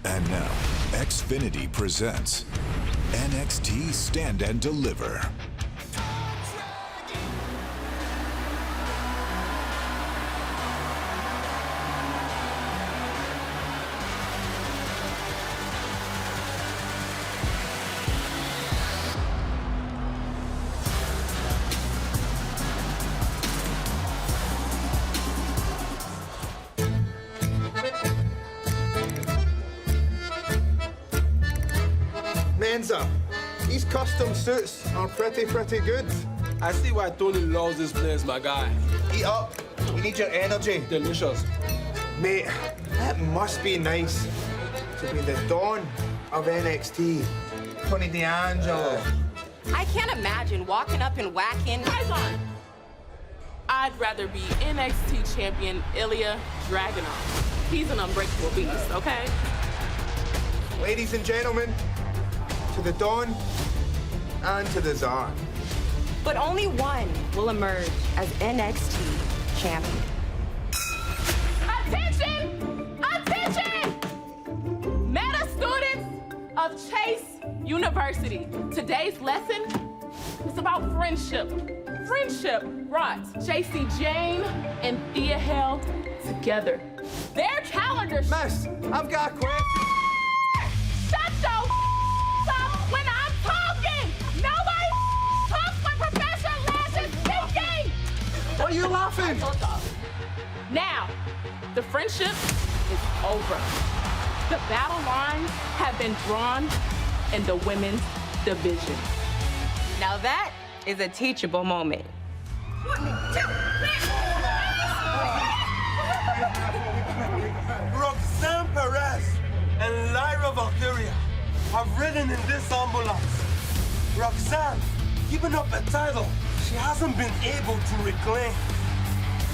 And now, Xfinity presents NXT Stand and Deliver. Menza, these custom suits are pretty good. I see why Tony loves this place, my guy. Eat up. You need your energy. Delicious. Mate, it must be nice to be the dawn of NXT. Tony D'Angelo. I can't imagine walking up and whacking. Guys on. I'd rather be NXT champion Ilya Dragunov. He's an unbreakable beast, okay? Ladies and gentlemen, to the Dawn and to the Tsar. But only one will emerge as NXT champion. Attention! Attention! Meta students of Chase University. Today's lesson is about friendship. Friendship brought JC Jane and Thea Hale together. Their calendars. Miss, I've got a question. Shut your up when I'm talking! Nobody talks when Professor Lash is speaking! Why are you laughing? Now, the friendship is over. The battle lines have been drawn in the women's division. Now that is a teachable moment. Roxanne Perez and Lyra Valkyria have ridden in this ambulance. Roxanne, giving up a title she hasn't been able to reclaim.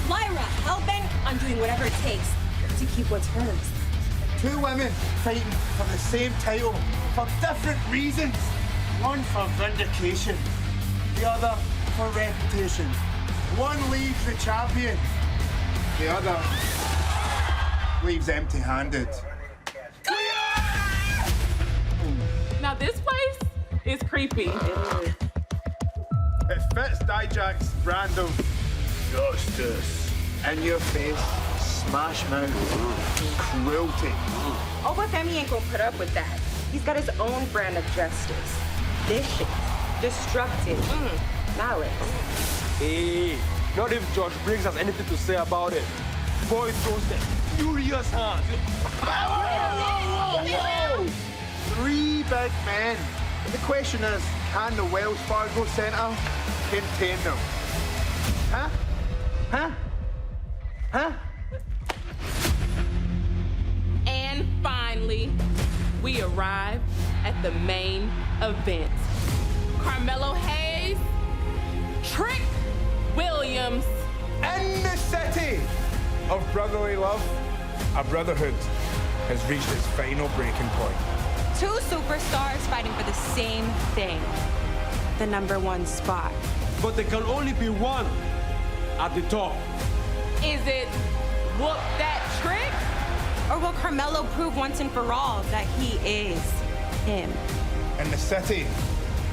Lyra, hell-bent on doing whatever it takes to keep what's hers. Two women fighting for the same title for different reasons. One for vindication, the other for reputation. One leaves the champion, the other leaves empty-handed. Now this place is creepy. It fits Dijak's brand of justice. In your face, smash mouth, cruelty. Obafemi ain't gonna put up with that. He's got his own brand of justice. Vicious, destructive, malice. Hey, not if Josh Briggs has anything to say about it. Boy throws the furious hand. Whoa! Three big men. The question is, can the Wells Fargo Center contain them? Huh? Huh? Huh? And finally, we arrive at the main event. Carmelo Hayes, Trick Williams. In the city of brotherly love, a brotherhood has reached its final breaking point. Two superstars fighting for the same thing. The #1 spot. But there can only be one at the top. Is it whoop that trick? Or will Carmelo prove once and for all that he is him? In the city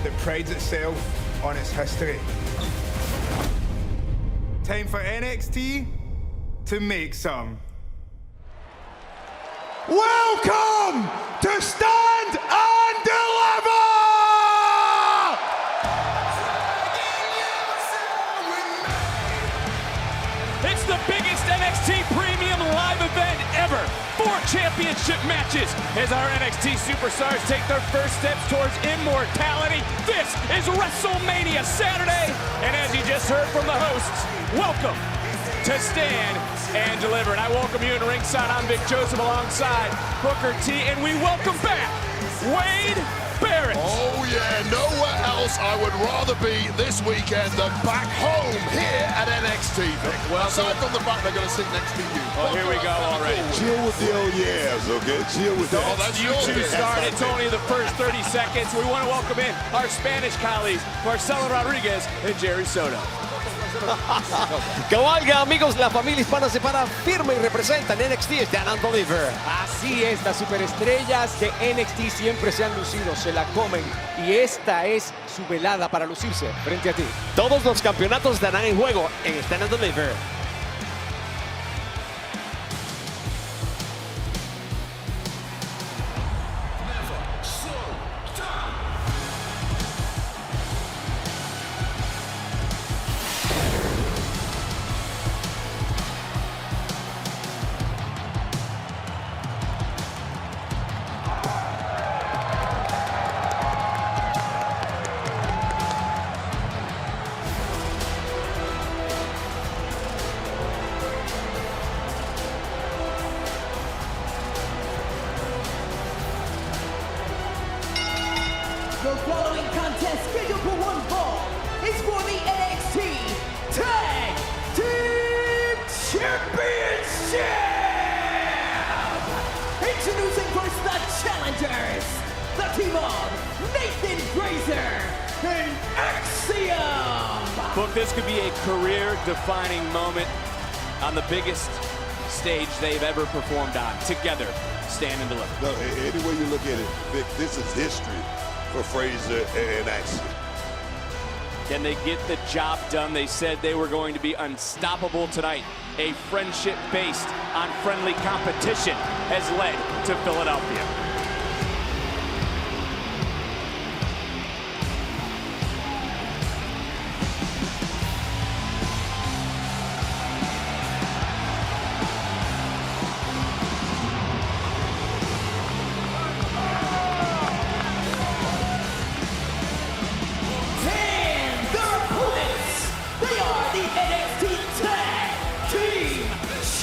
that prides itself on its history. Time for NXT to make some. Welcome to Stand and Deliver! It's the biggest NXT Premium Live event ever. 4 championship matches as our NXT superstars take their first steps towards immortality. This is WrestleMania Saturday. And as you just heard from the hosts, welcome to Stand and Deliver. And I welcome you in ringside. I'm Vic Joseph alongside Booker T. And we welcome back Wade Barrett. Oh yeah, nowhere else I would rather be this weekend than back home here at NXT. Well, aside from the fact they're going to sit next to you. Oh, here we go already. Chill with the oh yeahs, okay? Chill with that. Oh, that's You two started, Tony, the first 30 seconds. We want to welcome in our Spanish colleagues, Marcelo Rodriguez and Jerry Soto. Cabalga, amigos, la familia hispana se para firme y representa en NXT Stand and Deliver. Así es, las superestrellas de NXT siempre se han lucido, se la comen. Y esta es su velada para lucirse frente a ti. Todos los campeonatos estarán en juego en Stand and Deliver. The following contest scheduled for one fall is for the NXT Tag Team Championship! Introducing first the challengers, the team of Nathan Frazer and Axiom! Look, this could be a career-defining moment on the biggest stage they've ever performed on. Together, Stand and Deliver. No, any way you look at it, Vic, this is history for Frazer and Axiom. Can they get the job done? They said they were going to be unstoppable tonight. A friendship based on friendly competition has led to Philadelphia.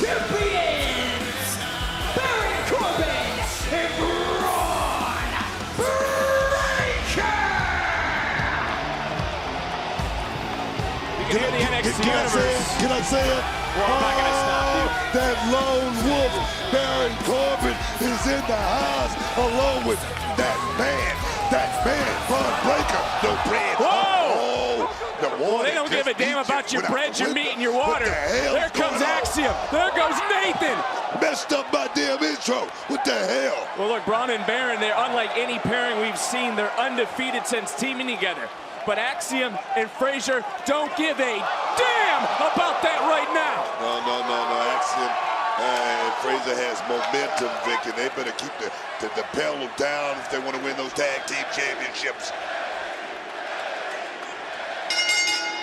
Champions, Baron Corbin and Braun Breaker! You can hear the NXT universe. Can I say it? Well, I'm not gonna stop you. That lone wolf, Baron Corbin, is in the house along with that man, Braun Breaker. No bread. Whoa! Well, they don't give a damn about your bread, your meat, and your water. There comes Axiom. There goes Nathan. Messed up my damn intro. What the hell? Well, look, Braun and Baron, they're unlike any pairing we've seen. They're undefeated since teaming together. But Axiom and Frazer don't give a damn about that right now. No. Axiom and Frazer has momentum, Vic, and they better keep the pedal down if they want to win those tag team championships.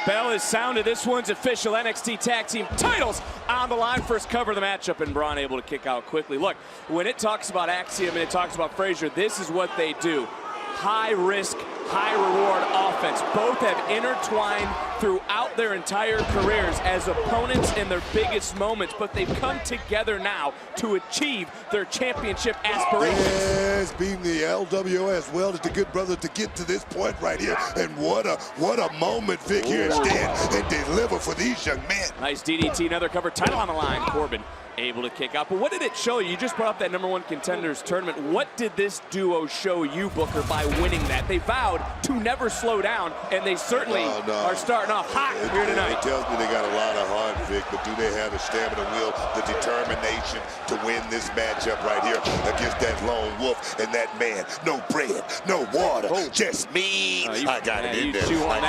Bell is sounded. This one's official. NXT Tag Team titles on the line. First cover of the matchup, and Braun able to kick out quickly. Look, when it talks about Axiom and it talks about Frazer, this is what they do. High risk, high reward offense. Both have intertwined throughout their entire careers as opponents in their biggest moments, but they've come together now to achieve their championship aspirations. Yes, being the LWO as well as the good brother to get to this point right here. And what a moment, Vic, here and stand and deliver for these young men. Nice DDT, another cover, title on the line. Corbin able to kick out. But what did it show you? You just brought up that #1 contenders tournament. What did this duo show you, Booker, by winning that? They vowed to never slow down, and they certainly are starting off hot here tonight. It tells me they got a lot of heart, Vic, but do they have the stamina, will, the determination to win this matchup right here against that lone wolf and that man? No bread, no water, just me. I got it in there. I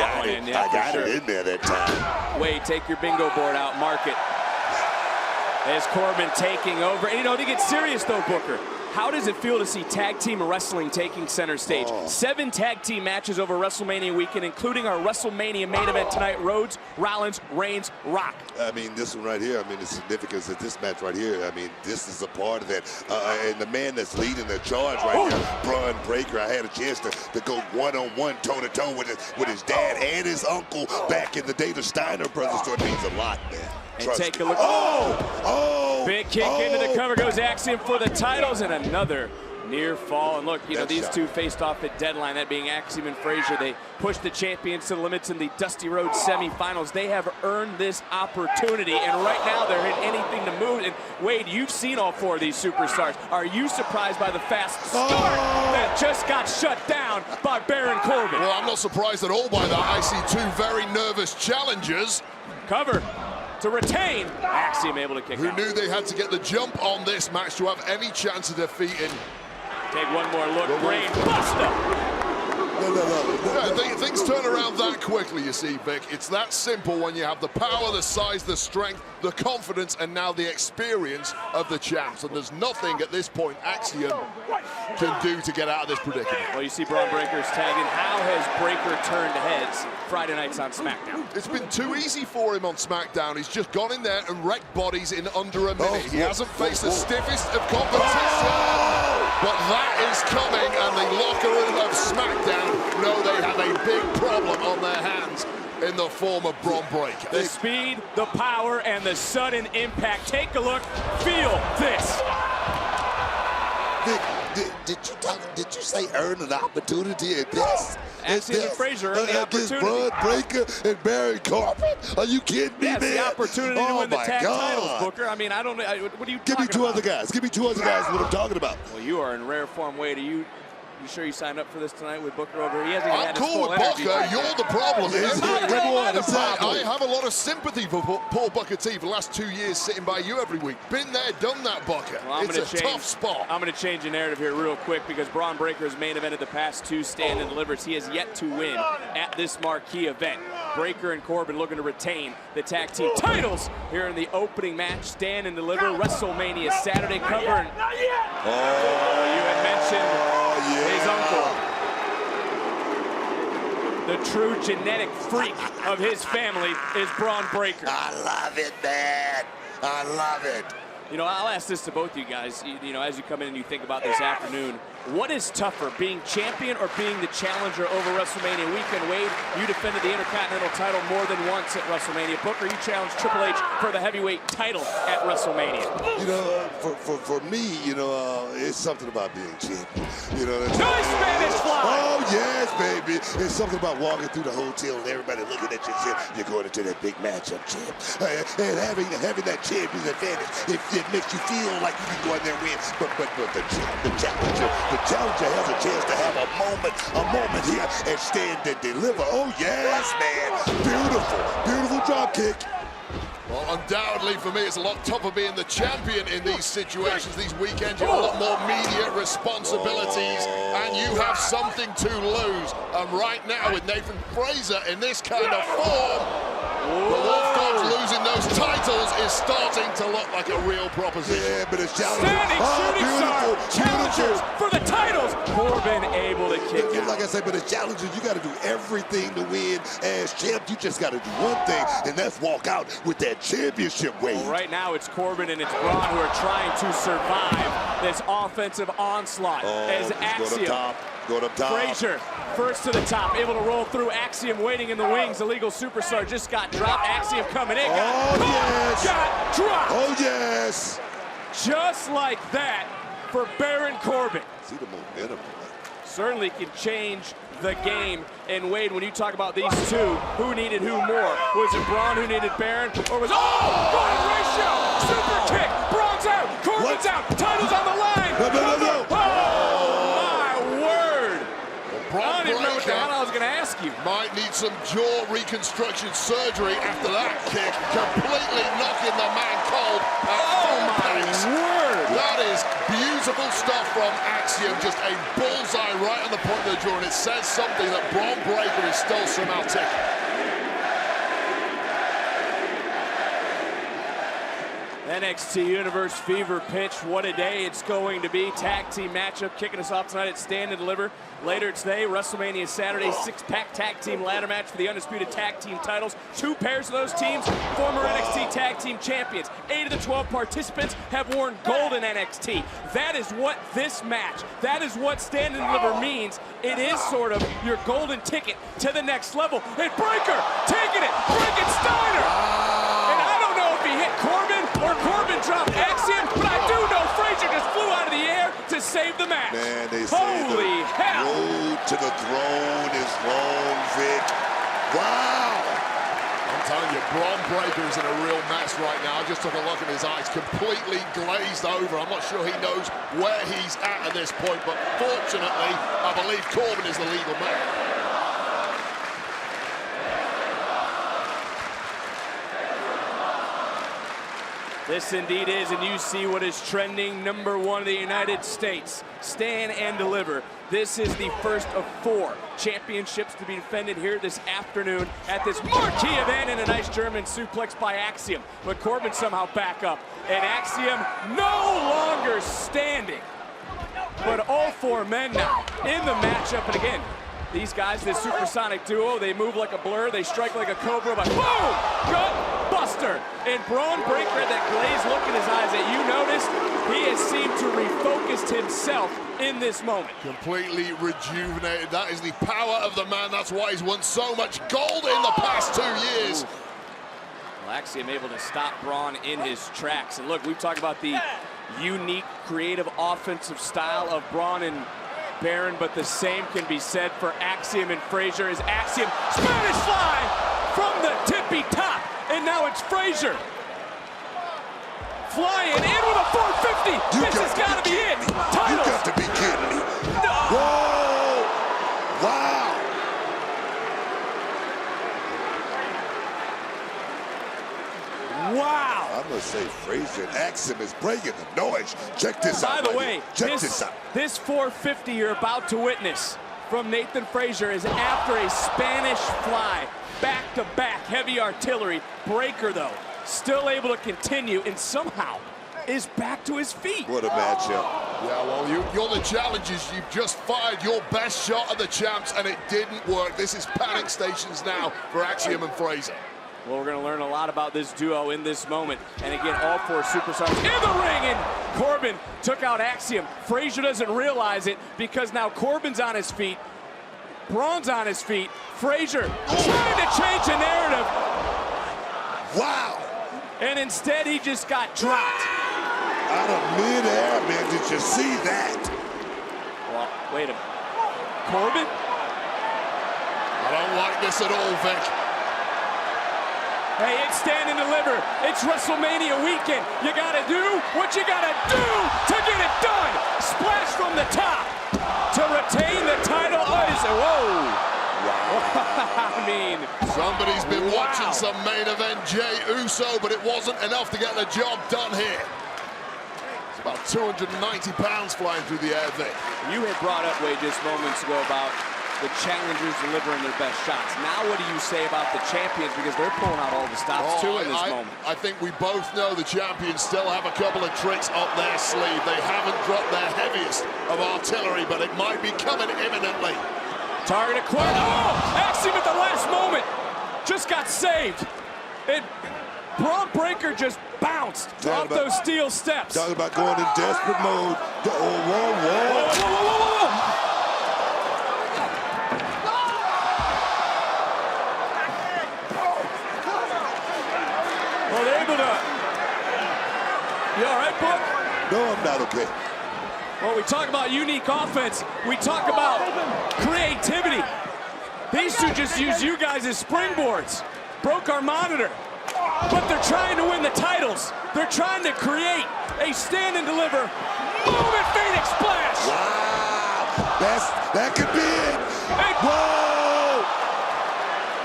got it in there that time. Wade, take your bingo board out, mark it. As Corbin taking over. And you know, to get serious though, Booker, how does it feel to see tag team wrestling taking center stage? 7 tag team matches over WrestleMania weekend, including our WrestleMania main event tonight. Rhodes, Rollins, Reigns, Rock. I mean, this one right here, I mean, the significance of this match right here, I mean, this is a part of that. And the man that's leading the charge right here, Braun Breaker, I had a chance to go one-on-one, toe-to-toe with his dad and his uncle back in the day, the Steiner brothers, so it means a lot, man. And take a look. Big kick into the cover, goes Axiom for the titles, and another near fall. And look, you know, these two faced off at Deadline, that being Axiom and Frazer. They pushed the champions to the limits in the Dusty Rhodes semifinals. They have earned this opportunity, and right now they're in anything to move. And Wade, you've seen all 4 of these superstars. Are you surprised by the fast start that just got shut down by Baron Corbin? Well, I'm not surprised at all by that. I see 2 very nervous challengers cover to retain. Axiom able to kick Who out. knew they had to get the jump on this match to have any chance of defeating? Take one more look. Brain buster. Yeah, things turn around that quickly, you see, Vic. It's that simple when you have the power, the size, the strength, the confidence, and now the experience of the champs. And there's nothing at this point Axiom can do to get out of this predicament. Well, you see Bron Breakker's tagging. How has Breakker turned heads Friday nights on SmackDown? It's been too easy for him on SmackDown. He's just gone in there and wrecked bodies in under a minute. He hasn't faced the stiffest of competition, but that is coming, and the locker room of SmackDown know they have a big problem on their hands in the form of Bron Breakker. The speed, the power, and the sudden impact. Take a look. Feel this. Did you say earn an opportunity at this? Axiom and Frazier earned the Against opportunity. Bron Breakker and Baron Corbin? Are you kidding me, man? The opportunity to win the tag titles, Booker. I mean, I don't know. What are you Give me talking two about? other guys. Give me two other guys. What I'm talking about. Well, you are in rare form, Wade. You sure you signed up for this tonight with Booker over? He hasn't even I'm had his cool full with energy. Booker. You're the problem. Exactly. I have a lot of sympathy for Paul Booker T for the last 2 years sitting by you every week. Been there, done that, Booker. Well, it's a tough spot. I'm going to change the narrative here real quick because Bron Breakker has main evented the past two stand and delivers. He has yet to win at this marquee event. Breakker and Corbin looking to retain the tag team titles here in the opening match. Stand and deliver WrestleMania Saturday cover. You had mentioned his uncle. The true genetic freak of his family is Bron Breakker. I love it, man. I love it. You know, I'll ask this to both you guys. You know, as you come in and you think about this afternoon, what is tougher, being champion or being the challenger over WrestleMania weekend? Wade, you defended the Intercontinental title more than once at WrestleMania. Booker, you challenged Triple H for the heavyweight title at WrestleMania. You know, for me, you know, it's something about being champion. You know, nice Spanish fly. Oh yes, baby. It's something about walking through the hotel and everybody looking at you and saying, you're going into that big matchup, champ. And having that champion's advantage, it makes you feel like you can go in there and win. But the challenger has a chance to have a moment here and stand and deliver. Oh yes, man. Beautiful drop kick. Well, undoubtedly for me, it's a lot tougher being the champion in these situations. These weekends, you have a lot more media responsibilities, and you have something to lose. And right now, with Nathan Frazier in this kind of form, the Wolf Dogs losing those titles is starting to look like a real proposition. Yeah, but it's challenging. Standing shooting star challengers for the titles. Corbin able to kick out. Like I said, but it's challengers. You got to do everything to win. As champ, you just got to do one thing, and that's walk out with that championship weight. Well, right now, it's Corbin and it's Bron who are trying to survive this offensive onslaught as Axiom. Going up top. Frazier, first to the top, able to roll through. Axiom waiting in the wings. Illegal Superstar just got dropped. Axiom coming in. Got dropped. Oh, yes. Just like that for Baron Corbin. See the momentum. Certainly can change the game. And Wade, when you talk about these two, who needed who more? Was it Bron who needed Baron? Or was golden ratio! Super kick! Bron's out! Corbin's out! Title's on the line! No. I don't even know what the hell I was going to ask you. Might need some jaw reconstruction surgery after that kick, completely knocking the man cold. My word! That is beautiful stuff from Axiom, just a bullseye right on the point of the jaw, and it says something that Bron Breakker is still somehow ticking. NXT Universe Fever pitch. What a day it's going to be. Tag team matchup kicking us off tonight at Stand and Deliver. Later today, WrestleMania Saturday, six-pack tag team ladder match for the undisputed tag team titles. Two pairs of those teams, former NXT tag team champions. 8 of the 12 participants have worn gold in NXT. That is what this match, that is what Stand and Deliver means. It is sort of your golden ticket to the next level. And Breakker taking it, Frankensteiner. And I don't know if he hit Corbin or Corbin dropped Axiom, but I do know Frazier just flew out of the air to save the match. Man, they say holy hell. Road to the throne is long, Vic. Wow. I'm telling you, Bron Breakker is in a real mess right now. I just took a look at his eyes, completely glazed over. I'm not sure he knows where he's at this point, but fortunately, I believe Corbin is the legal man. This indeed is, and you see what is trending #1 in the United States. Stand and deliver. This is the first of 4 championships to be defended here this afternoon at this marquee event, and a nice German suplex by Axiom. But Corbin somehow back up, and Axiom no longer standing. But all 4 men now in the matchup, and again, these guys, this supersonic duo, they move like a blur, they strike like a cobra, but boom! Gut buster! And Bron Breakker had that glazed look in his eyes that you noticed. He has seemed to refocus himself in this moment. Completely rejuvenated. That is the power of the man. That's why he's won so much gold in the past 2 years. Well, Axiom able to stop Bron in his tracks. And look, we've talked about the unique, creative offensive style of Bron and Baron, but the same can be said for Axiom and Frazier as Axiom Spanish fly from the tippy top, and now it's Frazier flying in with a 450. This has got to be it. Titles. You got to be kidding me. No. Whoa! Wow! Wow! I'm gonna say Frazier and Axiom is breaking the noise. Check this out. By the way, check this out. This 450 you're about to witness from Nathan Frazier is after a Spanish fly, back-to-back heavy artillery. Breakker, though, still able to continue and somehow is back to his feet. What a matchup. Yeah, well, you're the challengers. You've just fired your best shot at the champs, and it didn't work. This is panic stations now for Axiom and Frazier. Well, we're going to learn a lot about this duo in this moment. And again, all 4 superstars in the ring, and Corbin took out Axiom. Frazier doesn't realize it because now Corbin's on his feet, Bron's on his feet. Frazier trying to change the narrative. Wow! And instead, he just got dropped. Out of midair, man, did you see that? Well, wait a minute. Corbin? I don't like this at all, Vic. Hey, it's stand and deliver. It's WrestleMania weekend. You gotta do what you gotta do to get it done. Splash from the top to retain the title. Whoa. Wow. I mean, somebody's been watching some main event Jey Uso, but it wasn't enough to get the job done here. It's about 290 pounds flying through the air, Vic. You had brought up, Wade, just moments ago about the challengers delivering their best shots. Now what do you say about the champions, because they're pulling out all the stops too in this moment? I think we both know the champions still have a couple of tricks up their sleeve. They haven't dropped their heaviest of artillery, but it might be coming imminently. Target acquired. Oh! Axiom at the last moment just got saved. And Bron Breakker just bounced off those steel steps. Talking about going in desperate mode. Whoa, whoa, whoa. Whoa, whoa, whoa, whoa, whoa. Well, they're able to. You all right, Book? No, I'm not okay. Well, we talk about unique offense. We talk about creativity. These two just used you guys as springboards. Broke our monitor. But they're trying to win the titles. They're trying to create a stand and deliver moment Phoenix splash. Wow. That could be it. Hey. Whoa.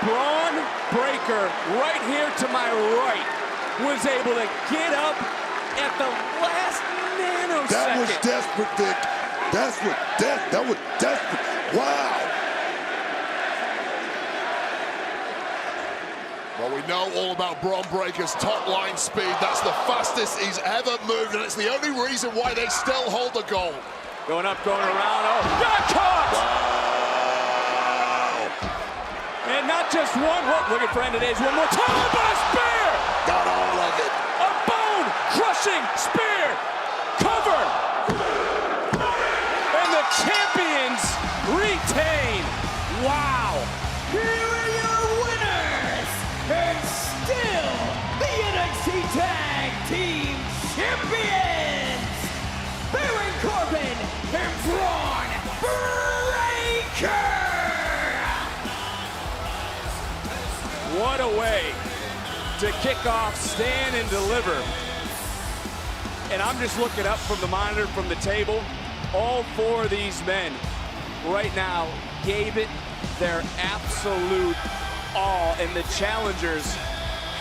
Bron Breakker, right here to my right, was able to get up at the last nanosecond. That was desperate, Vic. That was desperate. Wow. Well, we know all about Bron Breakker's top line speed. That's the fastest he's ever moved, and it's the only reason why they still hold the gold. Going up, going around. Oh, got caught! Wow. And not just one. Looking for end of days one more time, but a spear! Got all of it. A bone-crushing spear! Cover! And the champions retain. Wow! Here are your winners, and still the NXT Tag Team Champions, Baron Corbin and Bron Breakker! What a way to kick off Stand and Deliver. And I'm just looking up from the monitor, from the table. All 4 of these men right now gave it their absolute all, and the challengers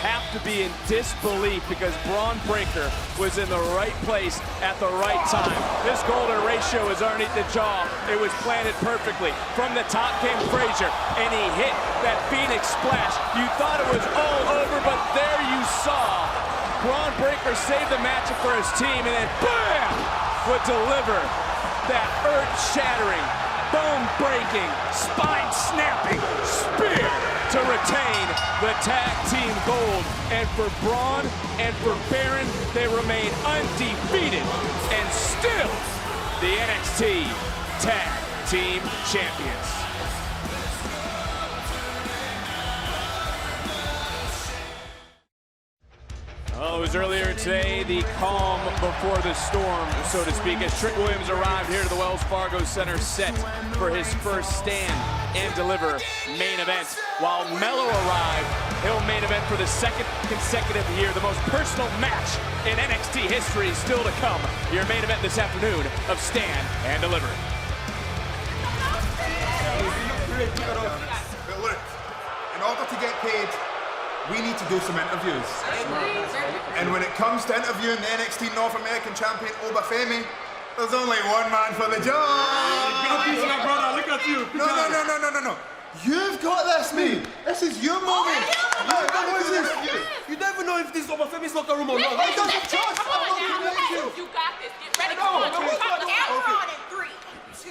have to be in disbelief because Braun Breaker was in the right place at the right time. This golden ratio is underneath the jaw. It was planted perfectly. From the top came Frazier, and he hit that Phoenix splash. You thought it was all over, but there you saw Braun Breaker save the matchup for his team, and then bam! Would deliver that earth-shattering, bone-breaking, spine-snapping spear to retain the tag team gold. And for Braun and for Baron, they remain undefeated and still the NXT Tag Team Champions. Well, it was earlier today, the calm before the storm, so to speak, as Trick Williams arrived here to the Wells Fargo Center set for his first stand and deliver main event. While Mello arrived, he'll main event for the second consecutive year. The most personal match in NXT history is still to come. Your main event this afternoon of Stand and Deliver. But look, in order to get paid, we need to do some interviews. And when it comes to interviewing the NXT North American champion, Obafemi, there's only one man for the job. Look at you. No. You've got this, me. This is your moment. You never know if this is Obafemi's locker room or not. He doesn't trust. You got this. Get ready. Come on. Count in 3, 2,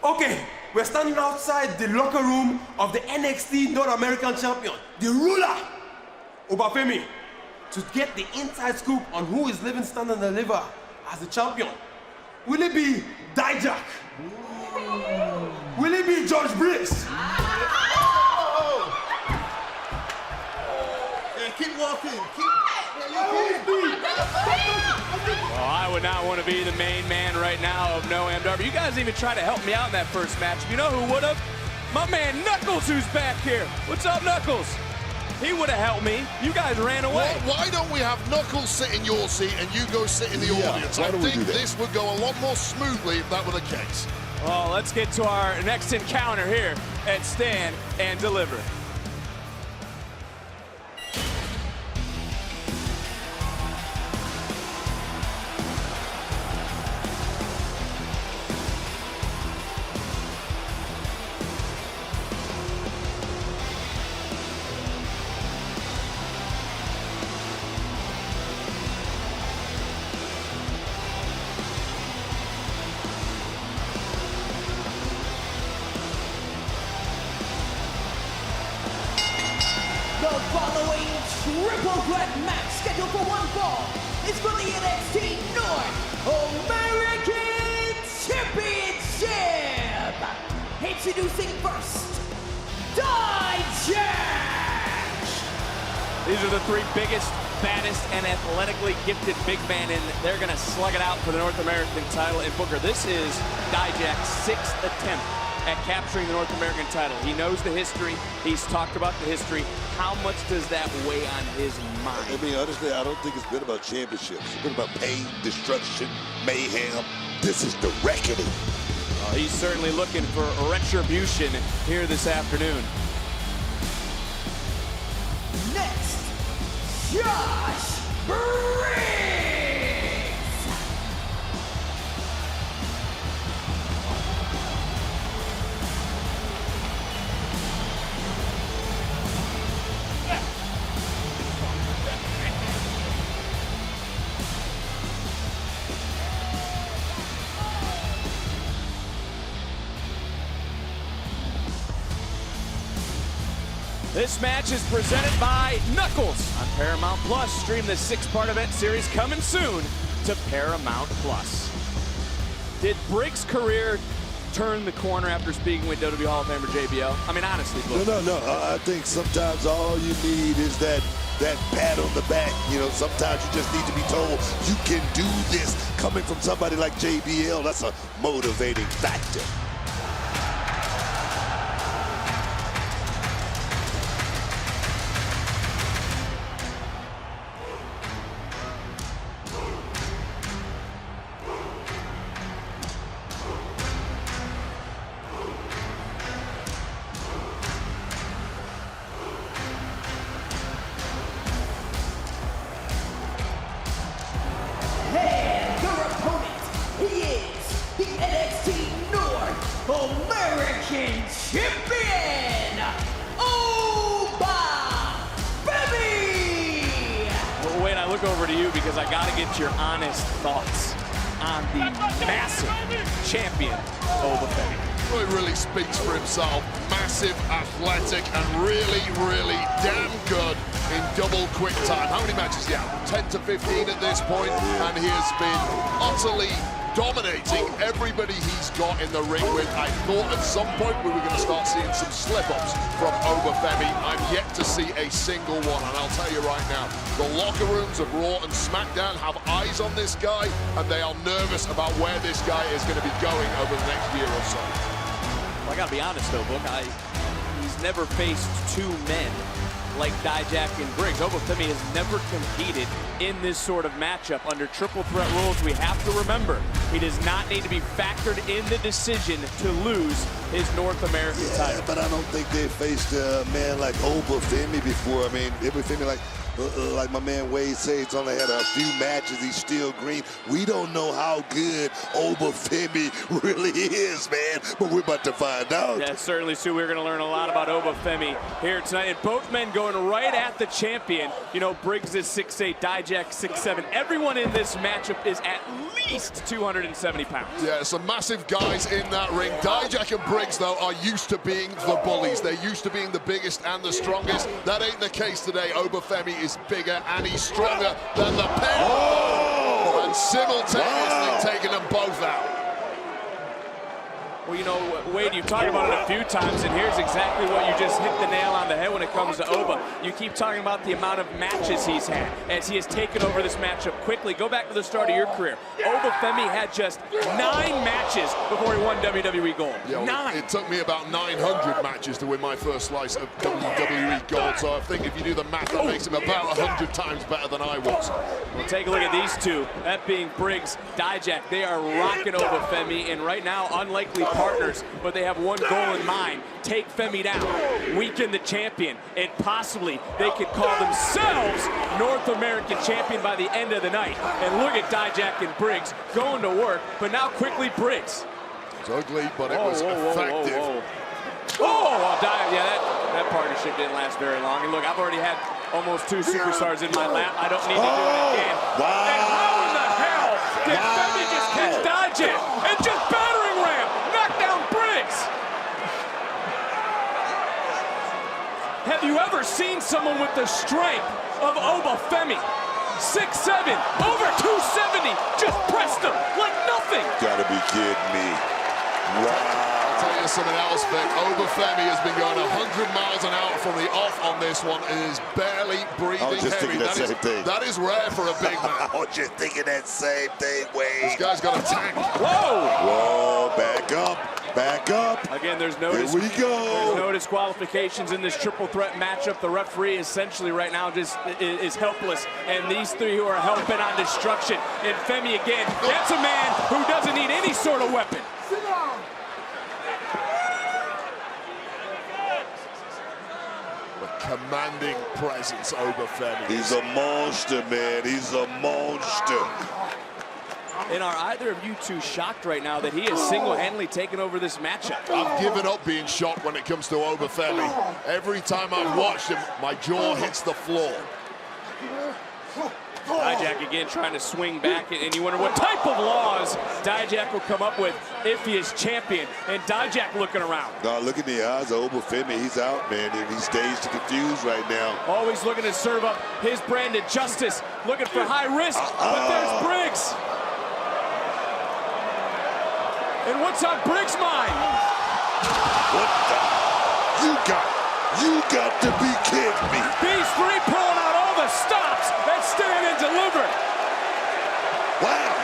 1. Okay, we're standing outside the locker room of the NXT North American champion, the ruler, Obafemi, to get the inside scoop on who is living, stand, and deliver as the champion. Will it be Dijak? Will it be George Briggs? Yeah, keep walking. Well, I would not want to be the main man right now of No MW. You guys even tried to help me out in that first match. You know who would have? My man Knuckles, who's back here. What's up, Knuckles? He would have helped me. You guys ran away. Well, why don't we have Knuckles sit in your seat and you go sit in the audience? I think this would go a lot more smoothly if that were the case. Well, let's get to our next encounter here at Stand and Deliver. The following triple threat match scheduled for one fall is for the NXT North American Championship. Introducing first, Dijak. These are the three biggest, baddest, and athletically gifted big men, and they're going to slug it out for the North American title. And Booker, this is Dijak's sixth attempt at capturing the North American title. He knows the history. He's talked about the history. How much does that weigh on his mind? I mean, honestly, I don't think it's been about championships. It's been about pain, destruction, mayhem. This is the reckoning. Well, he's certainly looking for retribution here this afternoon. Next, Josh Briggs. This match is presented by Knuckles on Paramount Plus. Stream the 6-part event series coming soon to Paramount Plus. Did Briggs' career turn the corner after speaking with WWE Hall of Famer JBL? I mean, honestly, Blue. No. I think sometimes all you need is that pat on the back. You know, sometimes you just need to be told you can do this. Coming from somebody like JBL, that's a motivating factor. NXT North American Champion, Oba Femi! Well, Wayne, I look over to you because I got to get your honest thoughts on the massive champion, Oba Femi. Well, he really speaks for himself. Massive, athletic, and really, really damn good in double quick time. How many matches? Yeah, 10 to 15 at this point, and he has been utterly dominating everybody he's got in the ring with. I thought at some point we were going to start seeing some slip-ups from Oba Femi. I'm yet to see a single one, and I'll tell you right now, the locker rooms of Raw and SmackDown have eyes on this guy, and they are nervous about where this guy is going to be going over the next year or so. Well, I gotta be honest though, Book, he's never faced two men like Dijak and Briggs. Oba Femi has never competed in this sort of matchup. Under triple threat rules, we have to remember, he does not need to be factored in the decision to lose his North American title. But I don't think they faced a man like Oba Femi before. I mean, Oba Femi, like my man Wade says, he's only had a few matches. He's still green. We don't know how good Oba Femi really is, man, but we're about to find out. Yeah, certainly, Sue. We're going to learn a lot about Oba Femi here tonight. And both men going right at the champion. You know, Briggs is 6'8", Dijak 6'7". Everyone in this matchup is at least 270 pounds. Yeah, some massive guys in that ring. Dijak and Briggs, though, are used to being the bullies. They're used to being the biggest and the strongest. That ain't the case today. Oba Femi is bigger and he's stronger than the pair. Oh! And simultaneously taking them both out. Well, you know, Wade, you've talked about it a few times, and here's exactly what you just hit the nail on the head when it comes to Oba. You keep talking about the amount of matches he's had as he has taken over this matchup quickly. Go back to the start of your career. Oba Femi had just 9 matches before he won WWE Gold. Yeah, 9. It took me about 900 matches to win my first slice of WWE Gold, so I think if you do the math, that makes him about 100 times better than I was. Well, take a look at these two, that being Briggs, Dijak. They are rocking Oba Femi, and right now, unlikely partners, but they have one goal in mind: take Femi down, weaken the champion, and possibly they could call themselves North American champion by the end of the night. And look at Dijak and Briggs going to work, but now quickly Briggs. It's ugly, but it was effective. That partnership didn't last very long. And look, I've already had almost 2 superstars in my lap. I don't need to do it again. Wow. And how in the hell did Femi just catch Dijak and just battering ram, knock down Briggs? Have you ever seen someone with the strength of Oba Femi? 6'7", over 270, just pressed him like nothing. Gotta be kidding me. Wow. I'll tell you something else, Vic. Oba Femi has been going 100 miles an hour from the off on this one and is barely breathing I was just heavy. thinking that same thing. That is rare for a big man. I was just thinking that same thing, This Wade. guy's got a tank. Whoa! Whoa, back up. Back up. Again, there's no Here we go. There's no disqualifications in this triple threat matchup. The referee essentially right now just is helpless, and these three who are hell-bent on destruction. And Femi again, that's a man who doesn't need any sort of weapon. Commanding presence, Oba Femi. He's a monster, man. He's a monster. And are either of you two shocked right now that he has single-handedly taken over this matchup? I've given up being shocked when it comes to Oba Femi. Every time I've watched him, my jaw hits the floor. Dijak again trying to swing back, and you wonder what type of laws Dijak will come up with if he is champion. And Dijak looking around. No, look in the eyes of Oba Femi. He's out, man, and he's staged confused right now. Always looking to serve up his brand of justice, looking for high risk, but there's Briggs. And what's on Briggs' mind? What the? You got to be kidding me. These three pulling out all the stops and stand and deliver. Wow.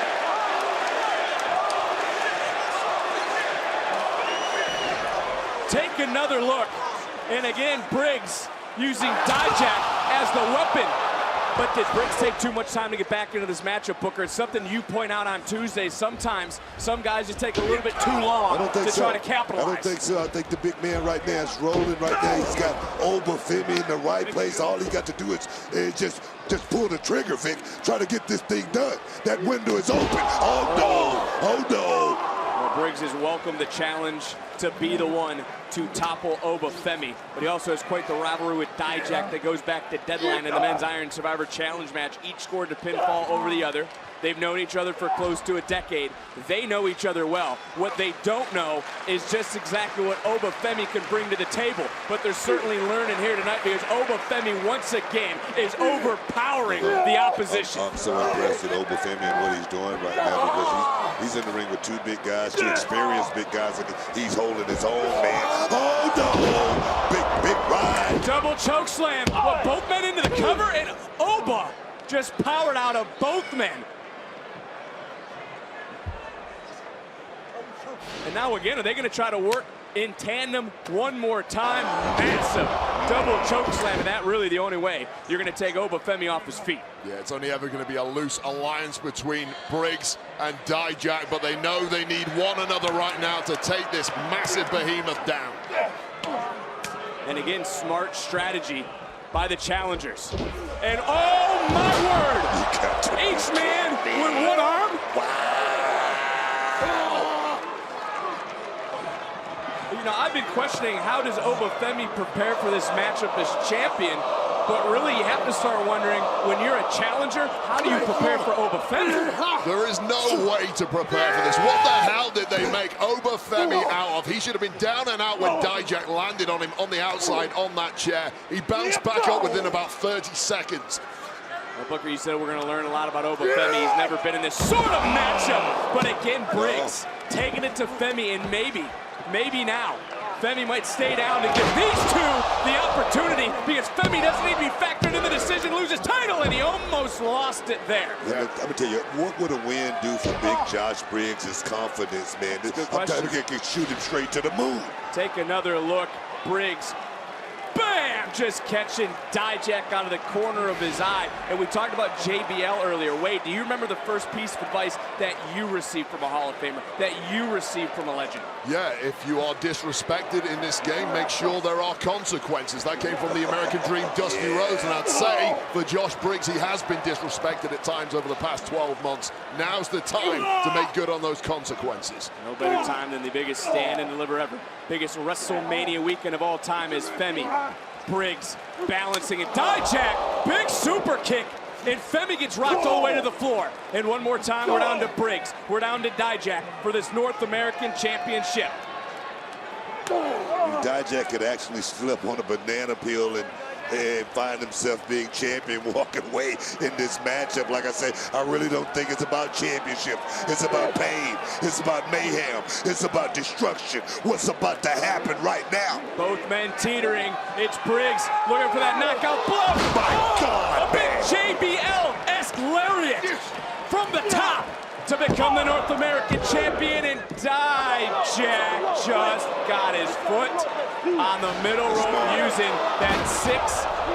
Take another look. And again, Briggs using Dijak as the weapon. But did Briggs take too much time to get back into this matchup, Booker? It's something you point out on Tuesday. Sometimes some guys just take a little bit too long to try to capitalize. I don't think so. I think the big man right now is rolling right now. He's got Oba Femi in the right place. All he got to do is just pull the trigger, Vic. Try to get this thing done. That window is open. Oh, no. Oh, no. Well, Briggs has welcomed the challenge to be the one to topple Obafemi, but he also has quite the rivalry with Dijak that goes back to deadline in the Men's Iron Survivor Challenge match. Each scored a pinfall over the other. They've known each other for close to a decade. They know each other well. What they don't know is just exactly what Obafemi can bring to the table. But they're certainly learning here tonight because Obafemi once again is overpowering the opposition. I'm so impressed with Obafemi and what he's doing right now because he's in the ring with two big guys, two experienced big guys, and he's holding his own, man. Oh no! Big ride. Double choke slam. Well, both men into the cover, and Oba just powered out of both men. And now again, are they going to try to work in tandem one more time? Massive double choke slam, and that really the only way you're going to take Obafemi off his feet. Yeah, it's only ever going to be a loose alliance between Briggs and Dijak, but they know they need one another right now to take this massive behemoth down. And again, smart strategy by the challengers. And oh my word! Each man with one arm. You know, I've been questioning how does Obafemi prepare for this matchup as champion, but really you have to start wondering, when you're a challenger, how do you prepare for Obafemi? There is no way to prepare for this. What the hell did they make Obafemi out of? He should have been down and out when Dijak landed on him on the outside on that chair. He bounced back up within about 30 seconds. Well, Booker, you said we're going to learn a lot about Obafemi. He's never been in this sort of matchup. But again, Briggs taking it to Femi, and maybe now, Femi might stay down to give these two the opportunity because Femi doesn't need to be factored in the decision, loses title, and he almost lost it there. Yeah, I'm going to tell you, what would a win do for big Josh Briggs' his confidence, man? I'm trying to shoot him straight to the moon. Take another look. Briggs, bam, just catching Dijak out of the corner of his eye. And we talked about JBL earlier. Wade, do you remember the first piece of advice that you received from a Hall of Famer, that you received from a legend? Yeah, if you are disrespected in this game, make sure there are consequences. That came from the American Dream, Dusty Rhodes, and I'd say for Josh Briggs, he has been disrespected at times over the past 12 months. Now's the time to make good on those consequences. No better time than the biggest stand and deliver ever. Biggest WrestleMania weekend of all time is Femi. Briggs balancing it. Dijak, big super kick. And Femi gets rocked all the way to the floor. And one more time, we're down to Briggs. We're down to Dijak for this North American Championship. Dijak could actually slip on a banana peel and find himself being champion, walking away in this matchup. Like I said, I really don't think it's about championship. It's about pain. It's about mayhem. It's about destruction. What's about to happen right now? Both men teetering. It's Briggs looking for that knockout blow. My God, a big JBL-esque lariat from the top to become the North American champion, and Dijak just got his foot on the middle rope using that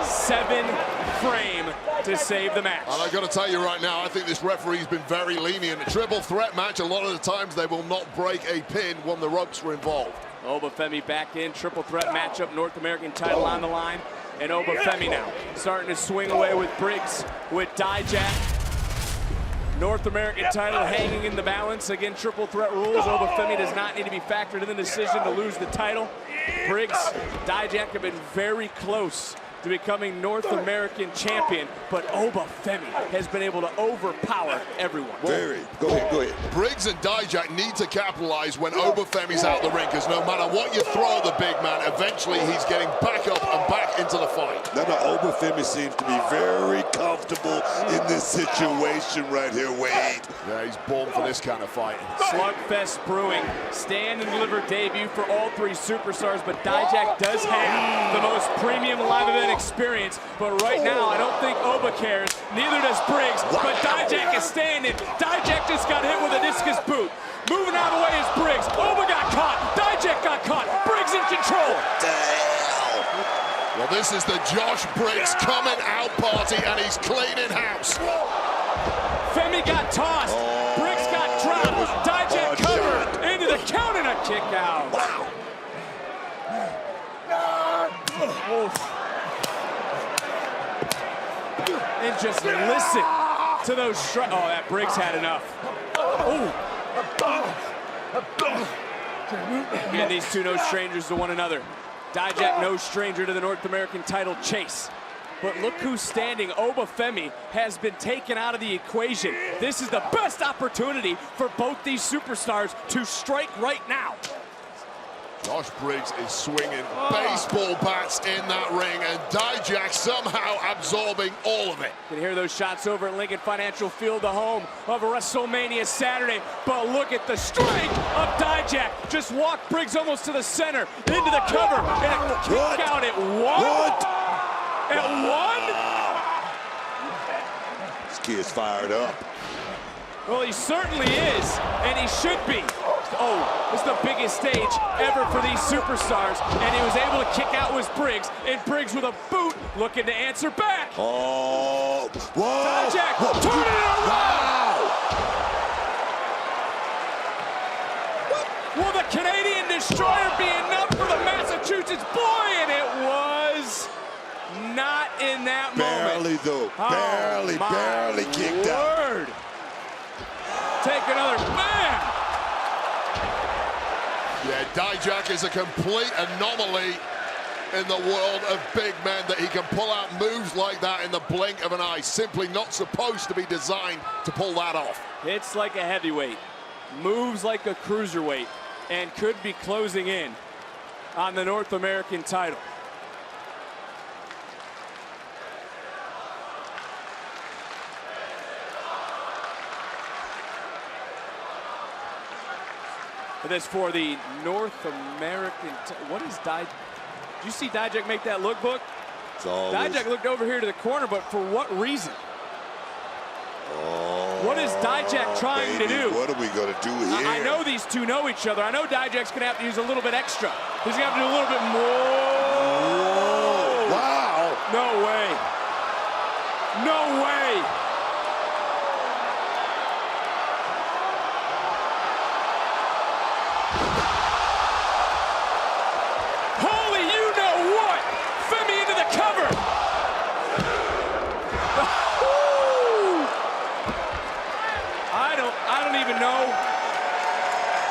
6-7 frame to save the match. And I got to tell you right now, I think this referee's been very lenient. A triple threat match, a lot of the times they will not break a pin when the ropes are involved. Obafemi back in, triple threat matchup, North American title on the line, and Obafemi now starting to swing away with Briggs, with Dijak. North American title hanging in the balance. Again, triple threat rules. Obafemi does not need to be factored in the decision to lose the title. Briggs, Dijak have been very close to becoming North American champion, but Obafemi has been able to overpower everyone. Go ahead. Briggs and Dijak need to capitalize when Obafemi's out the ring, because no matter what you throw at the big man, eventually he's getting back up and back into the fight. Now, Obafemi seems to be very comfortable in this situation right here, Wade. Yeah, he's born for this kind of fight. Slugfest brewing. Stand and deliver debut for all three superstars, but Dijak does have the most premium live event experience, but right now I don't think Oba cares, neither does Briggs, but Dijak is standing. Dijak just got hit with a discus boot. Moving out of the way is Briggs. Oba got caught, Dijak got caught, Briggs in control. Well, this is the Josh Briggs coming out party, and he's cleaning house. Femi got tossed, Briggs got dropped, Dijak covered into the count and a kick out. Wow. And just listen to those strikes. Oh, that Briggs had enough. Oh. Again, these two no strangers to one another. Dijak no stranger to the North American title chase. But look who's standing. Obafemi has been taken out of the equation. This is the best opportunity for both these superstars to strike right now. Josh Briggs is swinging baseball bats in that ring, and Dijak somehow absorbing all of it. You can hear those shots over at Lincoln Financial Field, the home of WrestleMania Saturday. But look at the strength of Dijak. Just walked Briggs almost to the center, into the cover, and a kick out at one. At one? This kid's fired up. Well, he certainly is, and he should be. Oh, it's the biggest stage ever for these superstars, and he was able to kick out with Briggs, and Briggs with a boot looking to answer back. Oh, whoa! Dijak turning it around! Will the Canadian Destroyer be enough for the Massachusetts boy? And it was not in that barely, moment. Though. Oh, Barely kicked out. Take another, man! Yeah, Dijak is a complete anomaly in the world of big men, that he can pull out moves like that in the blink of an eye. Simply not supposed to be designed to pull that off. Hits like a heavyweight, moves like a cruiserweight, and could be closing in on the North American title. This for the North American. What is Dijak? Did you see Dijak make that look book? Dijak looked over here to the corner, but for what reason? Oh, what is Dijak trying to do? What are we going to do here? I know these two know each other. I know Dijak's going to have to use a little bit extra. He's going to have to do a little bit more. Whoa. Wow. No way. No way.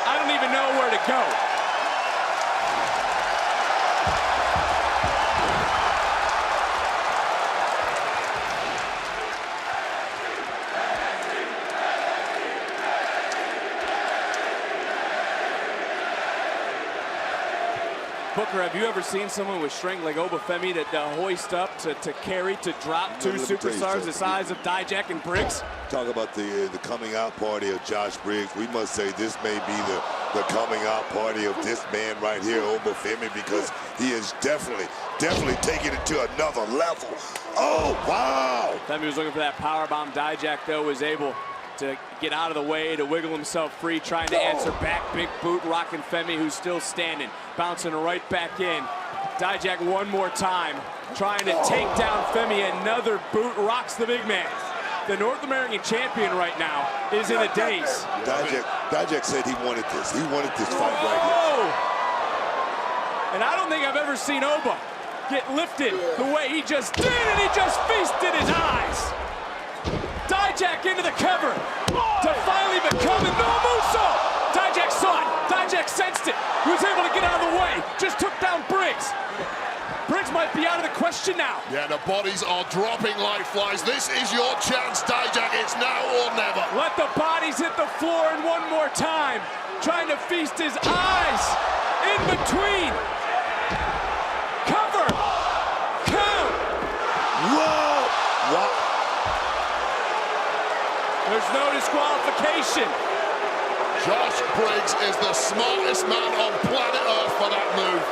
I don't even know where to go. Booker, have you ever seen someone with strength like Obafemi to hoist up, to carry, to drop two superstars the size of Dijak and Briggs? Talk about the coming out party of Josh Briggs. We must say this may be the coming out party of this man right here, Obafemi, because he is definitely taking it to another level. Oh, wow! Femi was looking for that powerbomb. Dijak, though, was able to get out of the way, to wiggle himself free, trying to answer back. Big boot rocking Femi, who's still standing, bouncing right back in. Dijak one more time, trying to take down Femi. Another boot rocks the big man. The North American champion right now is in a daze. Dijak said he wanted this. He wanted this fight right here. And I don't think I've ever seen Oba get lifted the way he just did, and he just feasted his eyes. Dijak into the cover to finally become a no moonsault. Dijak saw it. Dijak sensed it. He was able to get out of the way. Just took down Briggs. Briggs might be out of the question now. Yeah, the bodies are dropping like flies. This is your chance, Dijak. It's now or never. Let the bodies hit the floor, and one more time, trying to feast his eyes in between. Cover. Count. Whoa. Wow. There's no disqualification. Josh Briggs is the smartest man on planet Earth for that move.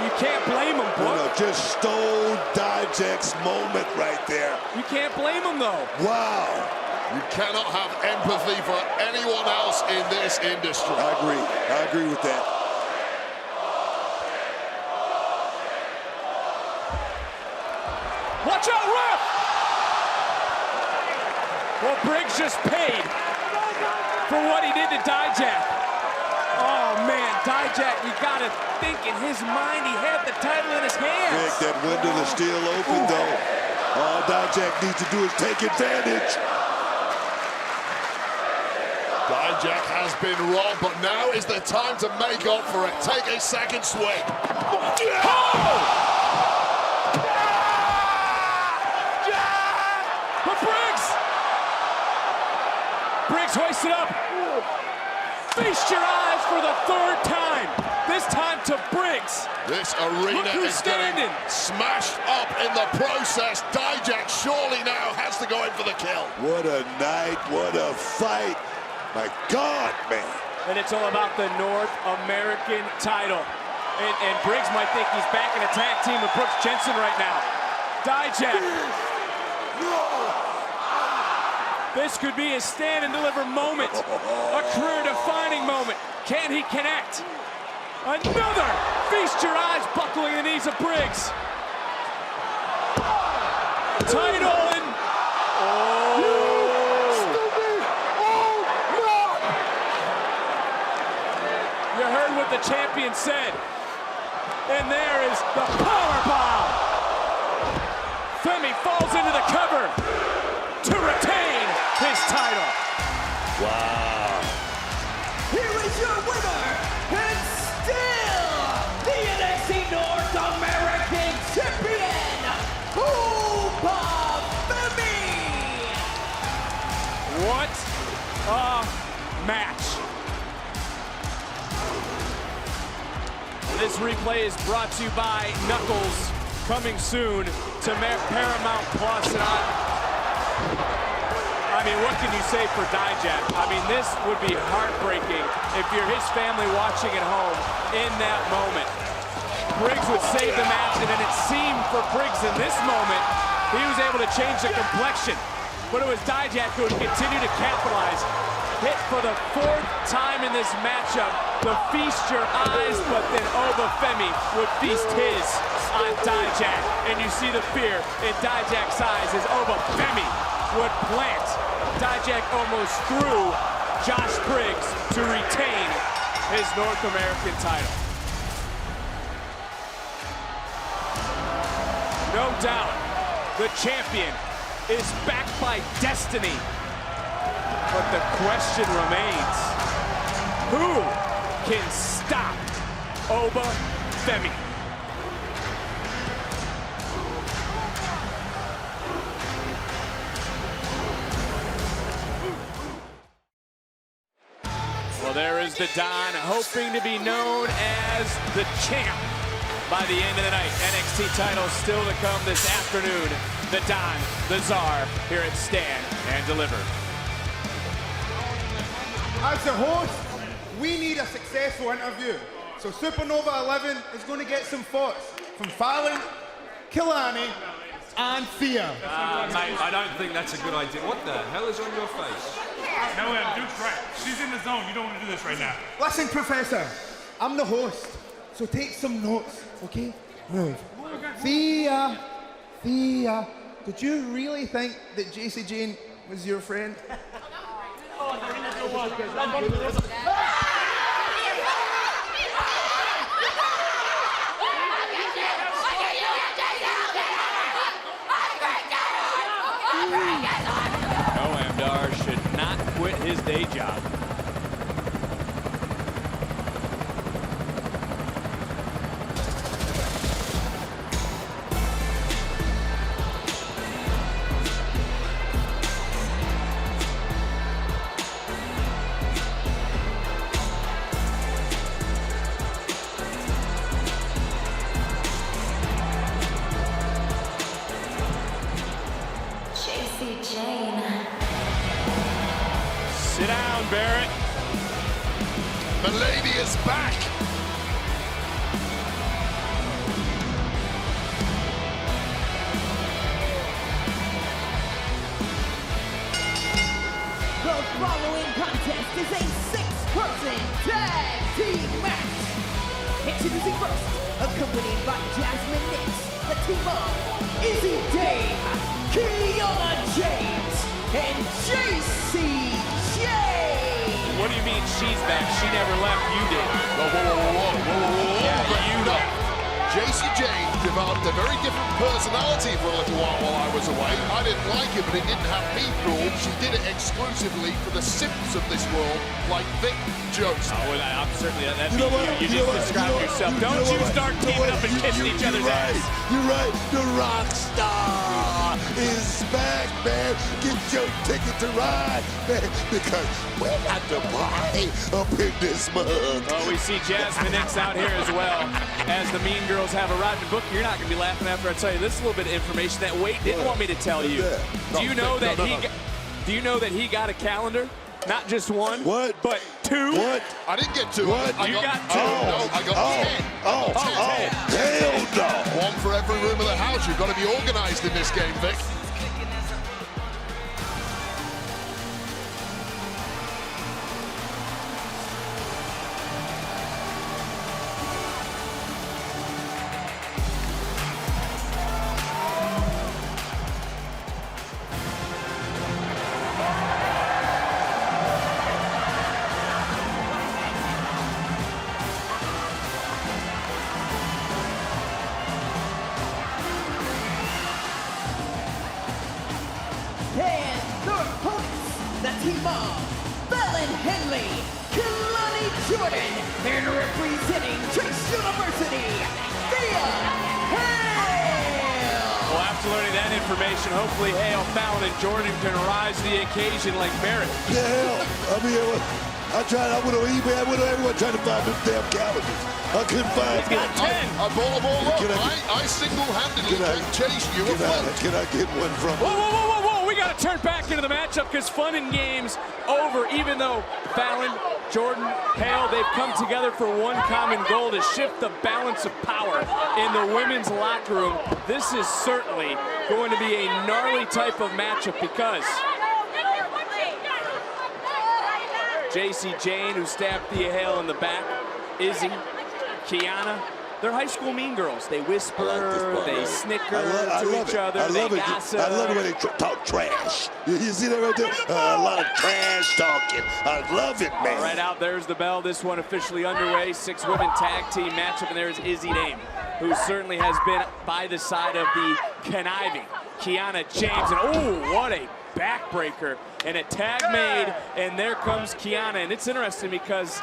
You can't blame him, Book. No, just stole Dijak's moment right there. You can't blame him, though. Wow. You cannot have empathy for anyone else in this industry. I agree with that. Watch out, ref! Well, Briggs just paid for what he did to Dijak. Oh, man, Dijak, you got to think in his mind he had the title in his hands. Vic, that window is still open, though. All Dijak needs to do is take advantage. Dijak has been robbed, but now is the time to make up for it. Take a second swing. But Briggs hoisted up. Feast your eyes for the third time. This time to Briggs. This arena is getting smashed up in the process. Dijak surely now has to go in for the kill. What a night, what a fight. My God, man. And it's all about the North American title. And Briggs might think he's back in a tag team with Brooks Jensen right now. Dijak. This could be a stand and deliver moment. A career-defining moment. Can he connect? Another! Feast your eyes, buckling the knees of Briggs. Title and... You heard what the champion said. And there is the powerbomb. Femi falls into the cover to retain his title. Wow. Here is your winner, and still the NXT North American Champion, Oba Femi. What a match. This replay is brought to you by Knuckles, coming soon to Paramount Plus. And I mean, what can you say for Dijak? I mean, this would be heartbreaking if you're his family watching at home in that moment. Briggs would save the match, and then it seemed for Briggs in this moment, he was able to change the complexion. But it was Dijak who would continue to capitalize. Hit for the fourth time in this matchup to feast your eyes, but then Oba Femi would feast his on Dijak. And you see the fear in Dijak's eyes as Oba Femi would plant. Dijak almost threw Josh Briggs to retain his North American title. No doubt, the champion is backed by destiny. But the question remains, who can stop Oba Femi? Well, there is the Don, hoping to be known as the champ by the end of the night. NXT title still to come this afternoon. The Don, the Czar, here at Stand and Deliver. As the host, we need a successful interview. So Supernova 11 is going to get some thoughts from Fallon, Killarney, and Thea. Mate, I don't think that's a good idea. What the hell is on your face? No, Duke's right. She's in the zone. You don't want to do this right now. Listen, Professor, I'm the host, so take some notes, okay? Move. Thea, did you really think that JC Jane was your friend? Noam Dar should not quit his day job. Sit down, Barrett. Milady is back. The following contest is a six-person tag team match. Introducing first, accompanied by Jasmine Nix, the team of Izzy Dame, Kiana James, and JC Jane. What do you mean she's back? She never left. You did. Whoa. Yeah, you left. Jacy Jayne developed a very different personality for a little while I was away. I didn't like it, but it didn't have me fooled. She did it exclusively for the simps of this world, like Vic Joseph. Oh, well, I'm certainly that. You just described yourself. Don't you start teaming up and kissing each other's ass. You're right. The rock star is back, man. Get your ticket to ride, man, because we got to party up in this mug. Oh, we see Jasmine Nix out here as well, as the Mean Girls have arrived. And Booker, you're not going to be laughing after I tell you this little bit of information that Wade didn't want me to tell you. Do you know that he got a calendar? Not just one, but two. What? I didn't get two. What? You got two. No, I got 10. 10. Hell no. One for every room of the house. You've got to be organized in this game, Vic. And their opponents, the team of Fallon Henley, Kalani Jordan, and representing Chase University, Thea Hale. Well, after learning that information, hopefully Hale, Fallon, and Jordan can rise to the occasion like Barrett. The hell? I mean, I went on eBay, I went on everyone trying to find them damn calendars. I couldn't find He's got 10. I bought them all up. I single-handedly chased you a front. Can I get one from Whoa, whoa, whoa, whoa, whoa. We got to turn back into the matchup because fun and games over, even though Fallon, Jordan, Hale, they've come together for one common goal to shift the balance of power in the women's locker room. This is certainly going to be a gnarly type of matchup because Jacy Jayne, who stabbed Thea Hale in the back, Izzy, Kiana, they're high school mean girls. They whisper, they snicker to each other, they gossip. I love it when they talk trash. You see that right there? A lot of trash talking. I love it, man. All right, out there's the bell. This one officially underway. 6-women tag team matchup, and there's Izzy Dame, who certainly has been by the side of the conniving Kiana James. And oh, what a backbreaker. And a tag made, and there comes Kiana. And it's interesting because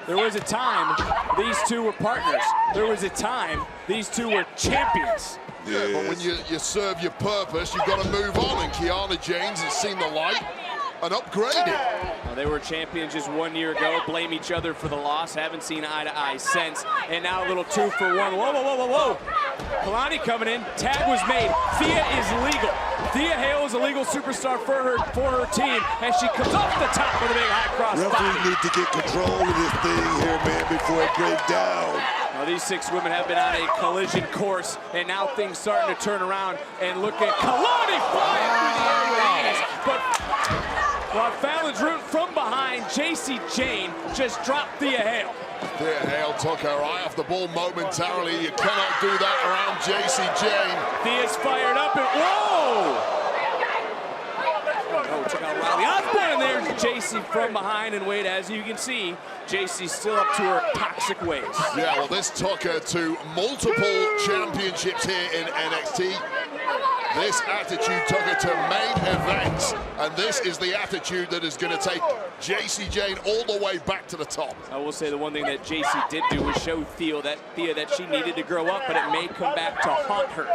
there was a time these two were partners. There was a time these two were champions. Yeah, but when you serve your purpose, you've got to move on. And Kiana James has seen the light and upgraded. Well, they were champions just 1 year ago. Blame each other for the loss. Haven't seen eye to eye since. And now a little 2-for-1. Whoa, whoa, whoa, whoa, whoa. Kalani coming in. Tag was made. Thea is legal. Thea Hale is a legal superstar for her team, and she comes off the top with a big high cross. Referee need to get control of this thing here, man, before it breaks down. Now, these 6 women have been on a collision course, and now things starting to turn around. And look at Kalani flying through the air with ease. But while Fallon's rooting from behind, Jacy Jayne just dropped Thea Hale. Thea Hale took her eye off the ball momentarily. You cannot do that around Jacy Jayne. Thea's fired up and whoa! Oh, check out Riley Osborne, and there's Jacy from behind. And Wade, as you can see, Jacy's still up to her toxic ways. Yeah, well, this took her to multiple championships here in NXT. This attitude took her to main events, and this is the attitude that is going to take Jacy Jayne all the way back to the top. I will say the one thing that Jacy did do was show Thea that she needed to grow up, but it may come back to haunt her,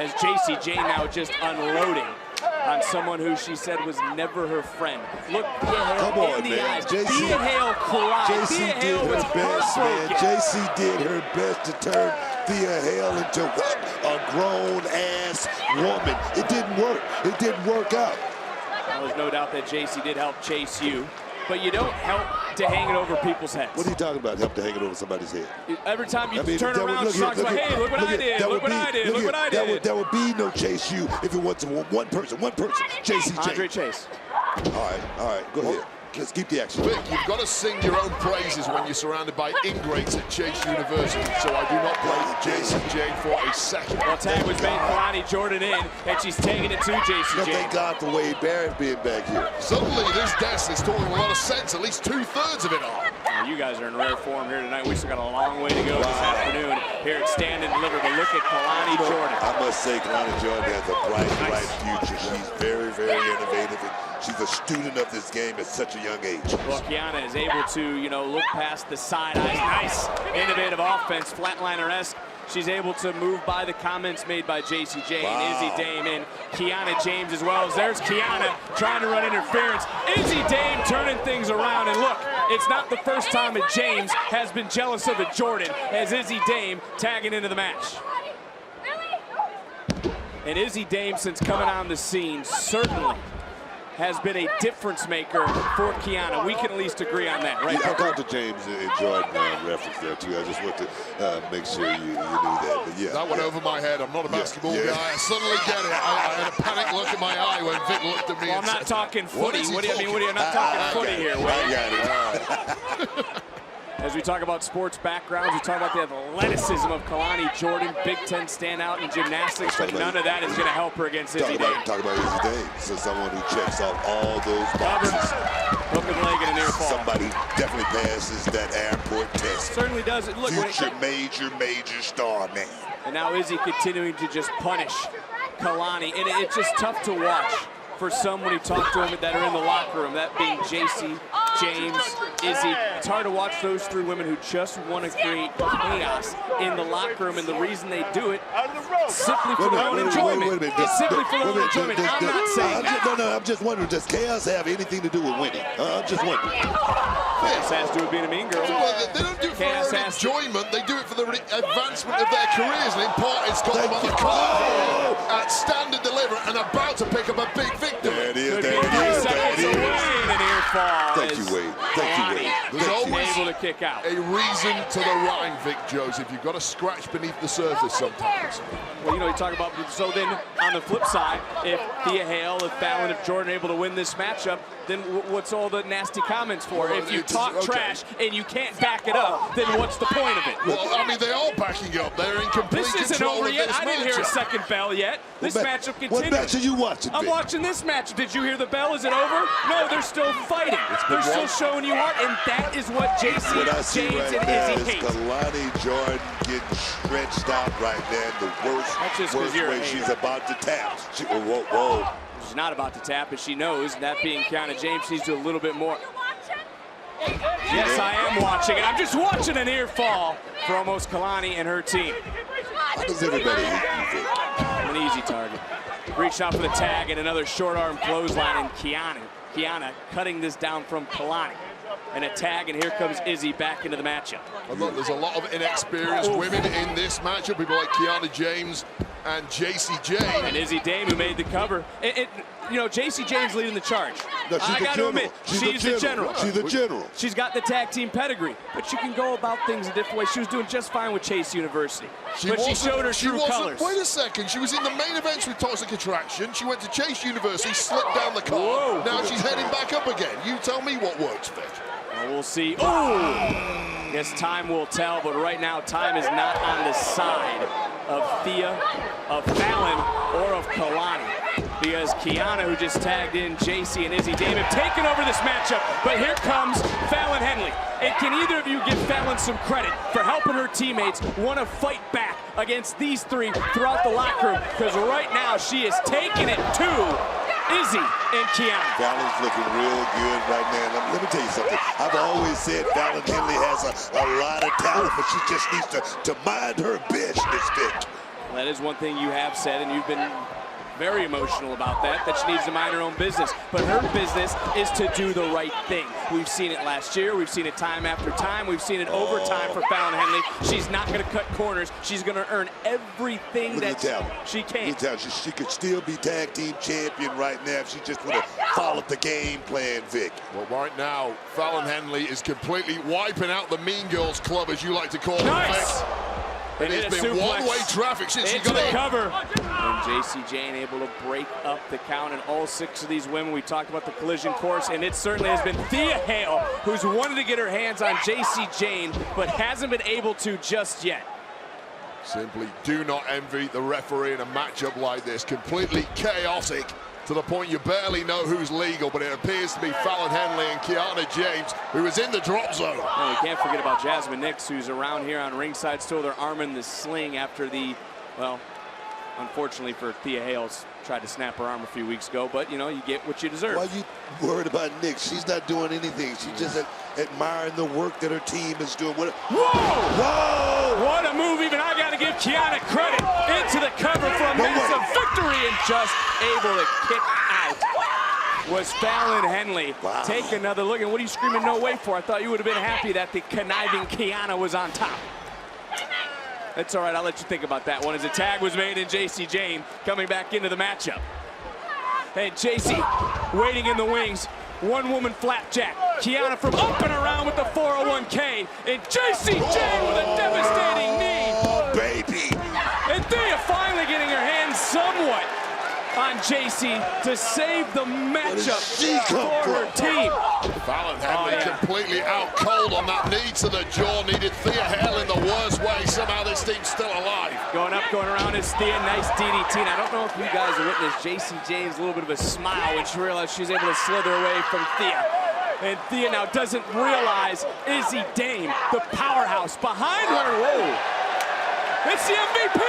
as Jacy Jayne now just unloading on someone who she said was never her friend. Look Thea Hale in the eyes. Thea Hale cried. Jacy did her best, man. Jacy did her best to turn Thea Hale into what? A grown-ass woman. It didn't work. It didn't work out. Well, there's no doubt that Jacy did help chase you, but you don't help to hang it over people's heads. What are you talking about, help to hang it over somebody's head? Every time you turn around, she talks about, hey, look what I did, look what I did, look what I did. There would be no Chase U if it wasn't one person, Jacy Jayne. Andre Chase. All right, go ahead. Let's keep the action. Vic, you've got to sing your own praises when you're surrounded by ingrates at Chase University, so I do not blame Jacy Jayne for a second. Well, tag was made, Kalani Jordan in, and she's taking it to Jacy Jayne. Thank God for Wade Barrett being back here. Suddenly, this desk is talking a lot of sense, at least 2/3 of it are. Well, you guys are in rare form here tonight. We still got a long way to go this afternoon here at Stand and Deliver. But look at Kalani Jordan. I must say, Kalani Jordan has a bright future. She's very, very innovative. And she's a student of this game at such a young age. Well, Kiana is able to, you know, look past the side eyes. Nice, innovative offense, flatliner-esque. She's able to move by the comments made by Jacy Jayne, Izzy Dame, and Kiana James as well. As there's Kiana trying to run interference. Izzy Dame turning things around. And look, it's not the first time that James has been jealous of the Jordan as Izzy Dame tagging into the match. And Izzy Dame, since coming on the scene, certainly has been a difference maker for Kiana. We can at least agree on that, right? Yeah, I got the James and Jordan reference there too. I just want to make sure you knew that. But yeah, that went over my head. I'm not a basketball guy. I suddenly get it. I had a panic look in my eye when Vic looked at me. Well, I'm not talking footy. What do you mean? I'm not talking footy here. I got it. As we talk about sports backgrounds, we talk about the athleticism of Kalani Jordan, Big Ten standout in gymnastics, but none of that is going to help her against Izzy Dame. Talk about Izzy Dame. So someone who checks off all those boxes. Hook and leg and a near fall. Somebody definitely passes that airport test. Certainly does. Look, future major star, man. And now Izzy continuing to just punish Kalani, and it's just tough to watch for someone who talked to him that are in the locker room, that being Jacy, James, Izzy. It's hard to watch those three women who just want to create chaos in the locker room, and the reason they do it simply for their own enjoyment. It's simply for their own enjoyment. I'm not saying that. No, I'm just wondering, does chaos have anything to do with winning? I'm just wondering. Chaos has to do with being a mean girl. Well, they don't do it for their own enjoyment. They do it for the advancement of their careers, and in part, it's got them on the card at Stand and Deliver and about to pick up a big victory. There it is, there it is, there it is. Thank you, Wade. Thank you, Wade. There's always able to kick out. a reason to the rhyme, Vic Joseph. You've got to scratch beneath the surface sometimes. Well, you know, you talk about, so then on the flip side, if Thea Hale, if Fallon, if Jordan are able to win this matchup, then what's all the nasty comments for? Well, if you talk trash and you can't back it up, then what's the point of it? Well, I mean, they are backing up. They're in complete This isn't control over of yet. this I didn't hear a second bell yet. This matchup continues. What match are you watching, I'm Vic? watching this match. Did you hear the bell? Is it over? No, they're still fighting. They're still showing you heart, and that is what Jacy, What I see James, right and now Izzy is hate. Kalani Jordan getting stretched out right now. The worst way she's about to tap. Whoa. She's not about to tap, as she knows. That being Kiana James, she's doing a little bit more. Yes, I am watching, and I'm just watching an ear fall for almost Kalani and her team. How does everybody hate you, Vic? An easy target. Reached out for the tag and another short arm clothesline, and Kiana cutting this down from Kalani. And a tag, and here comes Izzy back into the matchup. And look, there's a lot of inexperienced women in this matchup. People like Kiana James and Jacy Jayne. And Izzy Dame, who made the cover. You know, Jacy James leading the charge. No, she's I got to admit, she's the general. She's the general. She's got the tag team pedigree, but she can go about things a different way. She was doing just fine with Chase University, but she showed her true colors. Wait a second, she was in the main events with Toxic Attraction. She went to Chase University, slipped down the card. Now she's heading back up again. You tell me what works, Vic. Well, we'll see. Oh! Guess time will tell, but right now time is not on the side of Thea, of Fallon, or of Kalani. Because Kiana, who just tagged in Jacy and Izzy Dame, have taken over this matchup. But here comes Fallon Henley. And can either of you give Fallon some credit for helping her teammates want to fight back against these three throughout the locker room? Because right now she is taking it to Izzy and Kiana. Fallon's looking real good right now. Let me tell you something. I've always said Fallon Henley has a lot of talent, but she just needs to mind her business, Vic. That is one thing you have said, and you've been very emotional about that she needs to mind her own business. But her business is to do the right thing. We've seen it last year. We've seen it time after time. We've seen it over time for Fallon Henley. She's not going to cut corners. She's going to earn everything that she can. She could still be tag team champion right now if she just would have followed the game plan, Vic. Well, right now, Fallon Henley is completely wiping out the Mean Girls Club, as you like to call it, Vic. And it's been one-way traffic since she got the in. cover. And Jacy Jayne able to break up the count, and all 6 of these women. We talked about the collision course, and it certainly has been Thea Hale, who's wanted to get her hands on Jacy Jayne, but hasn't been able to just yet. Simply do not envy the referee in a matchup like this. Completely chaotic to the point you barely know who's legal, but it appears to be Fallon Henley and Kiana James, who is in the drop zone. Well, you can't forget about Jasmine Nix, who's around here on ringside, still their arm in the sling after the, well, unfortunately for Thea Hales, tried to snap her arm a few weeks ago, but, you know, you get what you deserve. Why are you worried about Nix? She's not doing anything. She's just admiring the work that her team is doing. Whoa! Whoa! What a move. Even I got to give Kiana credit. Into the cover for a massive victory, and just able to kick out was Fallon Henley. Wow. Take another look. And what are you screaming no way for? I thought you would have been happy that the conniving Kiana was on top. That's all right, I'll let you think about that one as a tag was made, and JC Jane coming back into the matchup. And JC waiting in the wings. One woman flapjack. Kiana from up and around with the 401k. And JC Jane with a devastating knee. Oh, baby. And Thea finally getting her hands somewhat on JC to save the matchup for her team. Fallon Henley completely out cold on that knee to the jaw. Needed Thea Hale in the worst way. Somehow this team's still alive. Going up, going around is Thea. Nice DDT. And I don't know if you guys witnessed JC James a little bit of a smile when she realized she was able to slither away from Thea. And Thea now doesn't realize Izzy Dame, the powerhouse behind her. Whoa. It's the MVP.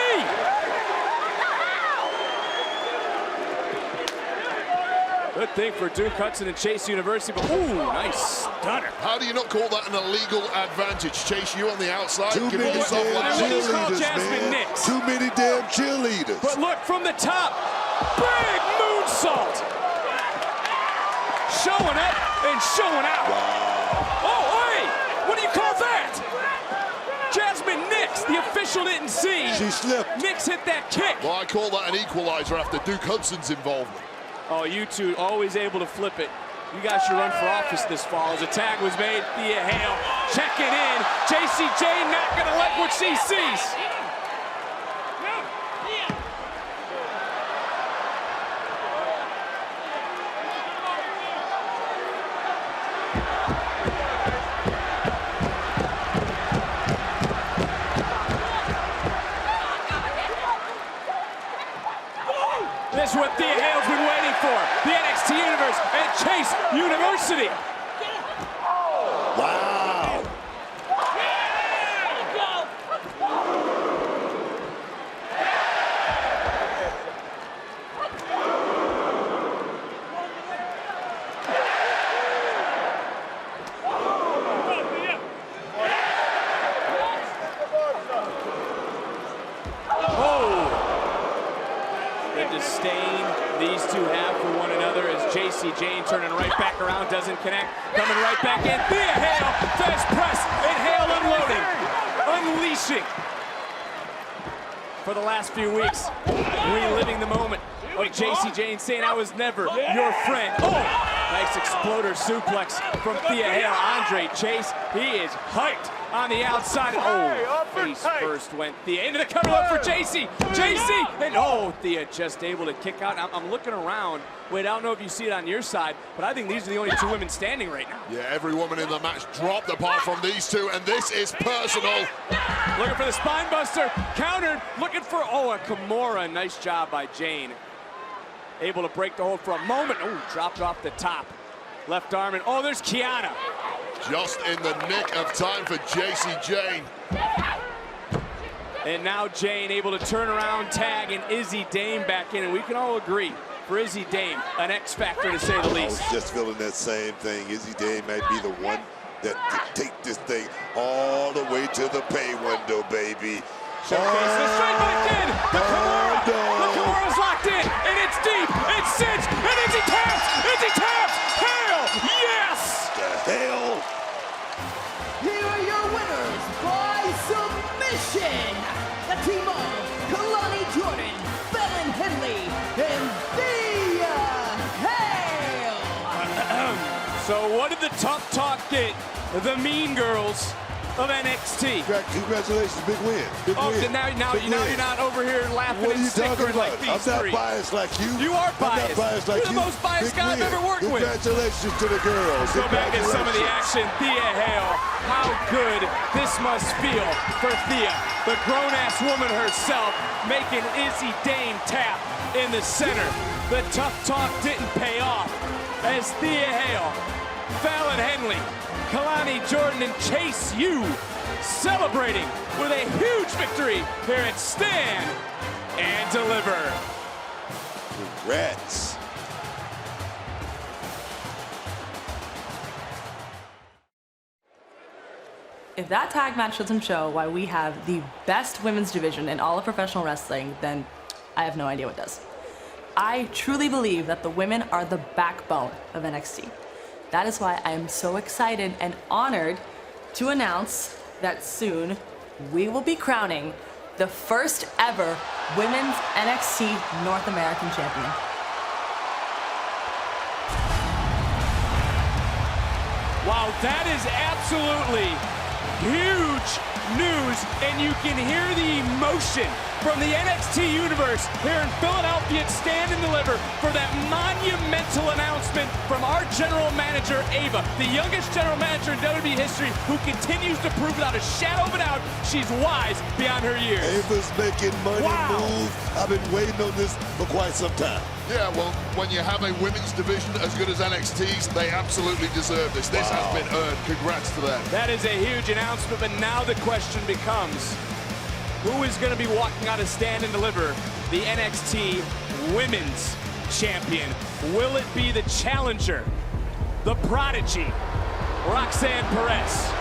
Good thing for Duke Hudson and Chase University, but ooh, nice stunner. How do you not call that an illegal advantage? Chase, you on the outside. Too many damn cheerleaders, man. Too many damn cheerleaders. But look from the top, big moonsault. Showing up and showing out. Wow. Oh, hey, what do you call that? Jasmine Nix, the official didn't see. She slipped. Nix hit that kick. Well, I call that an equalizer after Duke Hudson's involvement. Oh, you two always able to flip it. You guys should run for office this fall. As a tag was made, Thea Hale checking in. JC Jane not gonna like what she sees. This is what Thea Hale's been waiting for. The NXT Universe and Chase University. Wow. Disdain these two have for one another as JC Jane turning right back around, doesn't connect, coming right back in. Thea Hale, fast press, and Hale unloading, unleashing. For the last few weeks, reliving the moment of JC Jane saying, "I was never your friend." Oh, nice exploder suplex from Thea Hale. Andre Chase, he is hyped on the outside. Oh, face first went Thea into the cover up for JC. JC, and oh, Thea just able to kick out. I'm looking around. Wait, I don't know if you see it on your side, but I think these are the only two women standing right now. Yeah, every woman in the match dropped apart from these two, and this is personal. Looking for the spine buster, countered, looking for, oh, a Kimura. Nice job by Jane. Able to break the hold for a moment. Oh, dropped off the top. Left arm, and oh, there's Kiana. Just in the nick of time for JC Jane. And now Jane able to turn around, tag, and Izzy Dame back in. And we can all agree, for Izzy Dame, an X factor to say the least. I was just feeling that same thing. Izzy Dame might be the one that could take this thing all the way to the pay window, baby. Showcase the straight back in. The Kimura's locked in, and it's deep. It's cinched, and Izzy taps. Izzy taps. Hale, yes. The hell. Here are your winners by submission. The team of Kalani Jordan, Fallon Henley, and Thea Hale. So what did the tough talk get? The Mean Girls of NXT. Congratulations, big win. Big win. Now you're not over here laughing what and are you talking snickering about? like these I'm not three. biased like you. You are biased. I'm not biased like You're you. the most biased guy I've ever worked with. Congratulations to the girls. Go back at some of the action. Thea Hale. How good this must feel for Thea, the grown-ass woman herself, making Izzy Dame tap in the center. the tough talk didn't pay off as Thea Hale, Fallon Henley, Kalani Jordan, and Chase U celebrating with a huge victory here at Stand and Deliver. Congrats. If that tag match doesn't show why we have the best women's division in all of professional wrestling, then I have no idea what does. I truly believe that the women are the backbone of NXT. That is why I am so excited and honored to announce that soon we will be crowning the first ever women's NXT North American champion. Wow, that is absolutely huge news, and you can hear the emotion from the NXT universe here in Philadelphia at Stand and Deliver for that monumental announcement from our general manager, Ava, the youngest general manager in WWE history, who continues to prove without a shadow of a doubt she's wise beyond her years. Ava's making money move. I've been waiting on this for quite some time. Yeah, well, when you have a women's division as good as NXT's, they absolutely deserve this. This has been earned. Congrats to them. That is a huge announcement, but now the question becomes, who is going to be walking out of Stand and Deliver, the NXT Women's Champion? Will it be the challenger, the prodigy, Roxanne Perez?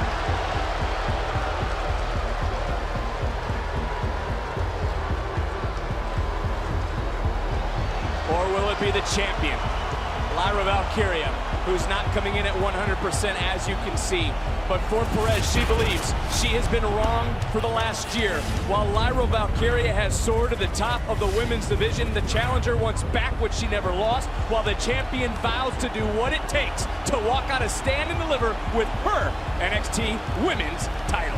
Or will it be the champion, Lyra Valkyria, who's not coming in at 100% as you can see. But for Perez, she believes she has been wrong for the last year. While Lyra Valkyria has soared to the top of the women's division, the challenger wants back what she never lost, while the champion vows to do what it takes to walk out of Stand and Deliver with her NXT Women's title.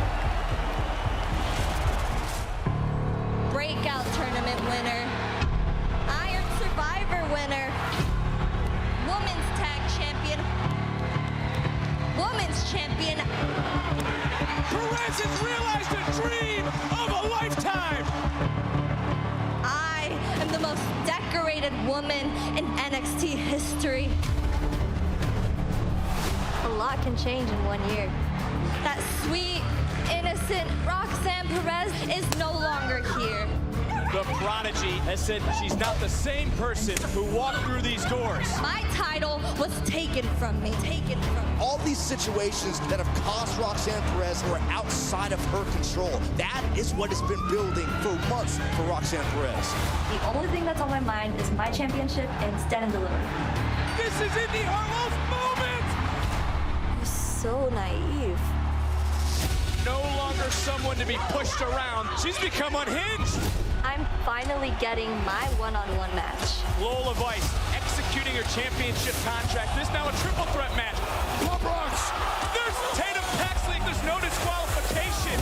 Breakout tournament winner, Iron Survivor winner, Women's Tag Champion, Women's Champion. Perez has realized a dream of a lifetime. I am the most decorated woman in NXT history. A lot can change in 1 year. That sweet, innocent Roxanne Perez is no longer here. The prodigy has said she's not the same person who walked through these doors. My title was taken from me, All these situations that have cost Roxanne Perez were outside of her control. That is what has been building for months for Roxanne Perez. The only thing that's on my mind is my championship and Stand and Deliver. This is Indi Hartwell's moment! You're so naive. No longer someone to be pushed around. She's become unhinged. I'm finally getting my one-on-one match. Lola Vice executing her championship contract. This now a triple threat match. Bronx. There's Tatum Paxley. There's no disqualification.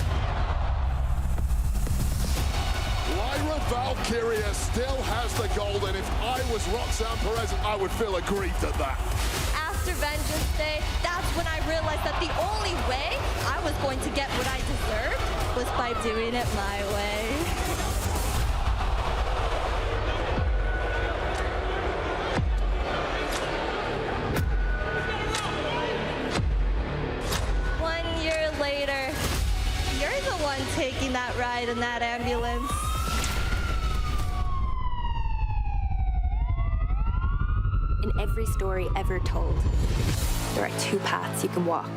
Lyra Valkyria still has the gold, and if I was Roxanne Perez, I would feel aggrieved at that. After Vengeance Day, that's when I realized that the only way I was going to get what I deserved was by doing it my way. Taking that ride in that ambulance. In every story ever told, there are two paths you can walk.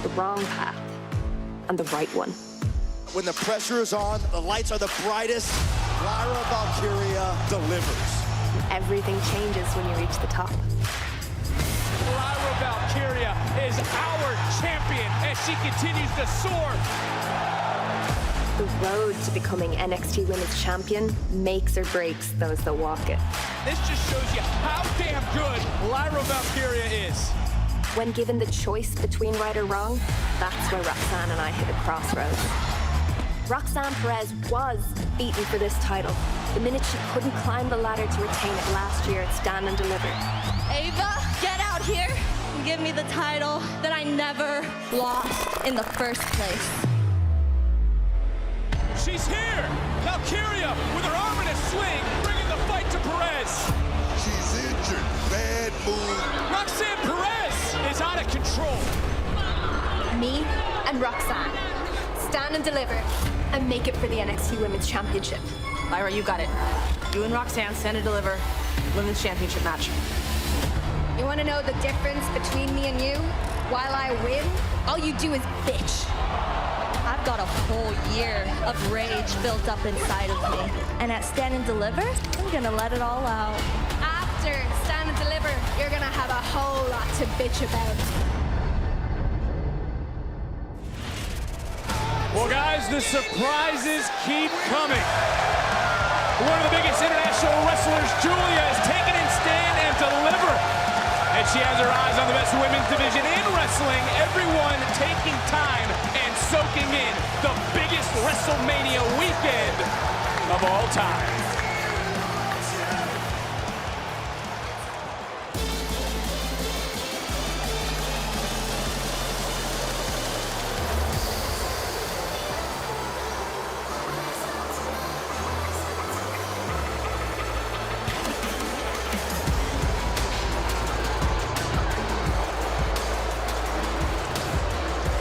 The wrong path and the right one. When the pressure is on, the lights are the brightest, Lyra Valkyria delivers. Everything changes when you reach the top. Lyra Valkyria is our champion as she continues to soar. The road to becoming NXT Women's Champion makes or breaks those that walk it. This just shows you how damn good Lyra Valkyria is. When given the choice between right or wrong, that's where Roxanne and I hit a crossroads. Roxanne Perez was beaten for this title the minute she couldn't climb the ladder to retain it last year at Stand and Deliver. Ava, get out here and give me the title that I never lost in the first place. She's here! Valkyria with her arm in a sling, bringing the fight to Perez. She move. Roxanne Perez is out of control. Me and Roxanne. Stand and deliver and make it for the NXT Women's Championship. Lyra, you got it. You and Roxanne stand and deliver Women's Championship match. You want to know the difference between me and you? While I win, all you do is bitch. I've got a whole year of rage built up inside of me. And at Stand and Deliver, I'm gonna let it all out. After Stand and Deliver, you're gonna have a whole lot to bitch about. Well, guys, the surprises keep coming. One of the biggest international wrestlers, Julia, has taken in Stand and Deliver. And she has her eyes on the best women's division in wrestling. Everyone taking time and soaking in the biggest WrestleMania weekend of all time.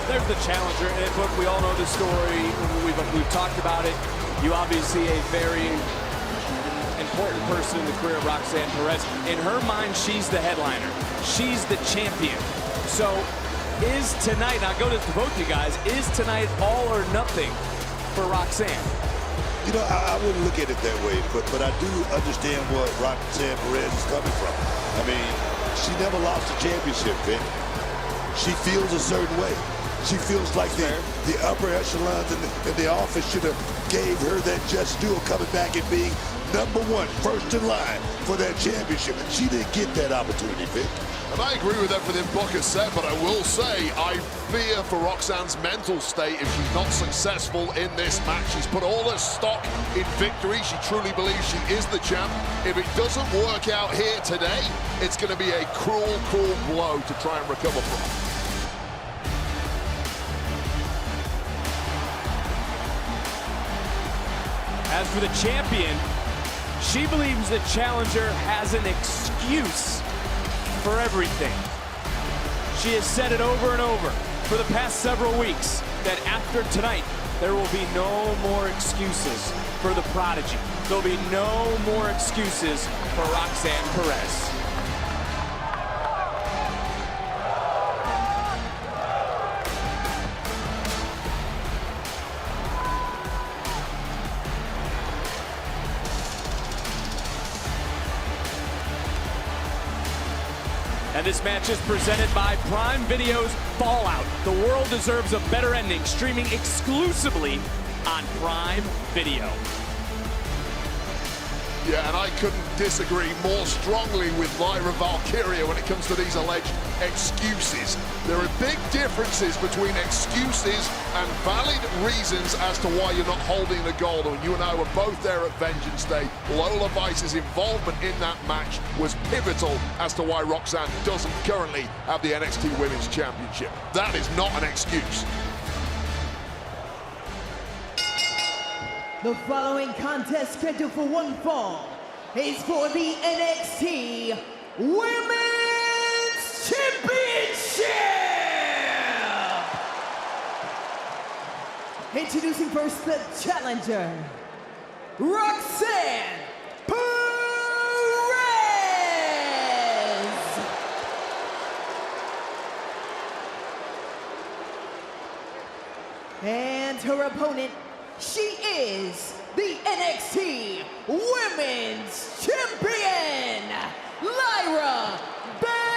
There's the challenger, and look, we all know the story. We've talked about it. You obviously a very important person in the career of Roxanne Perez. In her mind, she's the headliner. She's the champion. So is tonight, and I'll go to both you guys, is tonight all or nothing for Roxanne? You know, I wouldn't look at it that way, but I do understand what Roxanne Perez is coming from. I mean, she never lost a championship, Vic. She feels a certain way. She feels like the upper echelons in the office should have gave her that just due of coming back and being #1, first in line for that championship. She didn't get that opportunity, Vic. And I agree with everything Buck has said, but I will say I fear for Roxanne's mental state if she's not successful in this match. She's put all her stock in victory. She truly believes she is the champ. If it doesn't work out here today, it's going to be a cruel, cruel blow to try and recover from. As for the champion, she believes the challenger has an excuse for everything. She has said it over and over for the past several weeks that after tonight, there will be no more excuses for the prodigy. There'll be no more excuses for Roxanne Perez. And this match is presented by Prime Video's Fallout. The world deserves a better ending, streaming exclusively on Prime Video. Yeah, and I couldn't disagree more strongly with Lyra Valkyria when it comes to these alleged excuses. There are big differences between excuses and valid reasons as to why you're not holding the gold. And you and I were both there at Vengeance Day. Lola Vice's involvement in that match was pivotal as to why Roxanne doesn't currently have the NXT Women's Championship. That is not an excuse. The following contest scheduled for one fall is for the NXT Women's Championship! Introducing first the challenger, Roxanne Perez! And her opponent, she is the NXT Women's Champion, Lyra Valkyria!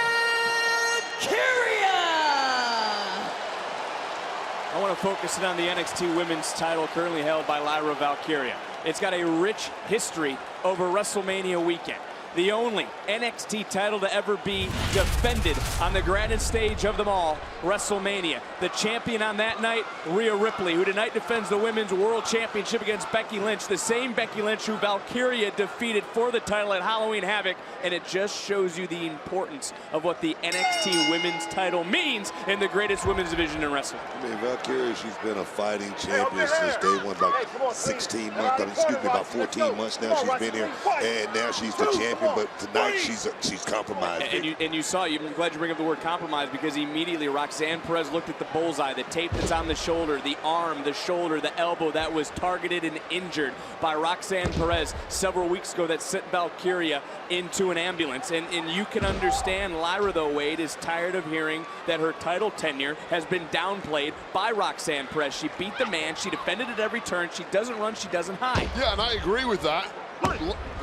I want to focus in on the NXT Women's title currently held by Lyra Valkyria. It's got a rich history over WrestleMania weekend. The only NXT title to ever be defended on the grandest stage of them all, WrestleMania. The champion on that night, Rhea Ripley, who tonight defends the Women's World Championship against Becky Lynch, the same Becky Lynch who Valkyria defeated for the title at Halloween Havoc, and it just shows you the importance of what the NXT Women's title means in the greatest women's division in wrestling. I mean, Valkyria, she's been a fighting champion since day one, about 16 months, about 14 months now she's been here, and now she's the champion champion, but tonight she's compromised. And you saw, I'm glad you bring up the word compromise, because immediately Roxanne Perez looked at the bullseye, the tape that's on the shoulder, the arm, the shoulder, the elbow that was targeted and injured by Roxanne Perez several weeks ago that sent Valkyria into an ambulance. And you can understand Lyra, though, Wade, is tired of hearing that her title tenure has been downplayed by Roxanne Perez. She beat the man. She defended at every turn. She doesn't run. She doesn't hide. Yeah, and I agree with that.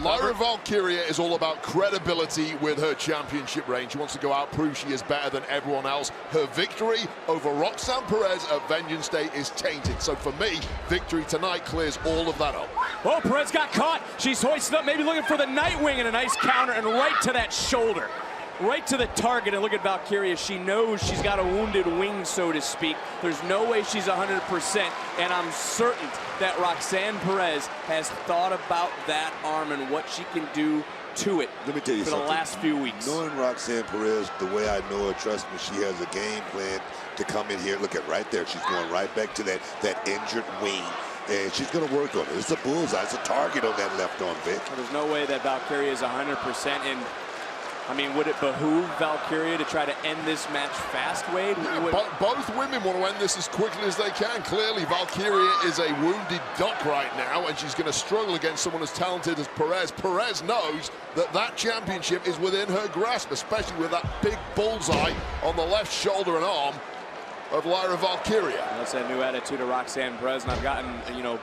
Lyra Valkyria is all about credibility with her championship reign. She wants to go out, prove she is better than everyone else. Her victory over Roxanne Perez at Vengeance Day is tainted. So for me, victory tonight clears all of that up. Oh, Perez got caught. She's hoisted up, maybe looking for the Nightwing, and a nice counter, and right to that shoulder. Right to the target, and look at Valkyria. She knows she's got a wounded wing, so to speak. There's no way she's 100%, and I'm certain that Roxanne Perez has thought about that arm and what she can do to it. Let me tell you for something. The last few weeks. Knowing Roxanne Perez the way I know her, trust me, she has a game plan to come in here. Look at right there. She's going right back to that injured wing. And she's going to work on it. It's a bullseye. It's a target on that left arm, Vic. There's no way that Valkyria is 100%. And I mean, would it behoove Valkyria to try to end this match fast, Wade? Both women want to end this as quickly as they can. Clearly, Valkyria is a wounded duck right now, and she's going to struggle against someone as talented as Perez. Perez knows that that championship is within her grasp, especially with that big bullseye on the left shoulder and arm of Lyra Valkyria. That's a new attitude of Roxanne Perez, and I've gotten,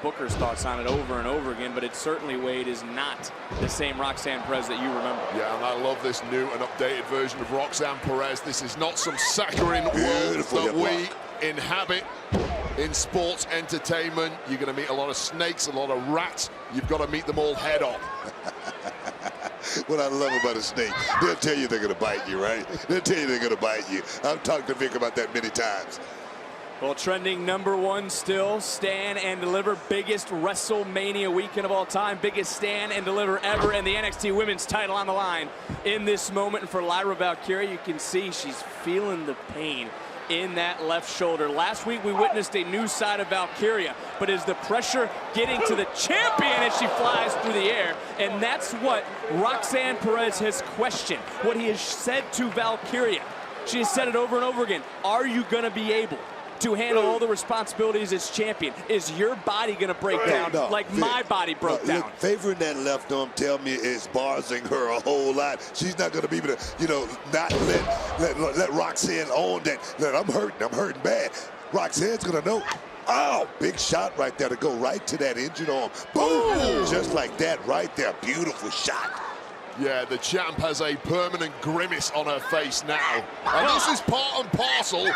Booker's thoughts on it over and over again, but it certainly, Wade, is not the same Roxanne Perez that you remember. Yeah, and I love this new and updated version of Roxanne Perez. This is not some saccharine world that we inhabit in sports entertainment. You're going to meet a lot of snakes, a lot of rats. You've got to meet them all head on. What I love about a snake, they'll tell you they're going to bite you, right? They'll tell you they're going to bite you. I've talked to Vic about that many times. Well, trending #1 still, Stand and Deliver, biggest WrestleMania weekend of all time, biggest Stand and Deliver ever, and the NXT Women's title on the line in this moment. And for Lyra Valkyria, you can see she's feeling the pain in that left shoulder. Last week, we witnessed a new side of Valkyria, but is the pressure getting to the champion as she flies through the air? And that's what Roxanne Perez has questioned, what he has said to Valkyria. She has said it over and over again. Are you going to be able to handle all the responsibilities as champion? Is your body going to break down like my body broke down? Look, favoring that left arm, tell me, is barsing her a whole lot. She's not going to be able to, not let Roxanne own that. Look, I'm hurting bad. Roxanne's going to know. Oh, big shot right there to go right to that injured arm. Boom! Just like that right there. Beautiful shot. Yeah, the champ has a permanent grimace on her face now. And this is part and parcel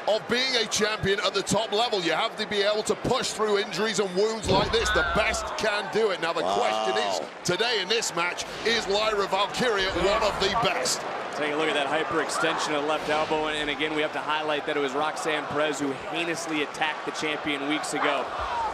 of being a champion at the top level. You have to be able to push through injuries and wounds like this. The best can do it. Now, the question is, today in this match, is Lyra Valkyria one of the best? Take a look at that hyperextension of the left elbow, and again, we have to highlight that it was Roxanne Perez who heinously attacked the champion weeks ago.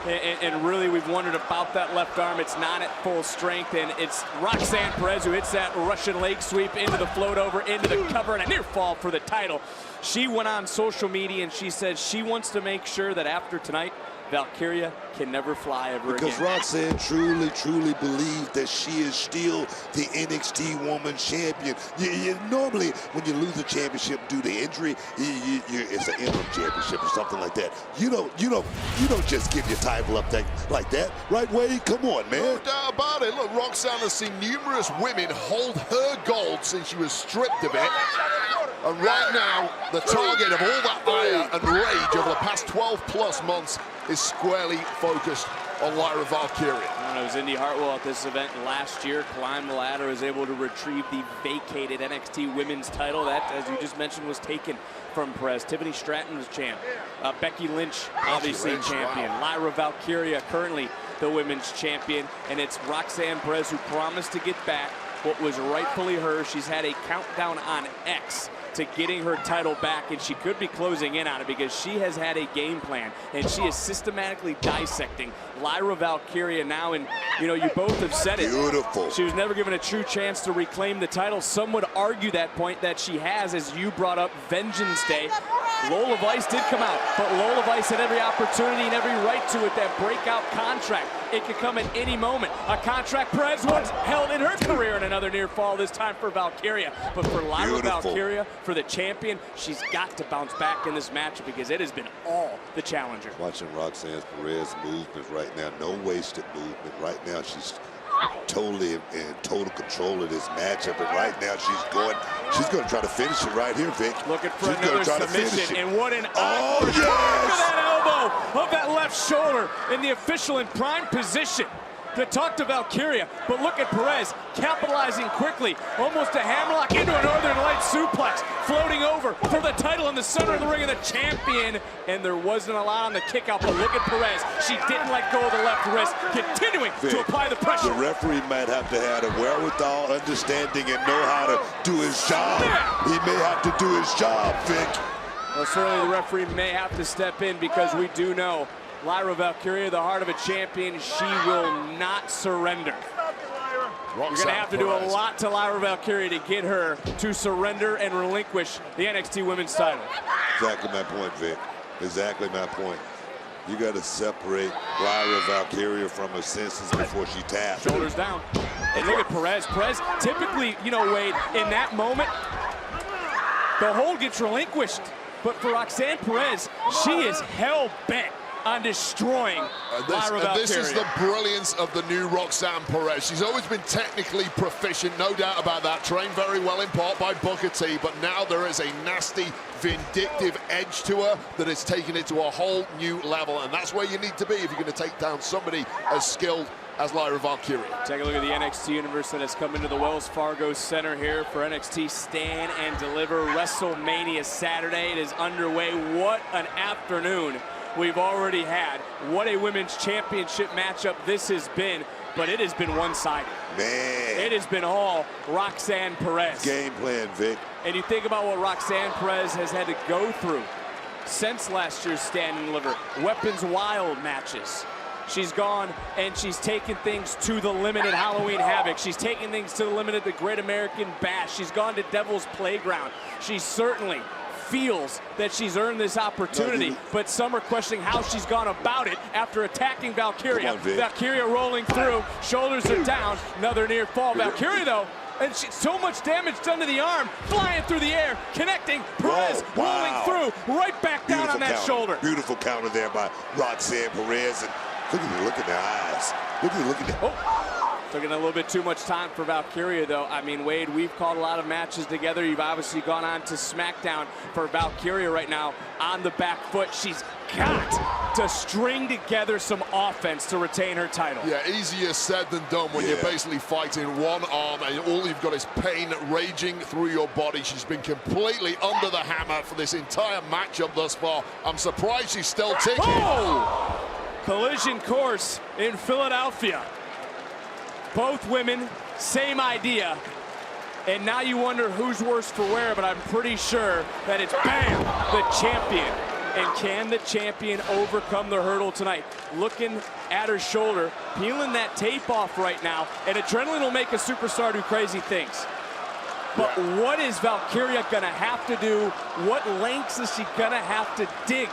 And really, we've wondered about that left arm. It's not at full strength, and it's Roxanne Perez who hits that Russian leg sweep into the float over, into the cover, and a near fall for the title. She went on social media, and she said she wants to make sure that after tonight, Valkyria can never fly ever again. Because Roxanne truly believes that she is still the NXT Women's Champion. Normally, when you lose a championship due to injury, it's an interim championship or something like that. You don't just give your title up like that, right, Wade? Come on, man. No doubt about it. Look, Roxanne has seen numerous women hold her gold since she was stripped of it. And right now, the target of all that ire and rage over the past 12+ months is squarely focused on Lyra Valkyria. It was Indy Hartwell at this event last year, climbed the ladder, was able to retrieve the vacated NXT Women's title. That, as you just mentioned, was taken from Perez. Tiffany Stratton was champ. Becky Lynch, obviously champion. Wow. Lyra Valkyria, currently the women's champion. And it's Roxanne Perez who promised to get back what was rightfully hers. She's had a countdown on X to getting her title back, and she could be closing in on it because she has had a game plan, and she is systematically dissecting Lyra Valkyria now. And you both have said it. Beautiful. She was never given a true chance to reclaim the title. Some would argue that point that she has, as you brought up, Vengeance Day. Lola Vice did come out, but Lola Vice had every opportunity and every right to it, that breakout contract. It could come at any moment. A contract Perez once held in her career, and another near fall, this time for Valkyria. But for Lyra Valkyria, for the champion, she's got to bounce back in this match because it has been all the challenger. Watching Roxanne Perez movement right now, no wasted movement. Right now, she's totally in total control of this matchup, and right now she's going to try to finish it right here, Vic. Looking for another submission, and what an oh, yes! Look at that elbow of that left shoulder in the official in prime position to talk to Valkyria, but look at Perez capitalizing quickly, almost a hammerlock into a Northern Lights suplex, floating over for the title in the center of the ring of the champion, and there wasn't a lot on the kick out, but look at Perez. She didn't let go of the left wrist, continuing to apply the pressure. The referee might have to have the wherewithal, understanding, and know how to do his job. He may have to do his job, Vic. Well, certainly the referee may have to step in because we do know Lyra Valkyria, the heart of a champion, she will not surrender. You're going to have to do a lot to Lyra Valkyria to get her to surrender and relinquish the NXT Women's title. Exactly my point, Vic. Exactly my point. You got to separate Lyra Valkyria from her senses before she taps. Shoulders down. And look at Perez. Perez, typically, you know, Wade, in that moment, the hold gets relinquished. But for Roxanne Perez, she is hell-bent on destroying Lyra Valkyria. This is the brilliance of the new Roxanne Perez. She's always been technically proficient, no doubt about that. Trained very well in part by Booker T, but now there is a nasty, vindictive edge to her that is taking it to a whole new level, and that's where you need to be if you're going to take down somebody as skilled as Lyra Valkyria. Take a look at the NXT universe that has come into the Wells Fargo Center here for NXT Stand and Deliver WrestleMania Saturday. It is underway. What an afternoon we've already had. What a women's championship matchup this has been, but it has been one-sided. Man. It has been all Roxanne Perez. Game plan, Vic. And you think about what Roxanne Perez has had to go through since last year's Stand and Deliver. Weapons Wild matches. She's gone and she's taken things to the limit at Halloween Havoc. She's taken things to the limit at the Great American Bash. She's gone to Devil's Playground. She certainly feels that she's earned this opportunity, but some are questioning how she's gone about it after attacking Valkyria. Valkyria rolling through, shoulders are down, another near fall. Valkyria though, and so much damage done to the arm, flying through the air, connecting. Perez rolling through, right back down on that shoulder. Beautiful counter there by Roxanne Perez. And look at their eyes. Look at that. Taking a little bit too much time for Valkyria, though. I mean, Wade, we've called a lot of matches together. You've obviously gone on to SmackDown for Valkyria right now on the back foot. She's got to string together some offense to retain her title. Yeah, easier said than done when you're basically fighting one arm and all you've got is pain raging through your body. She's been completely under the hammer for this entire matchup thus far. I'm surprised she's still ticking. Oh! Collision course in Philadelphia. Both women, same idea. And now you wonder who's worse for wear, but I'm pretty sure that it's BAM, the champion. And can the champion overcome the hurdle tonight? Looking at her shoulder, peeling that tape off right now, and adrenaline will make a superstar do crazy things. But what is Valkyria gonna have to do? What lengths is she gonna have to dig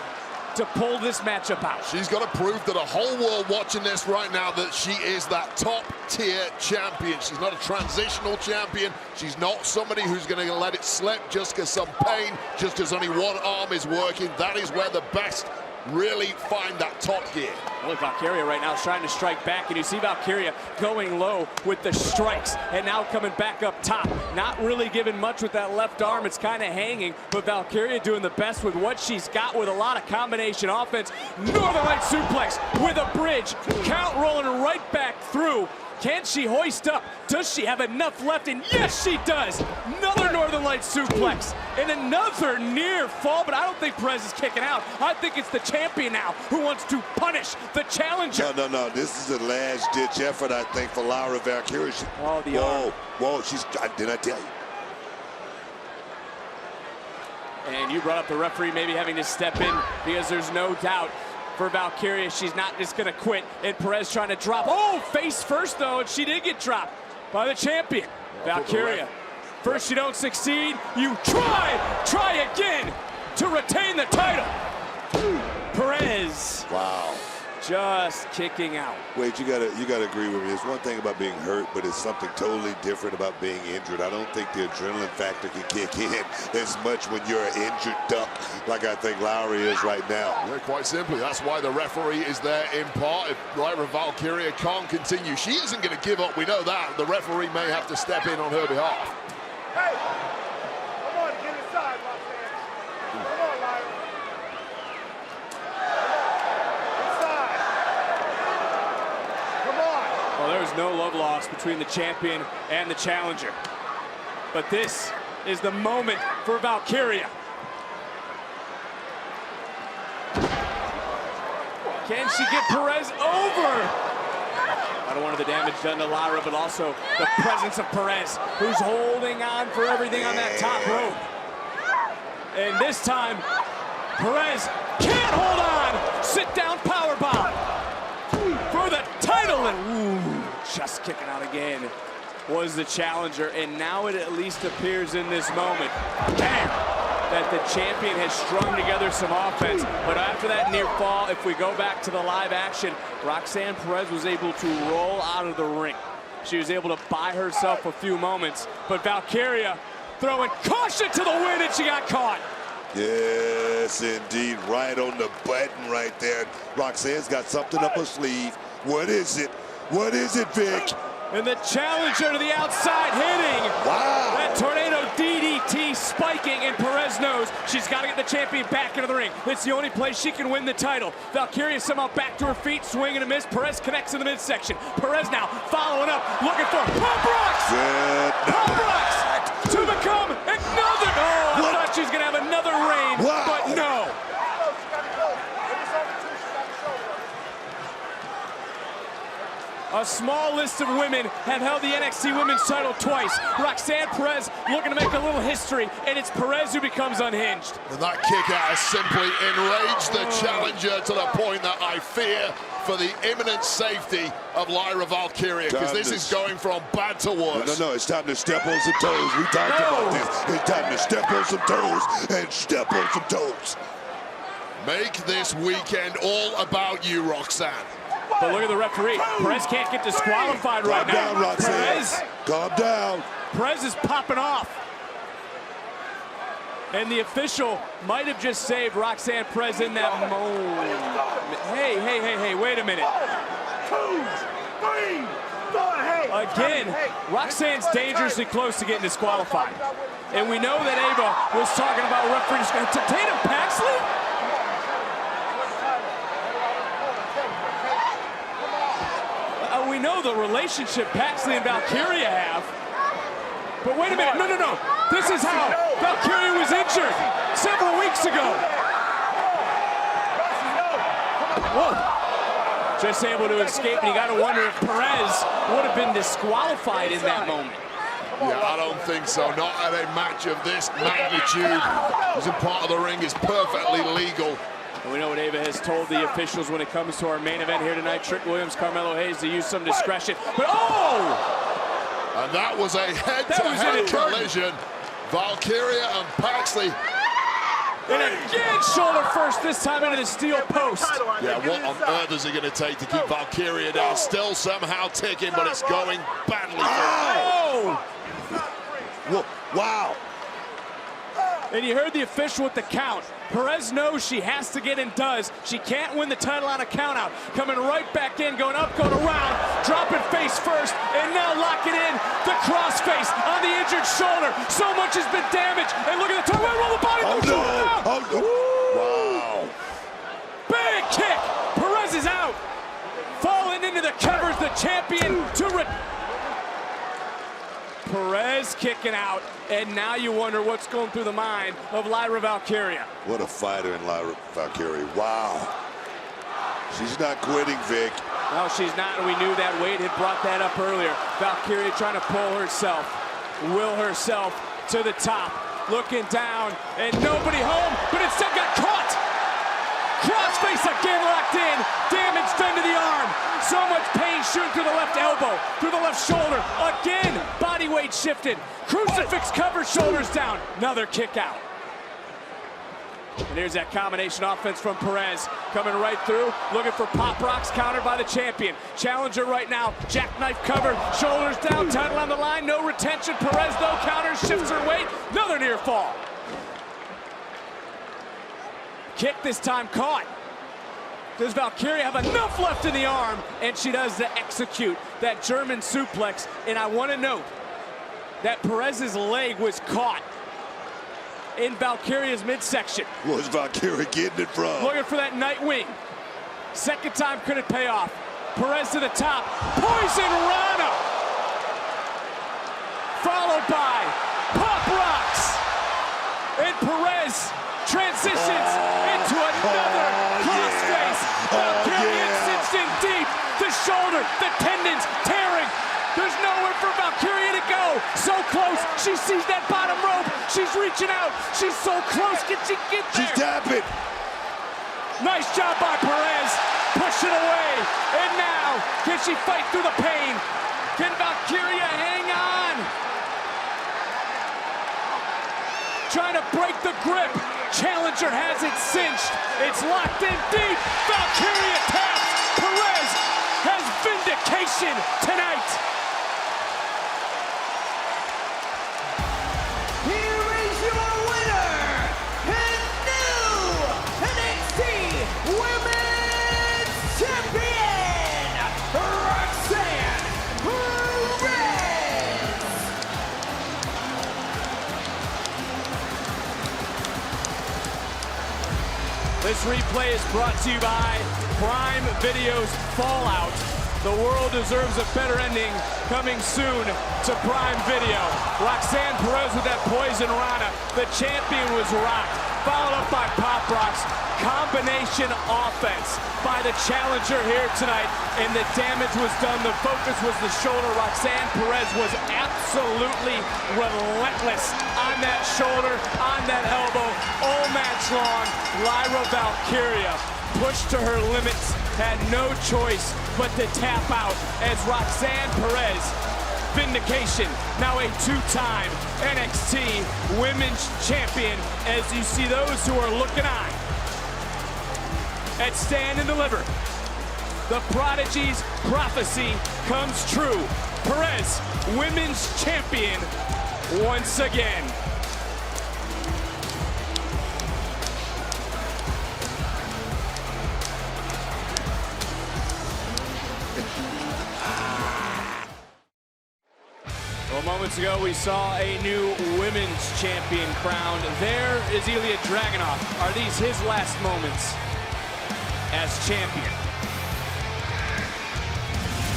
to pull this matchup out? She's got to prove to the whole world watching this right now that she is that top-tier champion. She's not a transitional champion. She's not somebody who's going to let it slip just because some pain, just because only one arm is working. That is where the best really find that top gear. Look, Valkyria right now is trying to strike back, and you see Valkyria going low with the strikes, and now coming back up top. Not really giving much with that left arm. It's kind of hanging, but Valkyria doing the best with what she's got with a lot of combination offense. Northern Light suplex with a bridge. Count rolling right back through. Can she hoist up? Does she have enough left? And yes, she does. Another Northern Light suplex and another near fall, but I don't think Perez is kicking out. I think it's the champion now who wants to punish the challenger. No. This is a last-ditch effort, I think, for Lyra Valkyria. Whoa, did I tell you? And you brought up the referee maybe having to step in because there's no doubt for Valkyria, she's not just going to quit. And Perez trying to drop. Oh, face first, though, and she did get dropped by the champion. Valkyria, first you don't succeed, you try again. to retain the title. Perez. Wow. Just kicking out. Wade, you gotta agree with me. It's one thing about being hurt, but it's something totally different about being injured. I don't think the adrenaline factor can kick in as much when you're an injured duck like I think Lowry is right now. Yeah, quite simply, that's why the referee is there in part. If Lyra Valkyria can't continue, she isn't going to give up. We know that. The referee may have to step in on her behalf. Hey, come on, get inside, Roxanne. Come on, Lyra. Well, there's no love lost between the champion and the challenger. But this is the moment for Valkyria. Can she get Perez over? Not only the damage done to Lyra, but also the presence of Perez, who's holding on for everything on that top rope. And this time, Perez can't hold on. Sit down powerbomb for the title, and just kicking out again was the challenger, and now it at least appears in this moment, damn, that the champion has strung together some offense. But after that near fall, if we go back to the live action, Roxanne Perez was able to roll out of the ring. She was able to buy herself a few moments, but Valkyria throwing caution to the wind, and she got caught. Yes, indeed, right on the button right there. Roxanne's got something up her sleeve. What is it? What is it, Vic? And the challenger to the outside hitting. Wow. That tornado DDT spiking, and Perez knows she's got to get the champion back into the ring. It's the only place she can win the title. Valkyria somehow back to her feet, swing and a miss. Perez connects in the midsection. Perez now following up, looking for Pump Rocks. Pump Rocks to become another. Oh, I thought she was going to have another reign, but no. A small list of women have held the NXT Women's title twice. Roxanne Perez looking to make a little history, and it's Perez who becomes unhinged. And that kick out has simply enraged the challenger to the point that I fear for the imminent safety of Lyra Valkyria, because this is going from bad to worse. No, it's time to step on some toes. We talked about this. It's time to step on some toes and step on some toes. Make this weekend all about you, Roxanne. But look at the referee. Perez can't get disqualified right now. Calm down, Roxanne. Perez. Calm down. Perez is popping off. And the official might have just saved Roxanne Perez in that moment. Hey, wait a minute. 2, 3, 4, Again, Roxanne's dangerously close to getting disqualified. And we know that Ava was talking about referees. Tatum Paxley? We know the relationship Paxley and Valkyria have. But wait a minute, no. This is how Valkyria was injured several weeks ago. Whoa. Just able to escape, and you got to wonder if Perez would have been disqualified in that moment. Yeah, I don't think so. Not at a match of this magnitude. Losing part of the ring is perfectly legal. And we know what Ava has told the officials when it comes to our main event here tonight. Trick Williams, Carmelo Hayes, to use some discretion. But And that was a head-to-head collision. Valkyria and Paxley. And again, shoulder first, this time into the steel post. Yeah, what on earth is it going to take to keep Valkyria down? Still somehow ticking, but it's going badly for her. Wow. And you heard the official with the count. Perez knows she has to get and does. She can't win the title on a count out. Coming right back in, going up, going around, dropping face first, and now locking in the crossface on the injured shoulder. So much has been damaged. And look at the toe, roll the body. Wow. Big kick. Perez is out. Falling into the covers, the champion to Perez kicking out, and now you wonder what's going through the mind of Lyra Valkyria. What a fighter in Lyra Valkyria. Wow. She's not quitting, Vic. No, she's not, and we knew that. Wade had brought that up earlier. Valkyria trying to pull herself, will herself to the top, looking down, and nobody home, but instead got caught. Crossface again locked in, damage done to the arm. So much pain shooting through the left elbow, through the left shoulder. Again, body weight shifted. Crucifix covered, shoulders down. Another kick out. And here's that combination offense from Perez. Coming right through, looking for pop rocks, countered by the champion. Challenger right now, jackknife covered, shoulders down, title on the line, no retention. Perez, though, counters, shifts her weight, another near fall. Kick this time caught. Does Valkyria have enough left in the arm? And she does to execute that German suplex. And I want to note that Perez's leg was caught in Valkyria's midsection. Where's Valkyria getting it from? Looking for that Nightwing. Second time couldn't pay off. Perez to the top. Poison Rana. Followed by Pop Rocks. And Perez transitions into another crossface. Valkyria cinched in deep. The shoulder, the tendons tearing. There's nowhere for Valkyria to go. So close. She sees that bottom rope. She's reaching out. She's so close. Can she get there? She's tapping. Nice job by Perez. Push it away. And now, can she fight through the pain? Can Valkyria hang on? Trying to break the grip. Challenger has it cinched. It's locked in deep. Valkyria taps. Perez has vindication tonight. Here is your winner and new NXT Women's Champion, Roxanne Perez. This replay is brought to you by Prime Video's Fallout. The world deserves a better ending, coming soon to Prime Video. Roxanne Perez with that Poison Rana. The champion was rocked, followed up by Pop Rocks. Combination offense by the challenger here tonight, and the damage was done. The focus was the shoulder. Roxanne Perez was absolutely relentless on that shoulder, on that elbow, all match long. Lyra Valkyria pushed to her limits, had no choice but to tap out as Roxanne Perez, vindication, now a two-time NXT Women's Champion, as you see those who are looking on at Stand and Deliver. The Prodigy's prophecy comes true. Perez, Women's Champion, once again. Well, moments ago, we saw a new women's champion crowned. There is Ilya Dragunov. Are these his last moments as champion?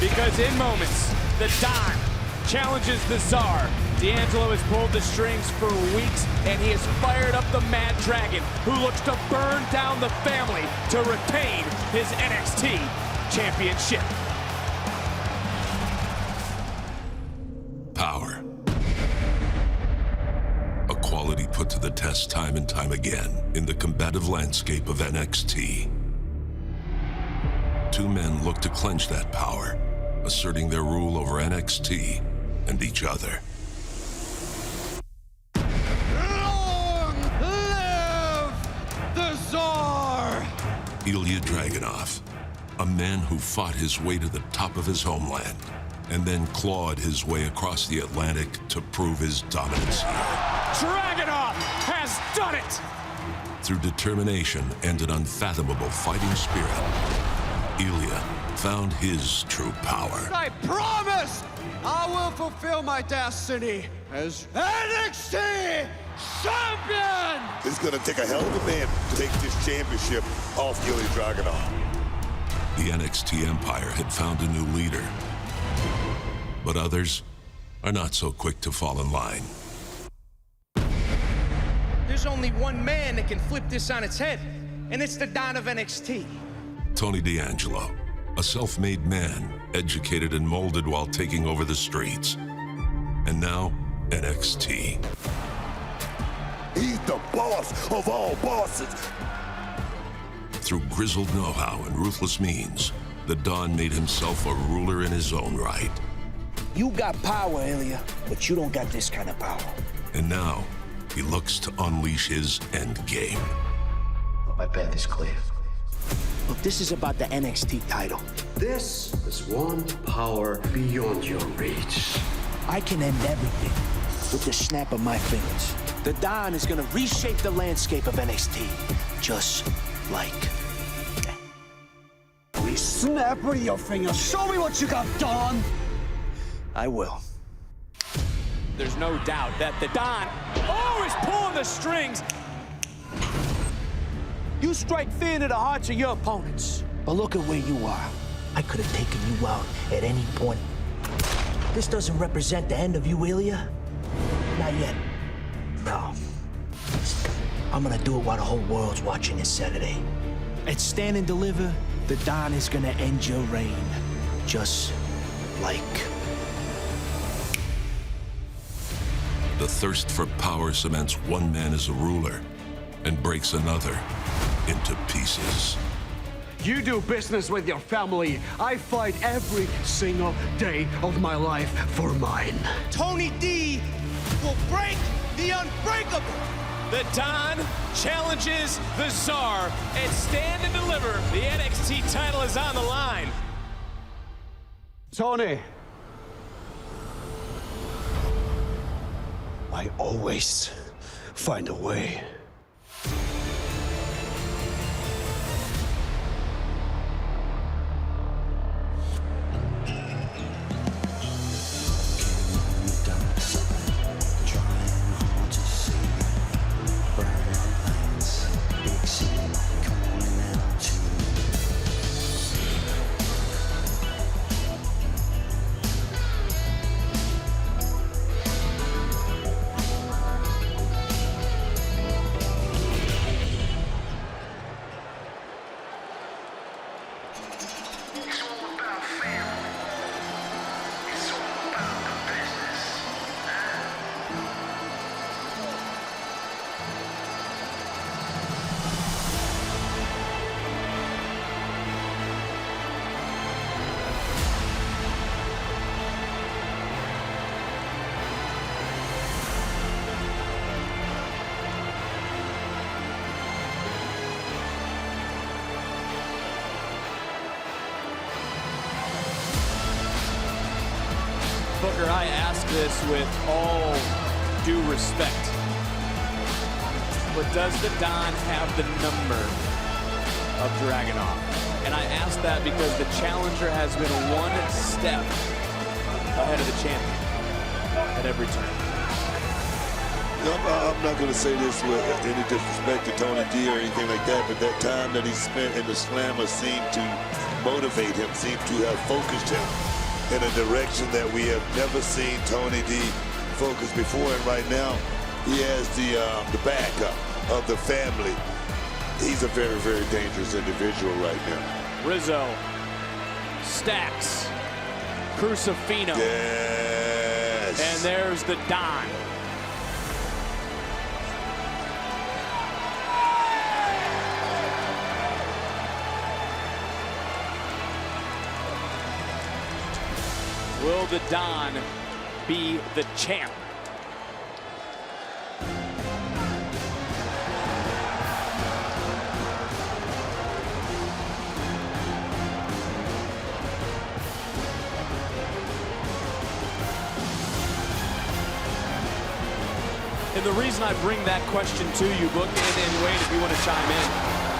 Because in moments, the Don challenges the Tsar. D'Angelo has pulled the strings for weeks, and he has fired up the Mad Dragon, who looks to burn down the family to retain his NXT championship. Power. A quality put to the test time and time again in the combative landscape of NXT. Two men look to clench that power, asserting their rule over NXT and each other. Long live the Tsar! Ilya Dragunov, a man who fought his way to the top of his homeland and then clawed his way across the Atlantic to prove his dominance here. Dragunov has done it! Through determination and an unfathomable fighting spirit, Ilya found his true power. I promise I will fulfill my destiny as NXT Champion! It's gonna take a hell of a man to take this championship off Ilya Dragunov. The NXT Empire had found a new leader, but others are not so quick to fall in line. There's only one man that can flip this on its head, and it's the Don of NXT. Tony D'Angelo, a self-made man, educated and molded while taking over the streets. And now, NXT. He's the boss of all bosses. Through grizzled know-how and ruthless means, the Don made himself a ruler in his own right. You got power, Ilya, but you don't got this kind of power. And now, he looks to unleash his end game. My path is clear. Look, this is about the NXT title. This is one power beyond your reach. I can end everything with the snap of my fingers. The Don is gonna reshape the landscape of NXT, just like that. Snap with your fingers. Show me what you got, Don. I will. There's no doubt that the Don, is pulling the strings. You strike fear into the hearts of your opponents. But look at where you are. I could have taken you out at any point. This doesn't represent the end of you, Ilya. Not yet. No. I'm gonna do it while the whole world's watching this Saturday. At Stand and Deliver, the Don is gonna end your reign. Just like... The thirst for power cements one man as a ruler and breaks another into pieces. You do business with your family. I fight every single day of my life for mine. Tony D will break the unbreakable. The Don challenges the Czar and Stand and Deliver. The NXT title is on the line. Tony. I always find a way. Booker, I ask this with all due respect, but does the Don have the number of Dragunov? And I ask that because the challenger has been one step ahead of the champion at every turn. I'm not going to say this with any disrespect to Tony D or anything like that, but that time that he spent in the Slammer seemed to motivate him, seemed to have focused him in a direction that we have never seen Tony D focus before. And right now, he has the backup of the family. He's a very, very dangerous individual right now. Rizzo, Stacks, Crucifino. Yes. And there's the Don. Will the Don be the champ? And the reason I bring that question to you, Book, and Wade, if you want to chime in,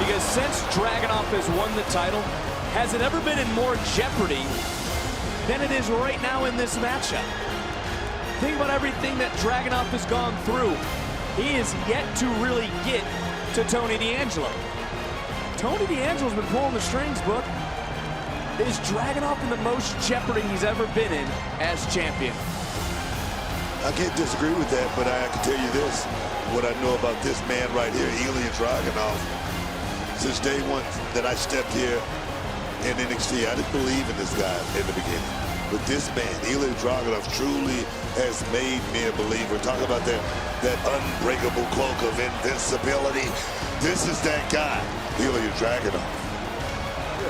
because since Dragunov has won the title, has it ever been in more jeopardy than it is right now in this matchup? Think about everything that Dragunov has gone through. He is yet to really get to Tony D'Angelo. Tony D'Angelo's been pulling the strings, Book. Is Dragunov in the most jeopardy he's ever been in as champion? I can't disagree with that, but I can tell you this. What I know about this man right here, Ilya Dragunov, since day one that I stepped here in NXT, I didn't believe in this guy in the beginning. But this man, Ilya Dragunov, truly has made me a believer. Talk about that unbreakable cloak of invincibility. This is that guy, Ilya Dragunov.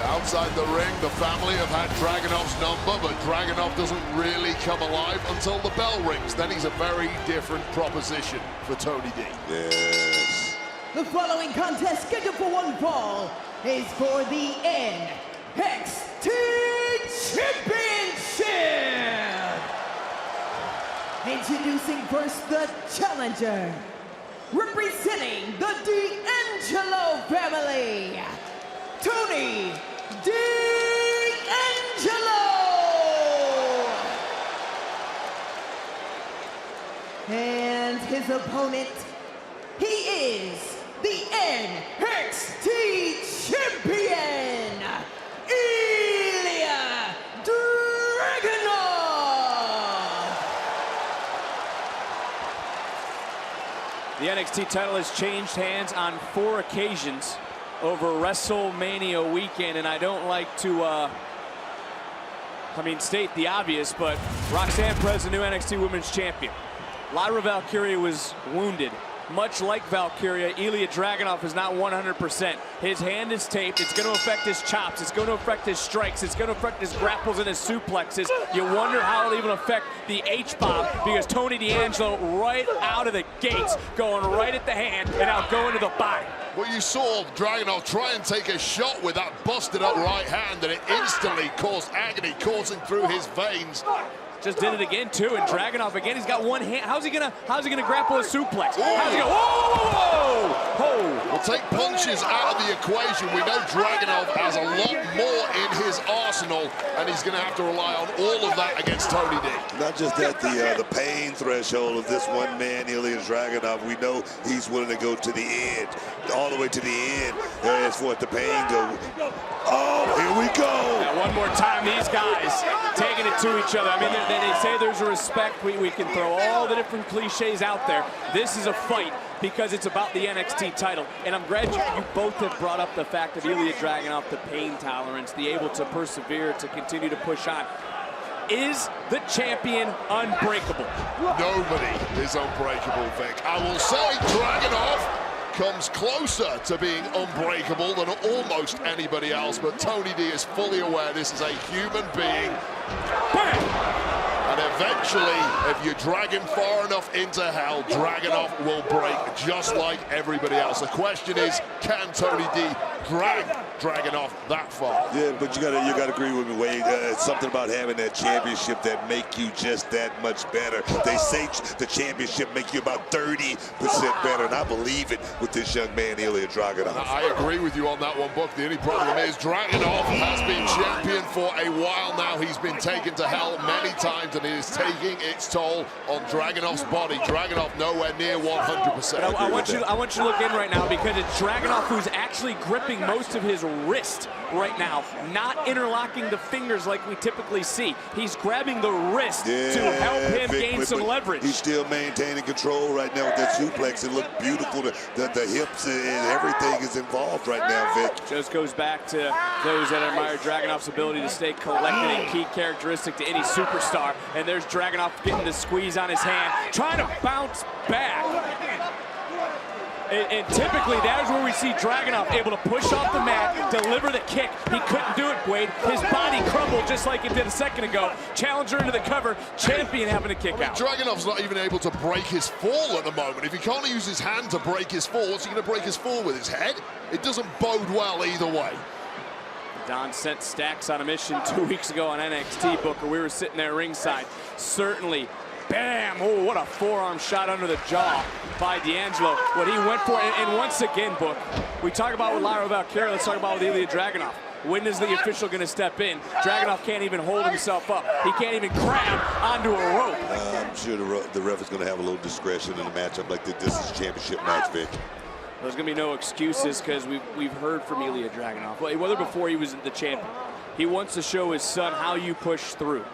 Outside the ring, the family have had Dragunov's number, but Dragunov doesn't really come alive until the bell rings. Then he's a very different proposition for Tony D. Yes. The following contest scheduled for one fall is for the NXT Championship. Introducing first the challenger, representing the D'Angelo family, Tony D'Angelo. And his opponent, he is the NXT Champion, Ilya Dragunov. The NXT title has changed hands on 4 occasions over WrestleMania weekend, and I don't like to state the obvious, but Roxanne Perez, the new NXT Women's Champion. Lyra Valkyria was wounded. Much like Valkyria, Ilya Dragunov is not 100%. His hand is taped. It's going to affect his chops. It's going to affect his strikes. It's going to affect his grapples and his suplexes. You wonder how it'll even affect the H-bomb, because Tony D'Angelo right out of the gates going right at the hand and now going to the body. Well, you saw Dragunov try and take a shot with that busted up right hand, and it instantly caused agony coursing through his veins. Just did it again too, and Dragunov again. He's got one hand. How's he gonna grapple a suplex? How's he gonna? Whoa! Well, take punches out of the equation. We know Dragunov has a lot more in his arsenal, and he's gonna have to rely on all of that against Tony D. Not just that, the pain threshold of this one man, Ilya Dragunov. We know he's willing to go to the end, all the way to the end. As far as the pain goes. Oh, here we go. Now, one more time, these guys taking it to each other. I mean, they say there's a respect. We can throw all the different cliches out there. This is a fight because it's about the NXT title. And I'm glad you both have brought up the fact of Ilya Dragunov, the pain tolerance, the able to persevere, to continue to push on. Is the champion unbreakable? Nobody is unbreakable, Vic. I will say Dragunov comes closer to being unbreakable than almost anybody else, but Tony D is fully aware this is a human being. Bam! And eventually, if you drag him far enough into hell, Dragunov will break just like everybody else. The question is, can Tony D drag Dragunov that far? Yeah, but you gotta agree with me, Wade. It's something about having that championship that make you just that much better. They say the championship make you about 30% better, and I believe it with this young man, Ilya Dragunov. I agree with you on that one, Buck. The only problem is Dragunov has been champion for a while now. He's been taken to hell many times, and it is taking its toll on Dragunov's body. Dragunov nowhere near 100%. I want you to look in right now, because it's Dragunov who's actually gripping most of his wrist right now, not interlocking the fingers like we typically see. He's grabbing the wrist to help him gain some leverage. He's still maintaining control right now with that suplex. It looked beautiful. The hips and everything is involved right now, Vic. Just goes back to those that admire Dragunov's ability to stay collected, a key characteristic to any superstar. And there's Dragunov getting the squeeze on his hand, trying to bounce back. And typically, that is where we see Dragunov able to push off the mat, deliver the kick. He couldn't do it, Wade. His body crumbled just like it did a second ago. Challenger into the cover, champion having to kick out. Dragunov's not even able to break his fall at the moment. If he can't use his hand to break his fall, what's he going to break his fall with, his head? It doesn't bode well either way. Don sent Stacks on a mission 2 weeks ago on NXT, Booker. We were sitting there ringside. Certainly, bam! Oh, what a forearm shot under the jaw by D'Angelo. What he went for, and once again, Book, we talk about with Lyra Valkyria, let's talk about with Ilya Dragunov. When is the official going to step in? Dragunov can't even hold himself up. He can't even grab onto a rope. I'm sure the ref is going to have a little discretion in a matchup like this. This is a championship match, Vic. There's going to be no excuses, because we've heard from Ilya Dragunov, whether before he was the champion. He wants to show his son how you push through,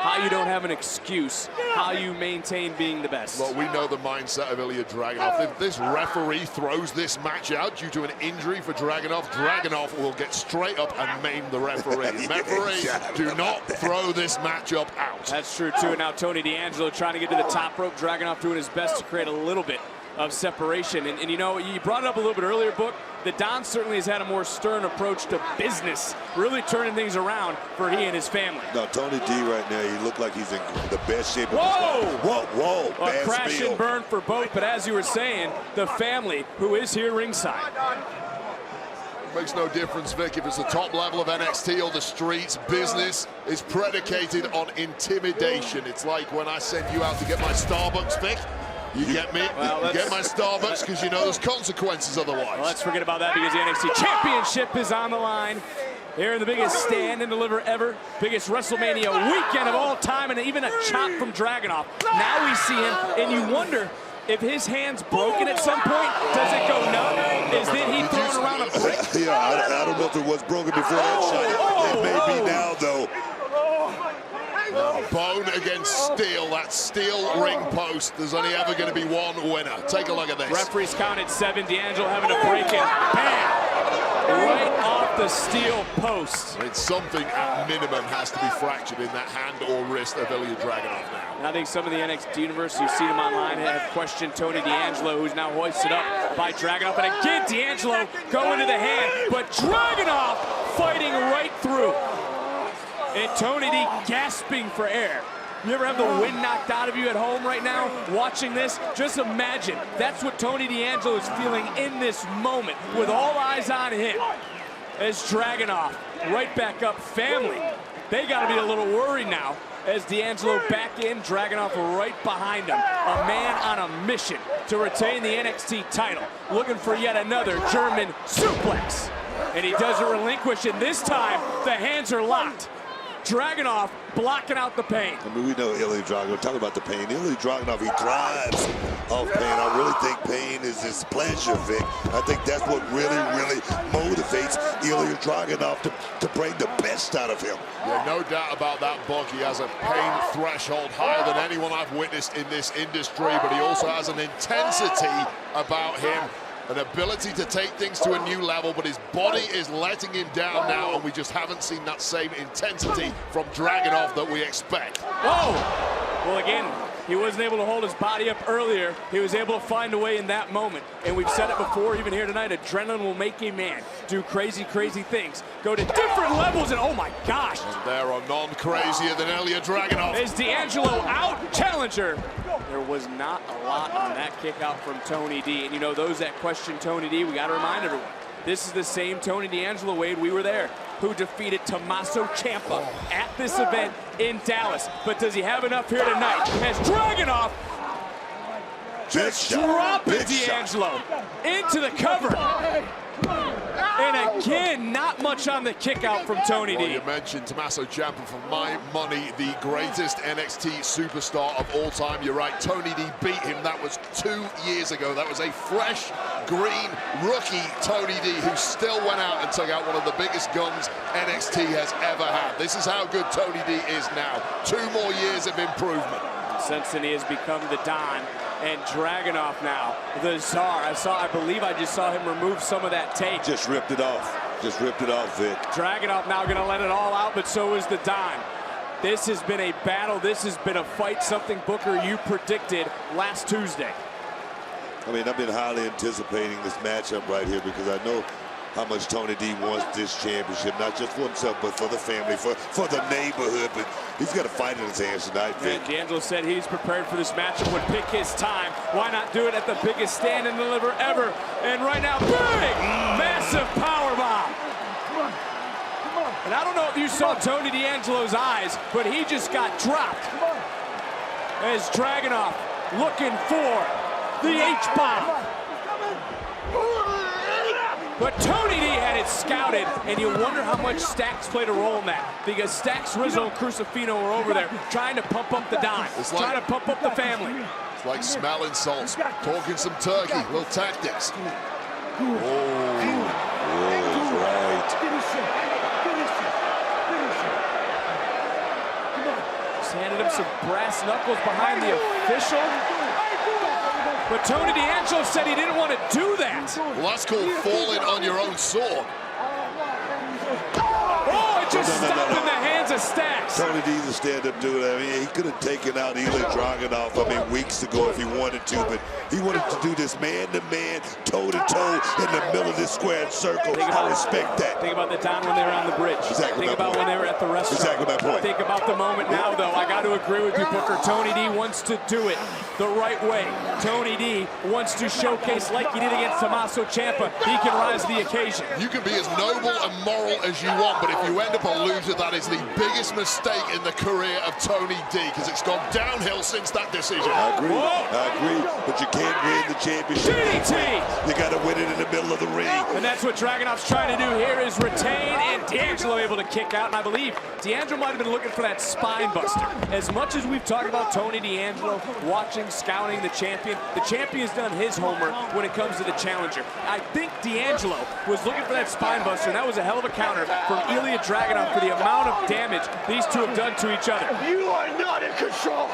how you don't have an excuse, how you maintain being the best. Well, we know the mindset of Ilya Dragunov. If this referee throws this match out due to an injury for Dragunov, Dragunov will get straight up and maim the referee. Referee, do not throw this matchup out. That's true, too. And now Tony D'Angelo trying to get to the top rope. Dragunov doing his best to create a little bit of separation. And you know, you brought it up a little bit earlier, Book. The Don certainly has had a more stern approach to business, really turning things around for he and his family. No, Tony D right now, he looked like he's in the best shape of Whoa! his life. Whoa! A crash and burn for both, but as you were saying, the family who is here ringside. Makes no difference, Vic, if it's the top level of NXT or the streets. Business is predicated on intimidation. It's like when I send you out to get my Starbucks, Vic. You get me? Well, you get my Starbucks because you know there's consequences otherwise. Well, let's forget about that because the NXT Championship is on the line. Here in the biggest stand and deliver ever, biggest WrestleMania weekend of all time, and even a chop from Dragunov. Now we see him, and you wonder if his hand's broken at some point. Does it go numb? Is then he throwing around a brick? Yeah, I don't know if it was broken before that shot. It may be now, though. Bone against steel, that steel ring post. There's only ever going to be one winner. Take a look at this. Referees counted 7. D'Angelo having to break it. Bam! Right off the steel post. I mean, something at minimum has to be fractured in that hand or wrist of Ilya Dragunov now. And I think some of the NXT universe who've seen him online have questioned Tony D'Angelo, who's now hoisted up by Dragunov. And again, D'Angelo going to the hand, but Dragunov fighting right through. And Tony D gasping for air. You ever have the wind knocked out of you at home right now watching this? Just imagine that's what Tony D'Angelo is feeling in this moment with all eyes on him. As Dragunov right back up. Family, they got to be a little worried now as D'Angelo back in, Dragunov right behind him. A man on a mission to retain the NXT title, looking for yet another German suplex. And he doesn't relinquish, and this time the hands are locked. Dragunov blocking out the pain. I mean, we know Ilya Dragunov. Talk about the pain. Ilya Dragunov, he thrives off pain. I really think pain is his pleasure, Vic. I think that's what really, really motivates Ilya Dragunov to bring the best out of him. Yeah, no doubt about that, Buck. He has a pain threshold higher than anyone I've witnessed in this industry, but he also has an intensity about him. An ability to take things to a new level, but his body is letting him down now, and we just haven't seen that same intensity from Dragunov that we expect. Whoa! Well, again, he wasn't able to hold his body up earlier. He was able to find a way in that moment. And we've said it before, even here tonight, adrenaline will make a man do crazy, crazy things. Go to different levels, and oh my gosh! And there are none crazier than Ilya Dragunov. Is D'Angelo out? Challenger. There was not a lot on that kick out from Tony D. And you know, those that question Tony D, we got to remind everyone, this is the same Tony D'Angelo, Wade, we were there, who defeated Tommaso Ciampa at this event in Dallas. But does he have enough here tonight? As Dragunov just dropping D'Angelo into the cover. And again, not much on the kick out from Tony D. You mentioned Tommaso Ciampa, for my money, the greatest NXT superstar of all time. You're right, Tony D beat him. That was 2 years ago. That was a fresh, green, rookie Tony D who still went out and took out one of the biggest guns NXT has ever had. This is how good Tony D is now. 2 more years of improvement. Since then, he has become the Don. And Dragunov now, the Czar. I believe I just saw him remove some of that tape. Just ripped it off. Just ripped it off, Vic. Dragunov now going to let it all out, but so is the Don. This has been a battle. This has been a fight, something, Booker, you predicted last Tuesday. I mean, I've been highly anticipating this matchup right here because I know how much Tony D wants this championship, not just for himself, but for the family, for the neighborhood. But he's got a fight in his hands tonight, Vic. And D'Angelo said he's prepared for this matchup, would pick his time. Why not do it at the biggest stand and deliver ever? And right now, big, massive powerbomb. And I don't know if you saw Tony D'Angelo's eyes, but he just got dropped. As Dragunov looking for the H-bomb. But Tony D had it scouted, and you wonder how much Stacks played a role in that. Because Stacks, Rizzo, and Crucifino were over there trying to pump up the Don, trying to pump up the family. It's like smelling salts, talking some turkey, little tactics. Oh, right. Just handed him some brass knuckles behind the official. But Tony D'Angelo said he didn't want to do that. Well, that's called falling on your own sword. Oh, it just stopped in the hands of Stacks. Tony Tony D is a stand-up dude. I mean, he could have taken out Ilya Dragunov, I mean, weeks ago if he wanted to, but he wanted to do this man-to-man, toe-to-toe in the middle of this squared circle. I respect that. Think about the time when they were on the bridge. Exactly. Think about when they were at the restaurant. Exactly my point. Think about the moment now, though. I got to agree with you, Booker. Tony D wants to do it the right way. Tony D wants to showcase, like he did against Tommaso Ciampa, he can rise to the occasion. You can be as noble and moral as you want, but if you end up a loser, that is the biggest mistake in the career of Tony D, because it's gone downhill since that decision. I agree, but you can't win the championship. DDT! You got to win it in the middle of the ring. And that's what Dragunov's trying to do here, is retain, and D'Angelo able to kick out, and I believe D'Angelo might have been looking for that spine buster. As much as we've talked about Tony D'Angelo watching, scouting the champion's done his homework when it comes to the challenger. I think D'Angelo was looking for that spine buster, and that was a hell of a counter from Ilya Dragunov for the amount of damage these two have done to each other. You are not in control.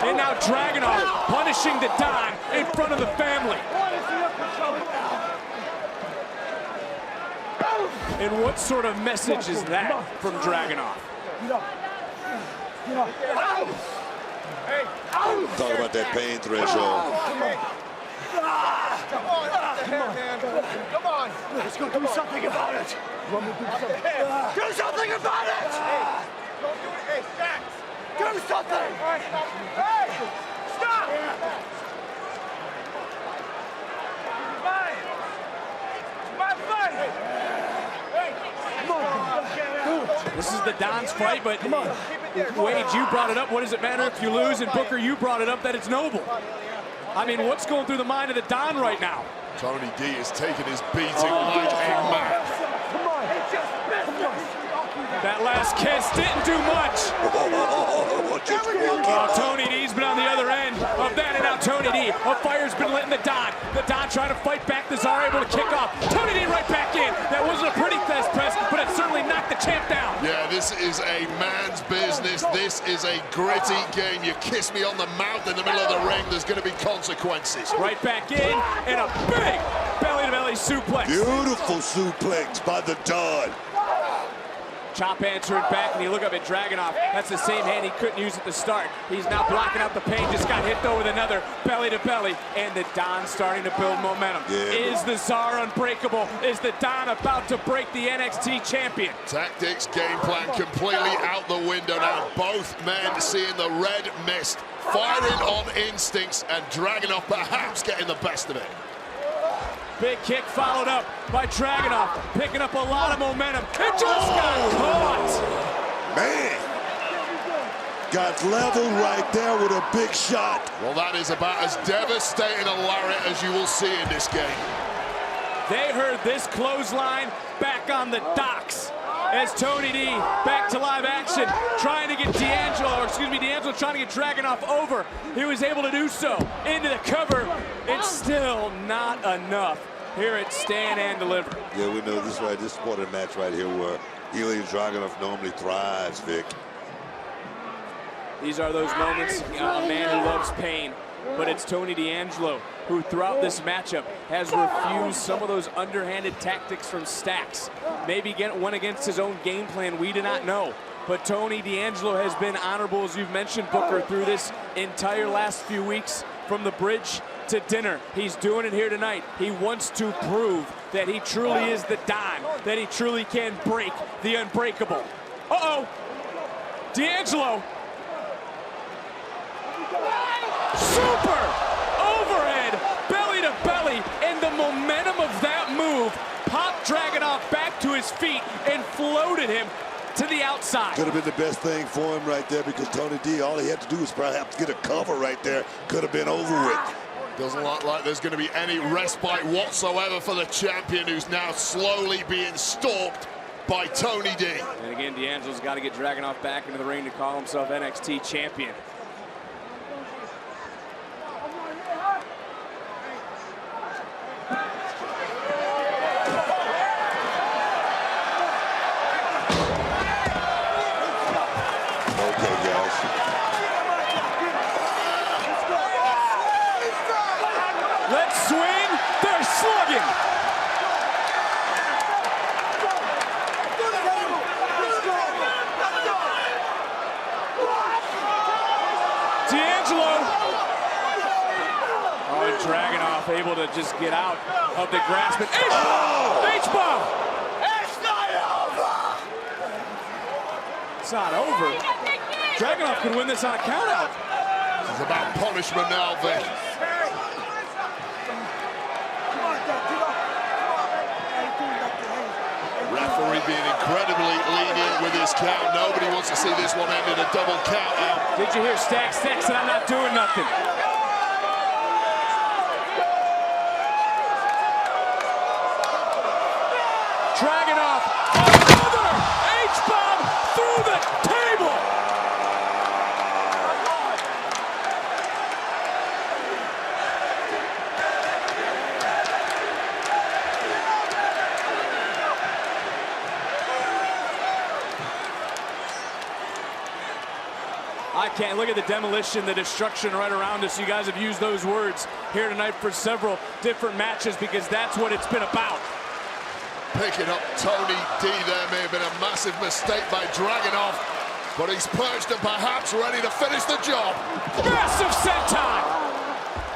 And now Dragunov punishing the Don in front of the family. And what sort of message is that from Dragunov? Talk about that pain threshold. Come on. Let's go do something about it. Do something about it. Don't do it. Hey, Dax. Do something. Hey, stop. My fight. This is the Don's fight, but Wade, you brought it up. What does it matter if you lose? And Booker, you brought it up that it's noble. I mean, what's going through the mind of the Don right now? Tony D is taking his beating like a man. That last kiss didn't do much. Tony D's been on the other end of that, and now Tony D, a fire's been lit in the Don. The Don trying to fight back, the Czar able to kick off. Tony D right back in. That wasn't a pretty fast press, but it certainly knocked the champ down. Yeah, this is a man's business. This is a gritty game. You kiss me on the mouth in the middle of the ring, there's going to be consequences. Right back in, and a big belly-to-belly suplex. Beautiful suplex by the Don. Chop answered back, and you look up at Dragunov. That's the same hand he couldn't use at the start. He's now blocking out the pain, just got hit though with another belly-to-belly, and the Don starting to build momentum. Yeah. Is the Czar unbreakable? Is the Don about to break the NXT champion? Tactics, game plan completely out the window now. Both men seeing the red mist, firing on instincts, and Dragunov perhaps getting the best of it. Big kick followed up by Dragunov, picking up a lot of momentum. It just got caught. Man, got leveled right there with a big shot. Well, that is about as devastating a lariat as you will see in this game. They heard this clothesline back on the docks as Tony D back to live action, trying to get D'Angelo trying to get Dragunov over. He was able to do so into the cover. It's still not enough here at Stand and Deliver. Yeah, we know this this part of the match right here where Ilya Dragunov normally thrives, Vic. These are those moments, a man who loves pain. But it's Tony D'Angelo who throughout this matchup has refused some of those underhanded tactics from Stacks. Maybe went against his own game plan, we do not know. But Tony D'Angelo has been honorable, as you've mentioned, Booker, through this entire last few weeks from the bridge to dinner. He's doing it here tonight. He wants to prove that he truly is the Don, that he truly can break the unbreakable. Uh-oh, D'Angelo. Super overhead, belly to belly, and the momentum of that move popped Dragunov back to his feet and floated him to the outside. Could have been the best thing for him right there, because Tony D, all he had to do was perhaps get a cover right there. Could have been over with. Doesn't look like there's going to be any respite whatsoever for the champion, who's now slowly being stalked by Tony D. And again, D'Angelo's got to get Dragunov back into the ring to call himself NXT champion. Let's swing. They're slugging. Dragunov able to just get out of the grasp. H-bomb! It's not over! It's not over. Dragunov could win this on a countout. It's about punishment now, Vic. Referee being incredibly lenient with his count. Nobody wants to see this one end in a double count out. Did you hear Staggs said I'm not doing nothing? Dragunov, another H-bomb through the table. I can't look at the demolition, the destruction right around us. You guys have used those words here tonight for several different matches because that's what it's been about. Picking up Tony D there may have been a massive mistake by Dragunov, but he's perched and perhaps ready to finish the job. Massive senton!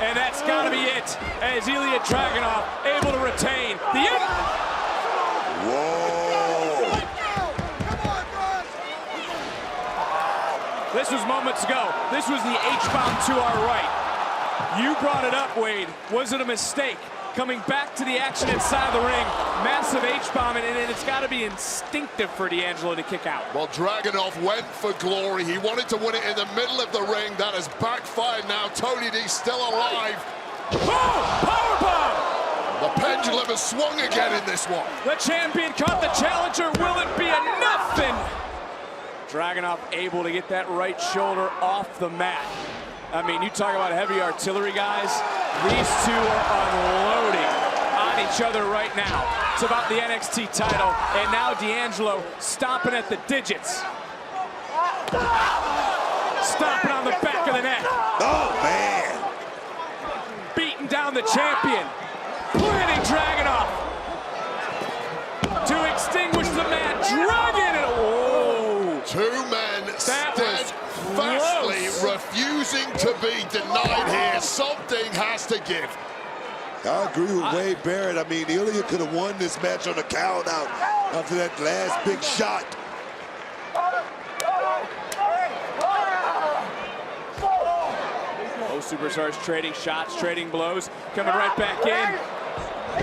And that's got to be it, as Ilya Dragunov able to retain the end. Whoa! This was moments ago. This was the H-bomb to our right. You brought it up, Wade. Was it a mistake? Coming back to the action inside the ring. Massive H-bomb, and it's got to be instinctive for D'Angelo to kick out. Well, Dragunov went for glory. He wanted to win it in the middle of the ring. That has backfired now. Tony D still alive. Oh, powerbomb! The pendulum has swung again in this one. The champion caught the challenger. Will it be a nothing? Dragunov able to get that right shoulder off the mat. I mean, you talk about heavy artillery, guys. These two are unloading on each other right now. It's about the NXT title, and now D'Angelo stomping at the digits. Stomping on the back of the neck. Oh, man. Beating down the champion. Planting Dragunov to extinguish the man. Dragon it. Oh. Two men steadfastly refusing to be denied here. Something has to give. I agree with Wade Barrett. I mean, Ilya could have won this match on the count out after that last big shot. Both superstars trading shots, trading blows, coming right back in.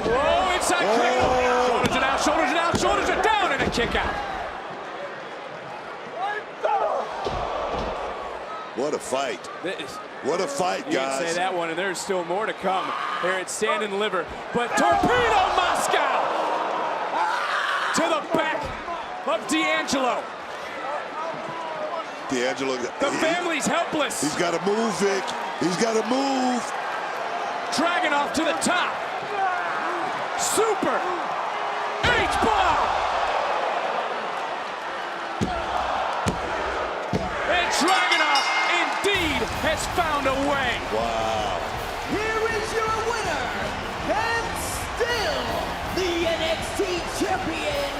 Whoa, inside cradle. Shoulders are down, shoulders are down, shoulders are down, and a kick out. What a fight. What a fight, guys. You can say that one, and there's still more to come here at Stand and Deliver. But Torpedo Moscow to the back of D'Angelo. D'Angelo. The family's helpless. He's got to move, Vic. He's got to move. Dragunov to the top. Super H-bomb. And Dragunov indeed has found a way. Wow. Here is your winner, and still the NXT champion,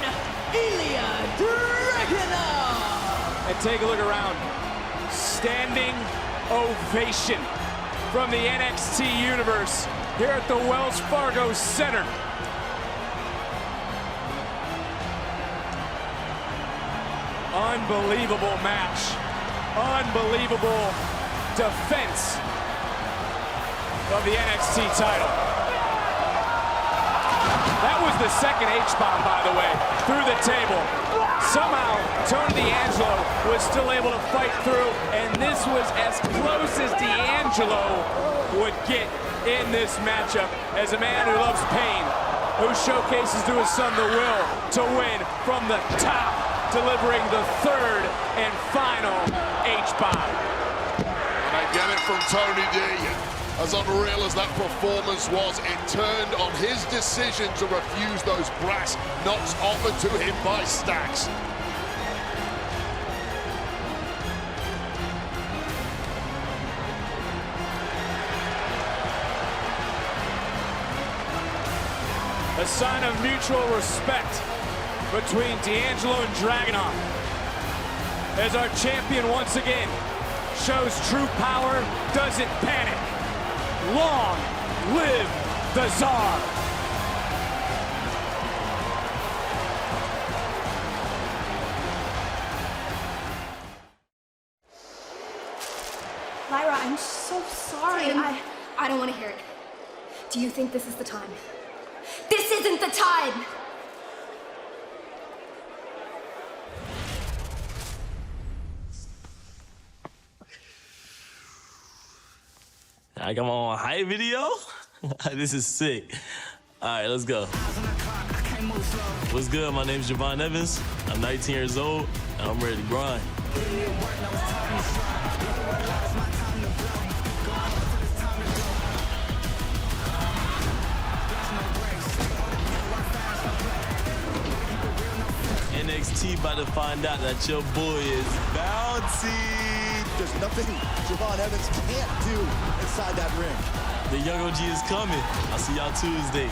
Ilya Dragunov. And take a look around. Standing ovation from the NXT universe here at the Wells Fargo Center. Unbelievable match. Unbelievable defense of the NXT title. That was the second H-bomb, by the way, through the table. Somehow, Tony D'Angelo was still able to fight through, and this was as close as D'Angelo would get in this matchup as a man who loves pain, who showcases to his son the will to win from the top, delivering the third and final H-bomb. And I get it from Tony D. As unreal as that performance was, it turned on his decision to refuse those brass knocks offered to him by Staggs. A sign of mutual respect between D'Angelo and Dragunov, as our champion once again shows true power, doesn't panic. Long live the Tsar. Lyra, I'm so sorry. I don't want to hear it. Do you think this is the time? This isn't the time! I got my own hype video? This is sick. All right, let's go. What's good? My name's Javon Evans. I'm 19 years old, and I'm ready to grind. NXT about to find out that your boy is bouncy. There's nothing Javon Evans can't do inside that ring. The young OG is coming. I'll see y'all Tuesday.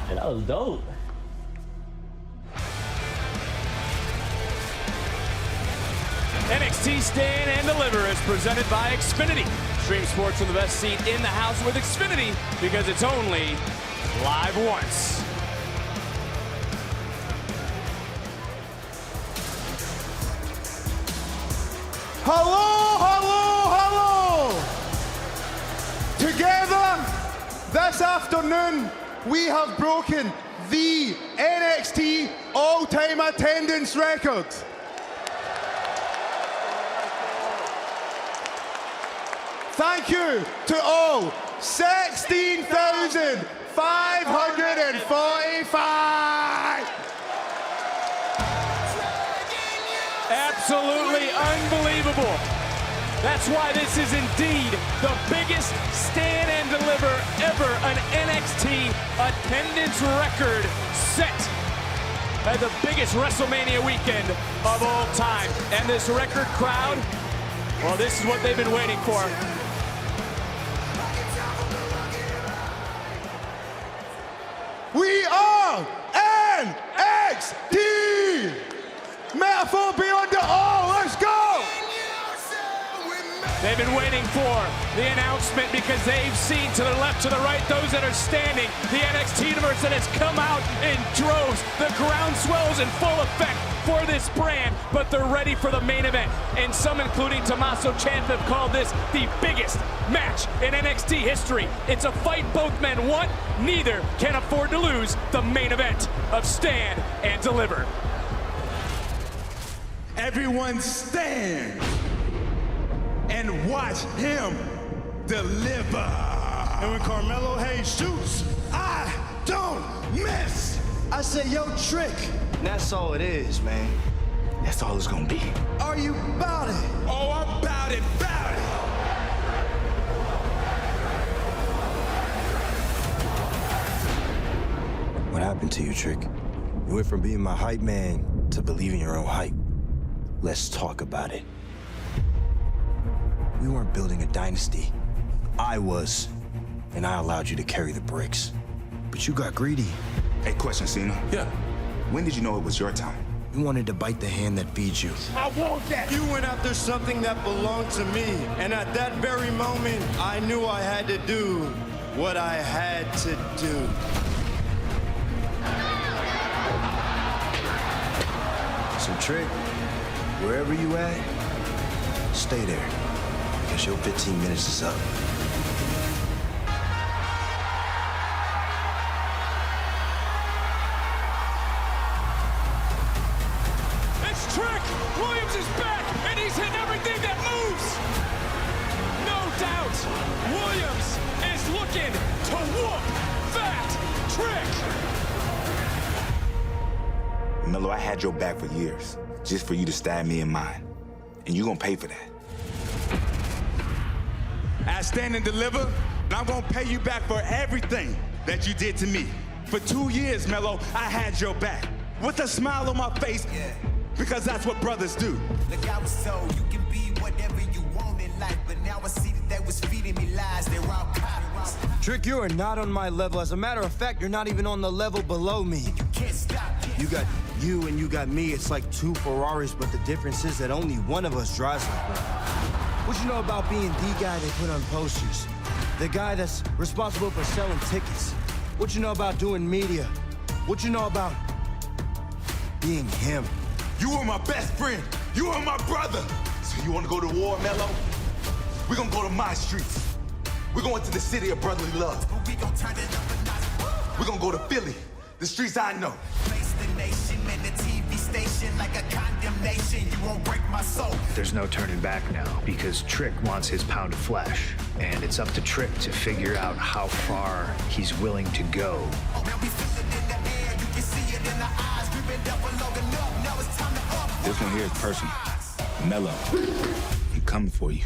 Hey, that was dope. NXT Stand and Deliver is presented by Xfinity. Stream sports from the best seat in the house with Xfinity because it's only live once. Hello, hello, hello! Together, this afternoon, we have broken the NXT all-time attendance record. Thank you to all 16,545! Absolutely unbelievable. That's why this is indeed the biggest Stand and Deliver ever, an NXT attendance record set at the biggest WrestleMania weekend of all time. And this record crowd, well, this is what they've been waiting for. We are NXT! Metaphor beyond it all, let's go! They've been waiting for the announcement because they've seen to the left, to the right, those that are standing. The NXT universe that has come out in droves. The groundswell is in full effect for this brand, but they're ready for the main event. And some, including Tommaso Ciampa, have called this the biggest match in NXT history. It's a fight both men want. Neither can afford to lose the main event of Stand and Deliver. Everyone stand and watch him deliver. And when Carmelo Hayes shoots, I don't miss. I said, yo, Trick. And that's all it is, man. That's all it's gonna be. Are you about it? Oh, I'm about it, about it. What happened to you, Trick? You went from being my hype man to believing your own hype. Let's talk about it. We weren't building a dynasty. I was, and I allowed you to carry the bricks. But you got greedy. Hey, question, Cena. Yeah. When did you know it was your time? You wanted to bite the hand that feeds you. I want that. You went after something that belonged to me, and at that very moment, I knew I had to do what I had to do. So, Trick, wherever you at, stay there, because your 15 minutes is up. It's Trick! Williams is back, and he's hitting everything that moves! No doubt, Williams is looking to whoop Fat Trick! Melo, I had your back for years, just for you to stab me in mine. And you gonna pay for that. I stand and deliver, and I'm gonna pay you back for everything that you did to me. For 2 years, Melo, I had your back. With a smile on my face, because that's what brothers do. Look, I was told you can be whatever you want in life, but now I see that they was feeding me lies. They were all copies. Trick, you are not on my level. As a matter of fact, you're not even on the level below me. You can't stop. You got you and you got me. It's like two Ferraris, but the difference is that only one of us drives like that. What you know about being the guy they put on posters? The guy that's responsible for selling tickets? What you know about doing media? What you know about being him? You were my best friend. You were my brother. So you want to go to war, Melo? We're going to go to my streets. We're going to the city of brotherly love. We're going to go to Philly, the streets I know. Like a condemnation, you won't break my soul. There's no turning back now because Trick wants his pound of flesh, and it's up to Trick to figure out how far he's willing to go. This one here is personal. Melo, I'm coming for you.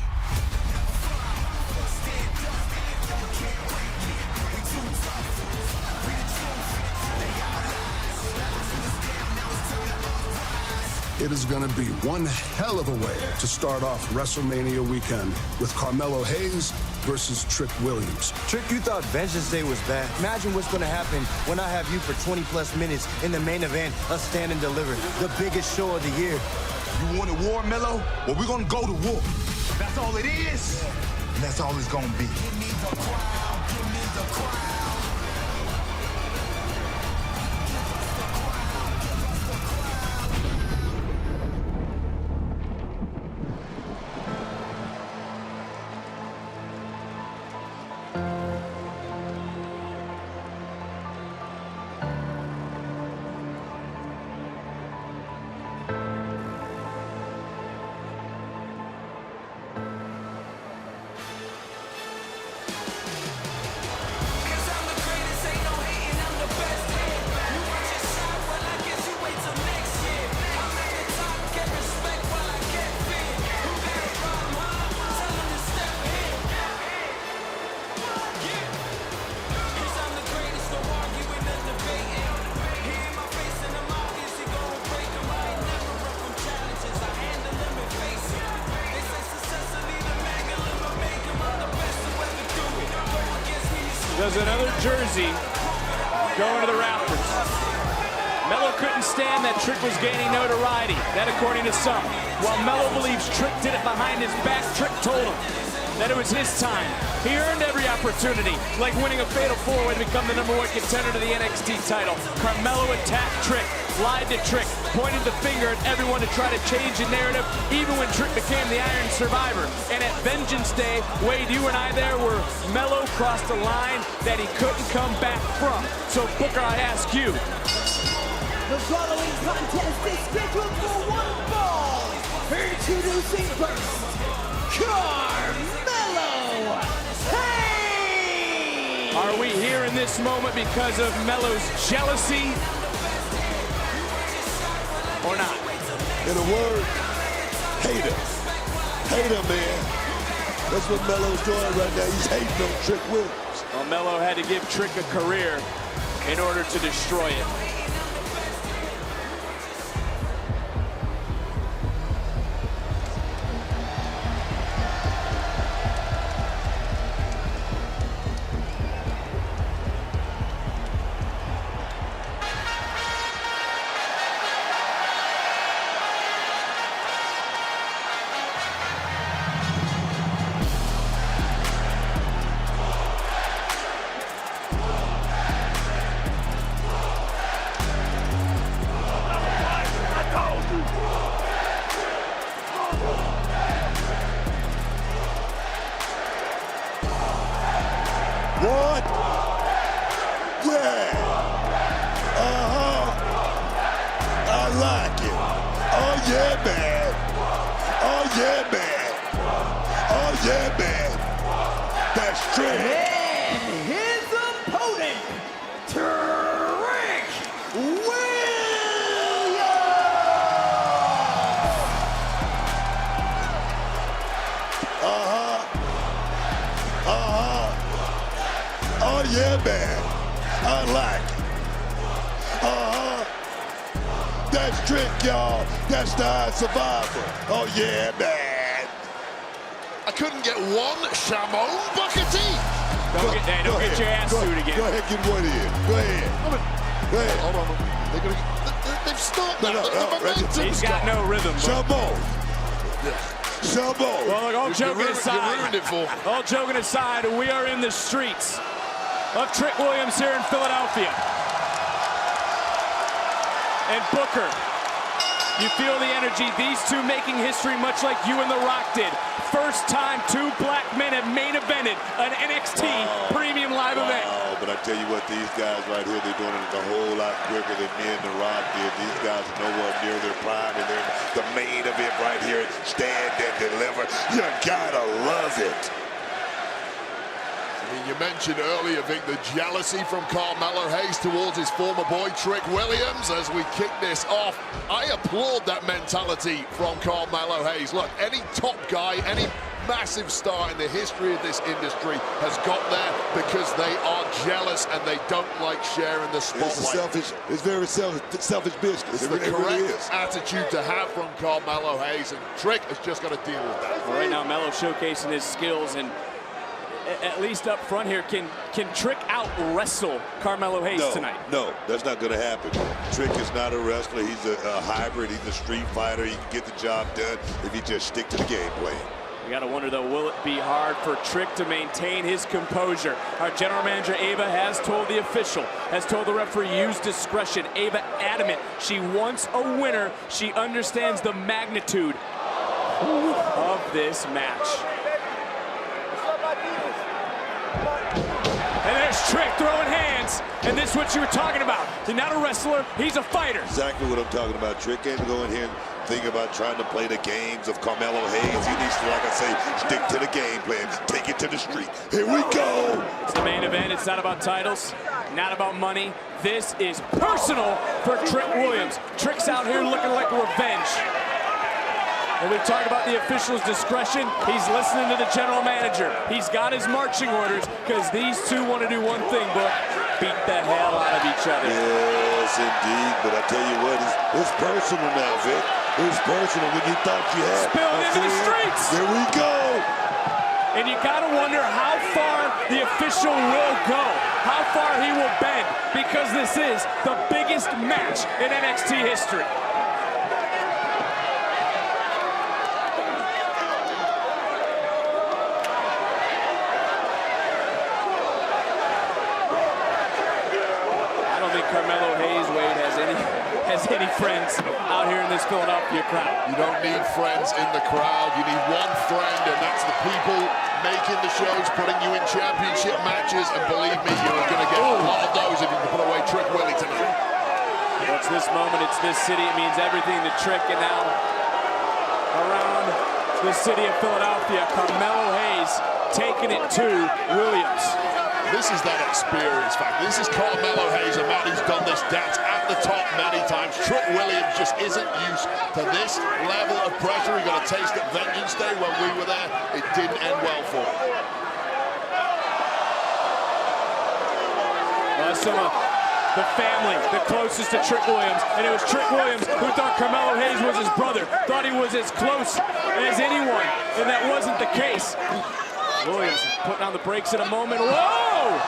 It is going to be one hell of a way to start off WrestleMania weekend with Carmelo Hayes versus Trick Williams. Trick, you thought Vengeance Day was bad. Imagine what's going to happen when I have you for 20-plus minutes in the main event of Stand and Deliver, the biggest show of the year. You wanted war, Melo? Well, we're going to go to war. That's all it is, and that's all it's going to be. Give me the crown, give me the crown. Does another jersey going to the Raptors? Melo couldn't stand that Trick was gaining notoriety. That according to some. While Melo believes Trick did it behind his back, Trick told him that it was his time. He earned every opportunity, like winning a Fatal 4-Way to become the #1 contender to the NXT title. Carmelo attacked Trick, lied to Trick, pointed the finger at everyone to try to change the narrative, even when Trick became the Iron Survivor. And at Vengeance Day, Wade, you and I there were Melo crossed a line that he couldn't come back from. So Booker, I ask you. The following contest is scheduled for one fall. Introducing first, Carmelo Hayes! Are we here in this moment because of Melo's jealousy or not? In a word, hater. Hater, man. That's what Melo's doing right now. He's hating on Trick Williams. Well, Melo had to give Trick a career in order to destroy it. What? Yeah. I like it. Oh, yeah, man. Oh, yeah, man. Oh, yeah, man. That's Trick. And his opponent, Trick Williams! Oh, yeah, man. I like it. That's Trick, y'all. That's the Iron Survivor. Oh, yeah, man. I couldn't get one Shamon Buckety. Don't get your ass sued again. Go ahead, get one in. Go ahead. Go ahead. Hold on. They've stopped. No, He's got no rhythm. Shamon. Jumbo. Well, look, all joking aside, ruined it for. all joking aside, we are in the streets of Trick Williams here in Philadelphia. And Booker, you feel the energy. These two making history much like you and The Rock did. First time two black men have main evented an NXT premium live event. But I tell you what, these guys right here, they're doing it a whole lot quicker than me and The Rock did. These guys are nowhere near their prime, and they're the main event right here. Stand and deliver. You gotta love it. I mean, you mentioned earlier, Vic, the jealousy from Carmelo Hayes towards his former boy, Trick Williams. As we kick this off, I applaud that mentality from Carmelo Hayes. Look, any top guy, any massive star in the history of this industry has got there because they are jealous and they don't like sharing the spotlight. It's very selfish business. It's the correct attitude to have from Carmelo Hayes, and Trick has just got to deal with that. Well, right now, Melo showcasing his skills, and at least up front here, can Trick out-wrestle Carmelo Hayes tonight? No, that's not going to happen. Trick is not a wrestler. He's a hybrid. He's a street fighter. He can get the job done if he just stick to the game plan. We got to wonder, though, will it be hard for Trick to maintain his composure? Our general manager, Ava, has told the official, has told the referee, use discretion. Ava adamant she wants a winner. She understands the magnitude of this match. And there's Trick throwing hands, and this is what you were talking about. He's not a wrestler, he's a fighter. Exactly what I'm talking about. Trick can't go in here and think about trying to play the games of Carmelo Hayes. He needs to, like I say, stick to the game plan, take it to the street. Here we go. It's the main event. It's not about titles, not about money. This is personal for Trick Williams. Trick's out here looking like revenge. And we've talked about the official's discretion. He's listening to the general manager. He's got his marching orders because these two want to do one thing, but beat the hell out of each other. Yes, indeed. But I tell you what, it's personal now, Vic. It's personal when you thought you had. Spilling into the streets. Here we go. And you got to wonder how far the official will go, how far he will bend, because this is the biggest match in NXT history. Carmelo Hayes, Wade, has any friends out here in this Philadelphia crowd. You don't need friends in the crowd. You need one friend, and that's the people making the shows, putting you in championship matches. And believe me, you're going to get a lot of those if you can put away Trick Willie tonight. Well, it's this moment, it's this city. It means everything to Trick. And now around the city of Philadelphia, Carmelo Hayes taking it to Williams. This is that experience factor. This is Carmelo Hayes, a man who's done this dance at the top many times. Trick Williams just isn't used to this level of pressure. He got a taste at Vengeance Day when we were there. It didn't end well for him. Well, some of the family, the closest to Trick Williams, and it was Trick Williams who thought Carmelo Hayes was his brother, thought he was as close as anyone, and that wasn't the case. Williams putting on the brakes in a moment. Whoa!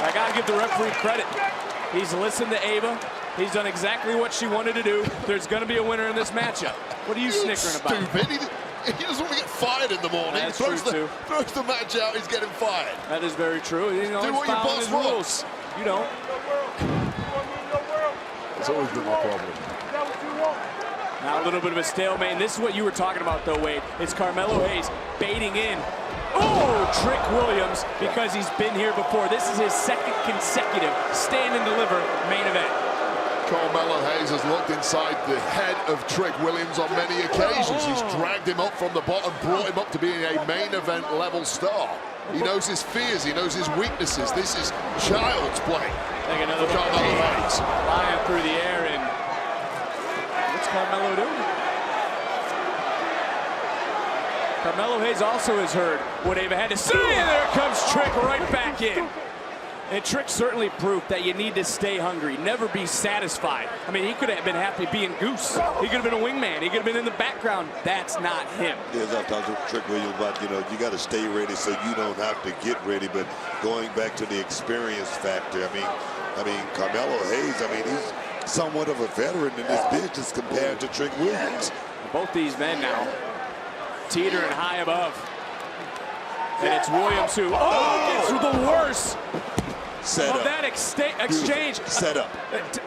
I gotta give the referee credit. He's listened to Ava. He's done exactly what she wanted to do. There's gonna be a winner in this matchup. What are you snickering about? Stupid. He doesn't want to get fired in the morning. That's he true too. throws the match out, he's getting fired. That is very true. You know, do what your boss wants. You don't. It's always been my problem. Now a little bit of a stalemate, and this is what you were talking about though, Wade. It's Carmelo Hayes baiting in. Oh, Trick Williams, because he's been here before. This is his second consecutive stand and deliver main event. Carmelo Hayes has looked inside the head of Trick Williams on many occasions. He's dragged him up from the bottom, brought him up to being a main event level star. He knows his fears, he knows his weaknesses. This is child's play for Carmelo Hayes. Flying through the air, and what's Carmelo doing? Carmelo Hayes also has heard what Ava had to say, and there comes Trick right back in. And Trick certainly proved that you need to stay hungry, never be satisfied. I mean, he could have been happy being Goose. He could have been a wingman. He could have been in the background. That's not him. Yes, I've talked to Trick Williams about, you got to stay ready so you don't have to get ready. But going back to the experience factor, I mean, Carmelo Hayes, somewhat of a veteran in this business compared to Trick Williams. Both these men now teetering high above. And it's Williams who gets the worst of that exchange. Set up.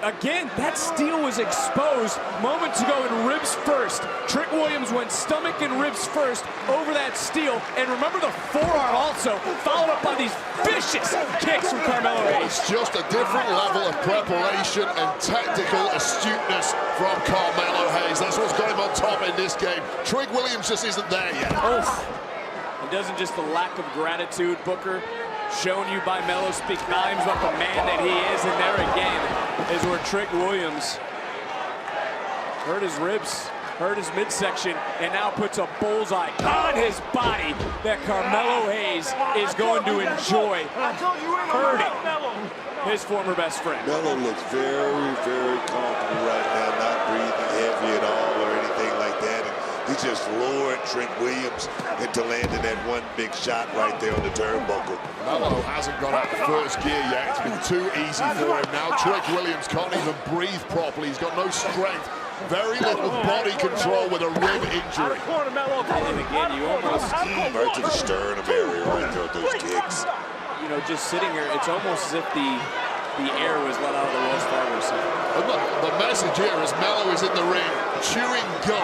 Again, that steal was exposed moments ago in ribs first. Trick Williams went stomach and ribs first over that steal. And remember the forearm also, followed up by these vicious kicks from Carmelo Hayes. It's just a different level of preparation and tactical astuteness from Carmelo Hayes. That's what's got him on top in this game. Trick Williams just isn't there yet. It doesn't just the lack of gratitude, Booker, shown you by Melo, speak volumes about the man that he is. And there again is where Trick Williams hurt his ribs, hurt his midsection, and now puts a bullseye on his body that Carmelo Hayes is going to enjoy hurting his former best friend. Melo looks very, very comfortable right now, not breathing heavy at all or anything like that. And he just lured Trick Williams into landing that one big shot right there on the turnbuckle. Melo hasn't got out of first gear yet. It's been too easy for him now. Trick Williams can't even breathe properly. He's got no strength. Very little body control with a rib injury. And again, you almost right to the sternum area right there with those kicks. You know, just sitting here, it's almost as if the air was let out of the Wells Fargo Center. The message here is Melo is in the ring chewing gum.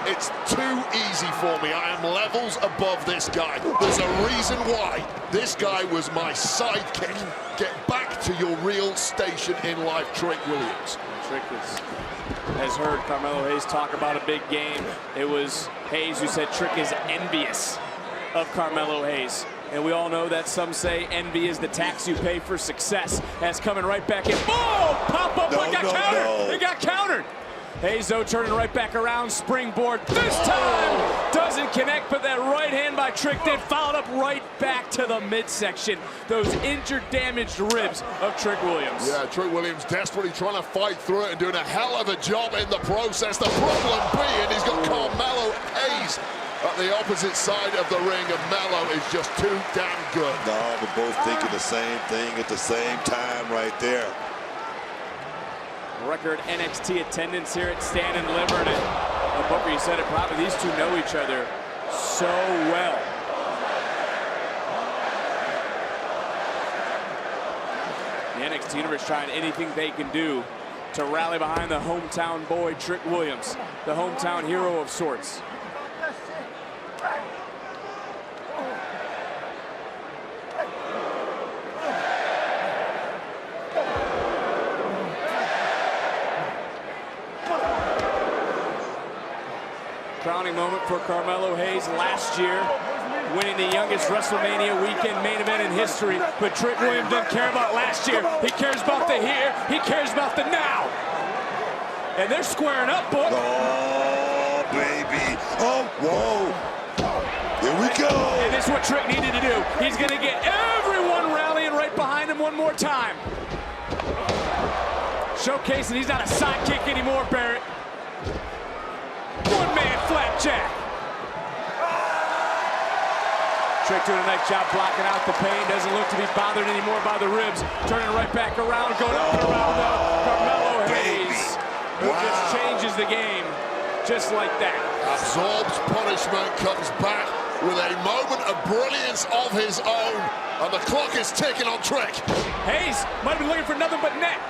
It's too easy for me. I am levels above this guy. There's a reason why. This guy was my sidekick. Get back to your real station in life, Trick Williams. Trick has heard Carmelo Hayes talk about a big game. It was Hayes who said Trick is envious of Carmelo Hayes. And we all know that some say envy is the tax you pay for success. That's coming right back in. Oh, pop up, but got countered. It got countered. Hayes, though, turning right back around, springboard. This time doesn't connect, but that right hand by Trick did, followed up right back to the midsection. Those injured, damaged ribs of Trick Williams. Yeah, Trick Williams desperately trying to fight through it and doing a hell of a job in the process. The problem being he's got Carmelo Hayes at the opposite side of the ring, and Melo is just too damn good. No, we're both thinking the same thing at the same time right there. Record NXT attendance here at Stand and Deliver. And Booker, you said it, probably these two know each other so well. The NXT Universe trying anything they can do to rally behind the hometown boy, Trick Williams, the hometown hero of sorts. Crowning moment for Carmelo Hayes last year, winning the youngest WrestleMania weekend main event in history. But Trick Williams doesn't care about last year. He cares about the here. He cares about the now. And they're squaring up, Book. Oh, baby. Oh, whoa. Here we go. And this is what Trick needed to do. He's going to get everyone rallying right behind him one more time. Showcasing he's not a sidekick anymore, Barrett. One-man flapjack. Trick doing a nice job blocking out the pain. Doesn't look to be bothered anymore by the ribs. Turning right back around, going up and around Carmelo Hayes, who just changes the game just like that. Absorbs punishment, comes back with a moment of brilliance of his own, and the clock is ticking on Trick. Hayes might have been looking for nothing but net.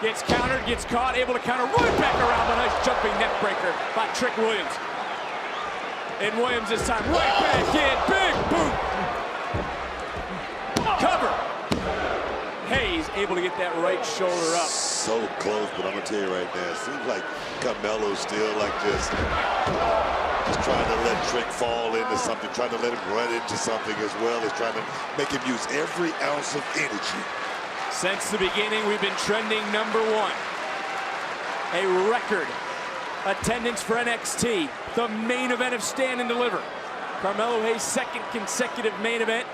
Gets countered, gets caught, able to counter right back around. A nice jumping neck breaker by Trick Williams. And Williams this time right back in. Big boot. Cover. Hayes able to get that right shoulder up. So close, but I'm going to tell you right now, it seems like Carmelo's still like just trying to let Trick fall into something, trying to let him run into something as well as trying to make him use every ounce of energy. Since the beginning, we've been trending #1. A record attendance for NXT, the main event of Stand and Deliver. Carmelo Hayes' second consecutive main event.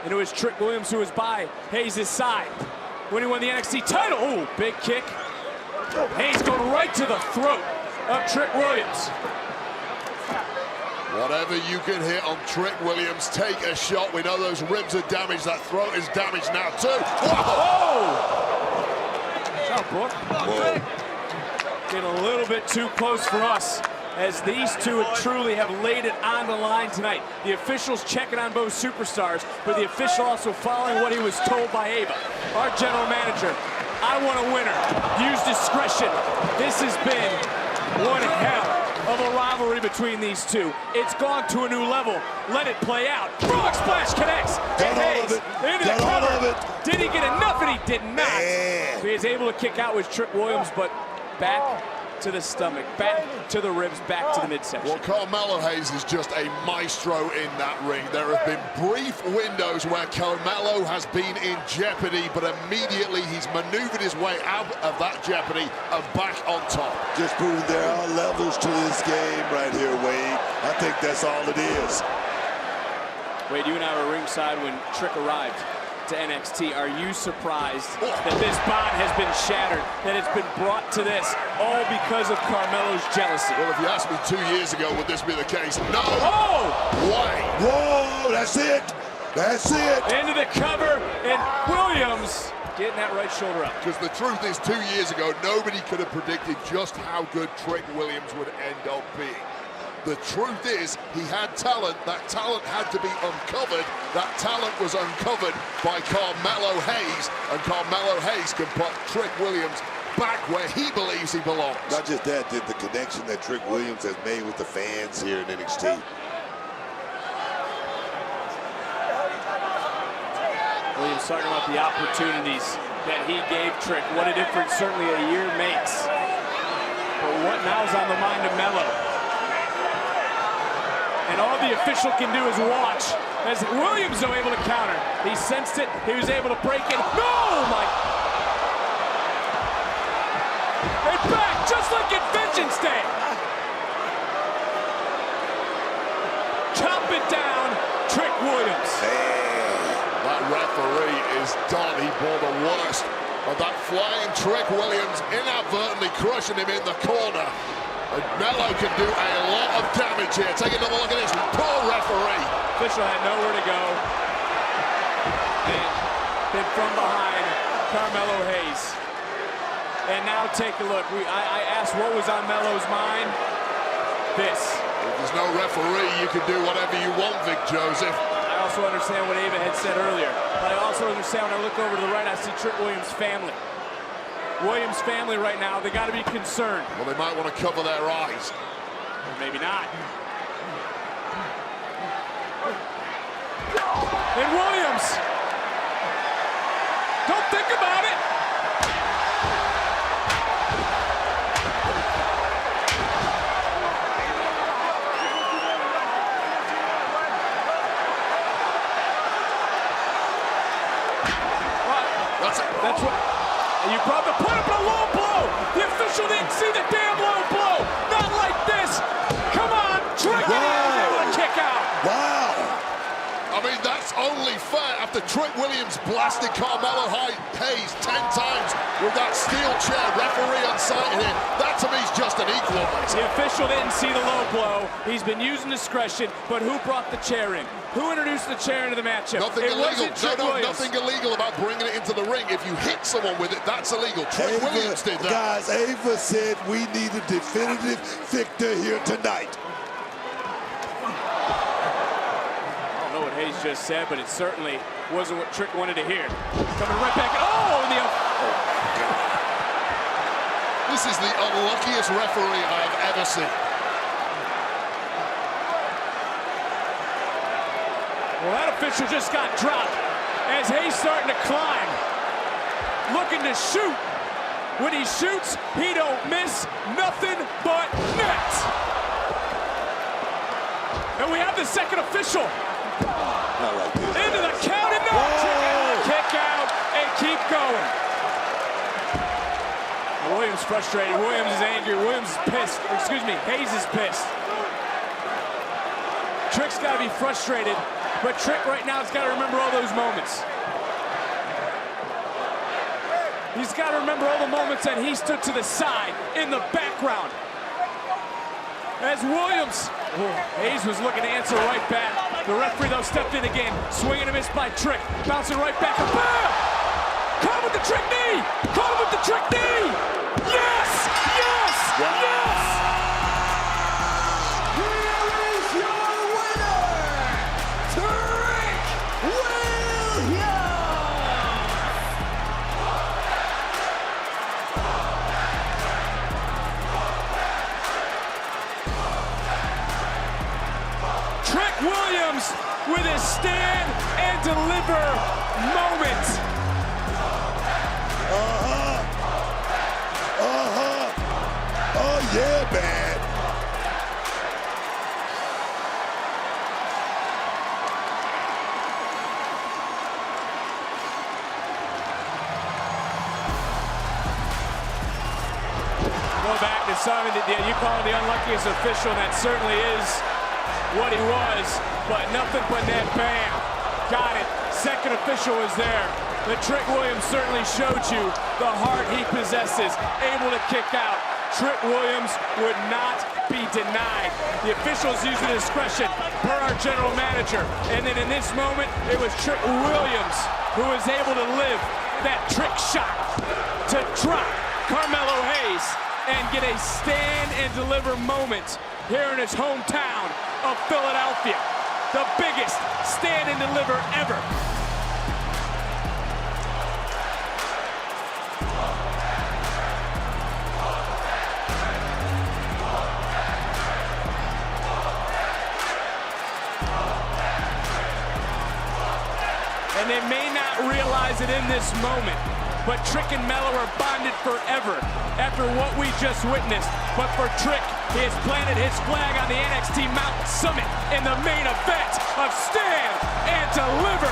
And it was Trick Williams who was by Hayes' side when he won the NXT title. Oh, big kick. Hayes going right to the throat of Trick Williams. Whatever you can hit on Trick Williams, take a shot. We know those ribs are damaged. That throat is damaged now too. Whoa! out, Book. Getting a little bit too close for us, as these two truly have laid it on the line tonight. The officials checking on both superstars, but the official also following what he was told by Ava. Our general manager, I want a winner. Use discretion. This has been one hell of a rivalry between these two. It's gone to a new level. Let it play out. Frog splash connects. And Hayes into the cover. Did he get enough? And he did not. So he is able to kick out with Trick Williams, but back to the stomach, back to the ribs, back to the midsection. Well, Carmelo Hayes is just a maestro in that ring. There have been brief windows where Carmelo has been in jeopardy, but immediately he's maneuvered his way out of that jeopardy and back on top. Just proving there are levels to this game right here, Wade. I think that's all it is. Wade, you and I were ringside when Trick arrived to NXT. Are you surprised that this bond has been shattered, that it's been brought to this, all because of Carmelo's jealousy? Well, if you asked me 2 years ago, would this be the case? No way. Whoa, that's it. That's it. Into the cover, and Williams getting that right shoulder up. Because the truth is, 2 years ago, nobody could have predicted just how good Trick Williams would end up being. The truth is, he had talent. That talent had to be uncovered. That talent was uncovered by Carmelo Hayes, and Carmelo Hayes can put Trick Williams back where he believes he belongs. Not just that, the connection that Trick Williams has made with the fans here in NXT. Williams talking about the opportunities that he gave Trick. What a difference certainly a year makes. But what now is on the mind of Melo? And all the official can do is watch as Williams, though, able to counter. He sensed it. He was able to break it. No, my! And back, just like at Vengeance Day. Chop it down, Trick Williams. That referee is done. He bore the worst of that flying Trick Williams, inadvertently crushing him in the corner. And Melo can do a lot of damage here. Take another look at this. Poor referee. Official had nowhere to go. And then from behind, Carmelo Hayes. And now take a look. I asked what was on Melo's mind. This. If there's no referee, you can do whatever you want, Vic Joseph. I also understand what Ava had said earlier. But I also understand when I look over to the right, I see Trick Williams' family. Williams' family right now, they got to be concerned. Well, they might want to cover their eyes. Or maybe not. And Williams. Don't think about it. That's what. You brought the point up, a low blow. The official didn't see the damn low blow. Not like this. Come on, Trick. Wow. Kick out. Wow. I mean, that's only fair after Trick Williams blasted Carmelo Hayes 10 times with that steel chair. Referee on site here. That to me is just an equalizer. The official didn't see the low blow. He's been using discretion, but who brought the chair in? Who introduced the chair into the matchup? Nothing illegal. Nothing illegal about bringing it into the ring. If you hit someone with it, that's illegal. Trick Williams did that. Guys, Ava said we need a definitive victor here tonight. I don't know what Hayes just said, but it certainly wasn't what Trick wanted to hear. Coming right back. Oh, in the... This is the unluckiest referee I've ever seen. Well, that official just got dropped as Hayes starting to climb. Looking to shoot. When he shoots, he don't miss nothing but net. And we have the second official. Not like this. Into the count and no. Kick out and keep going. Williams frustrated. Williams is angry. Williams is pissed. Or excuse me, Hayes is pissed. Trick's got to be frustrated. But Trick right now has got to remember all those moments. He's got to remember all the moments that he stood to the side in the background. As Williams, Hayes was looking to answer right back. The referee, though, stepped in again. Swinging and missed by Trick. Bouncing right back. Bam! Caught him with the trick knee! Caught him with the trick knee! Yes! Yes! Yes! Here is your winner, Trick Williams! Trick Williams with his stand and deliver moment. Oh, yeah, man. Go back to something that you call him the unluckiest official, and that certainly is what he was, but nothing but net bam. Got it. Second official is there. The Trick Williams certainly showed you the heart he possesses, able to kick out. Trick Williams would not be denied. The officials used the discretion per our general manager. And then in this moment, it was Trick Williams who was able to live that trick shot to drop Carmelo Hayes and get a stand and deliver moment here in his hometown of Philadelphia. The biggest stand and deliver ever. And they may not realize it in this moment, but Trick and Melo are bonded forever after what we just witnessed. But for Trick, he has planted his flag on the NXT Mountain Summit in the main event of Stand and Deliver.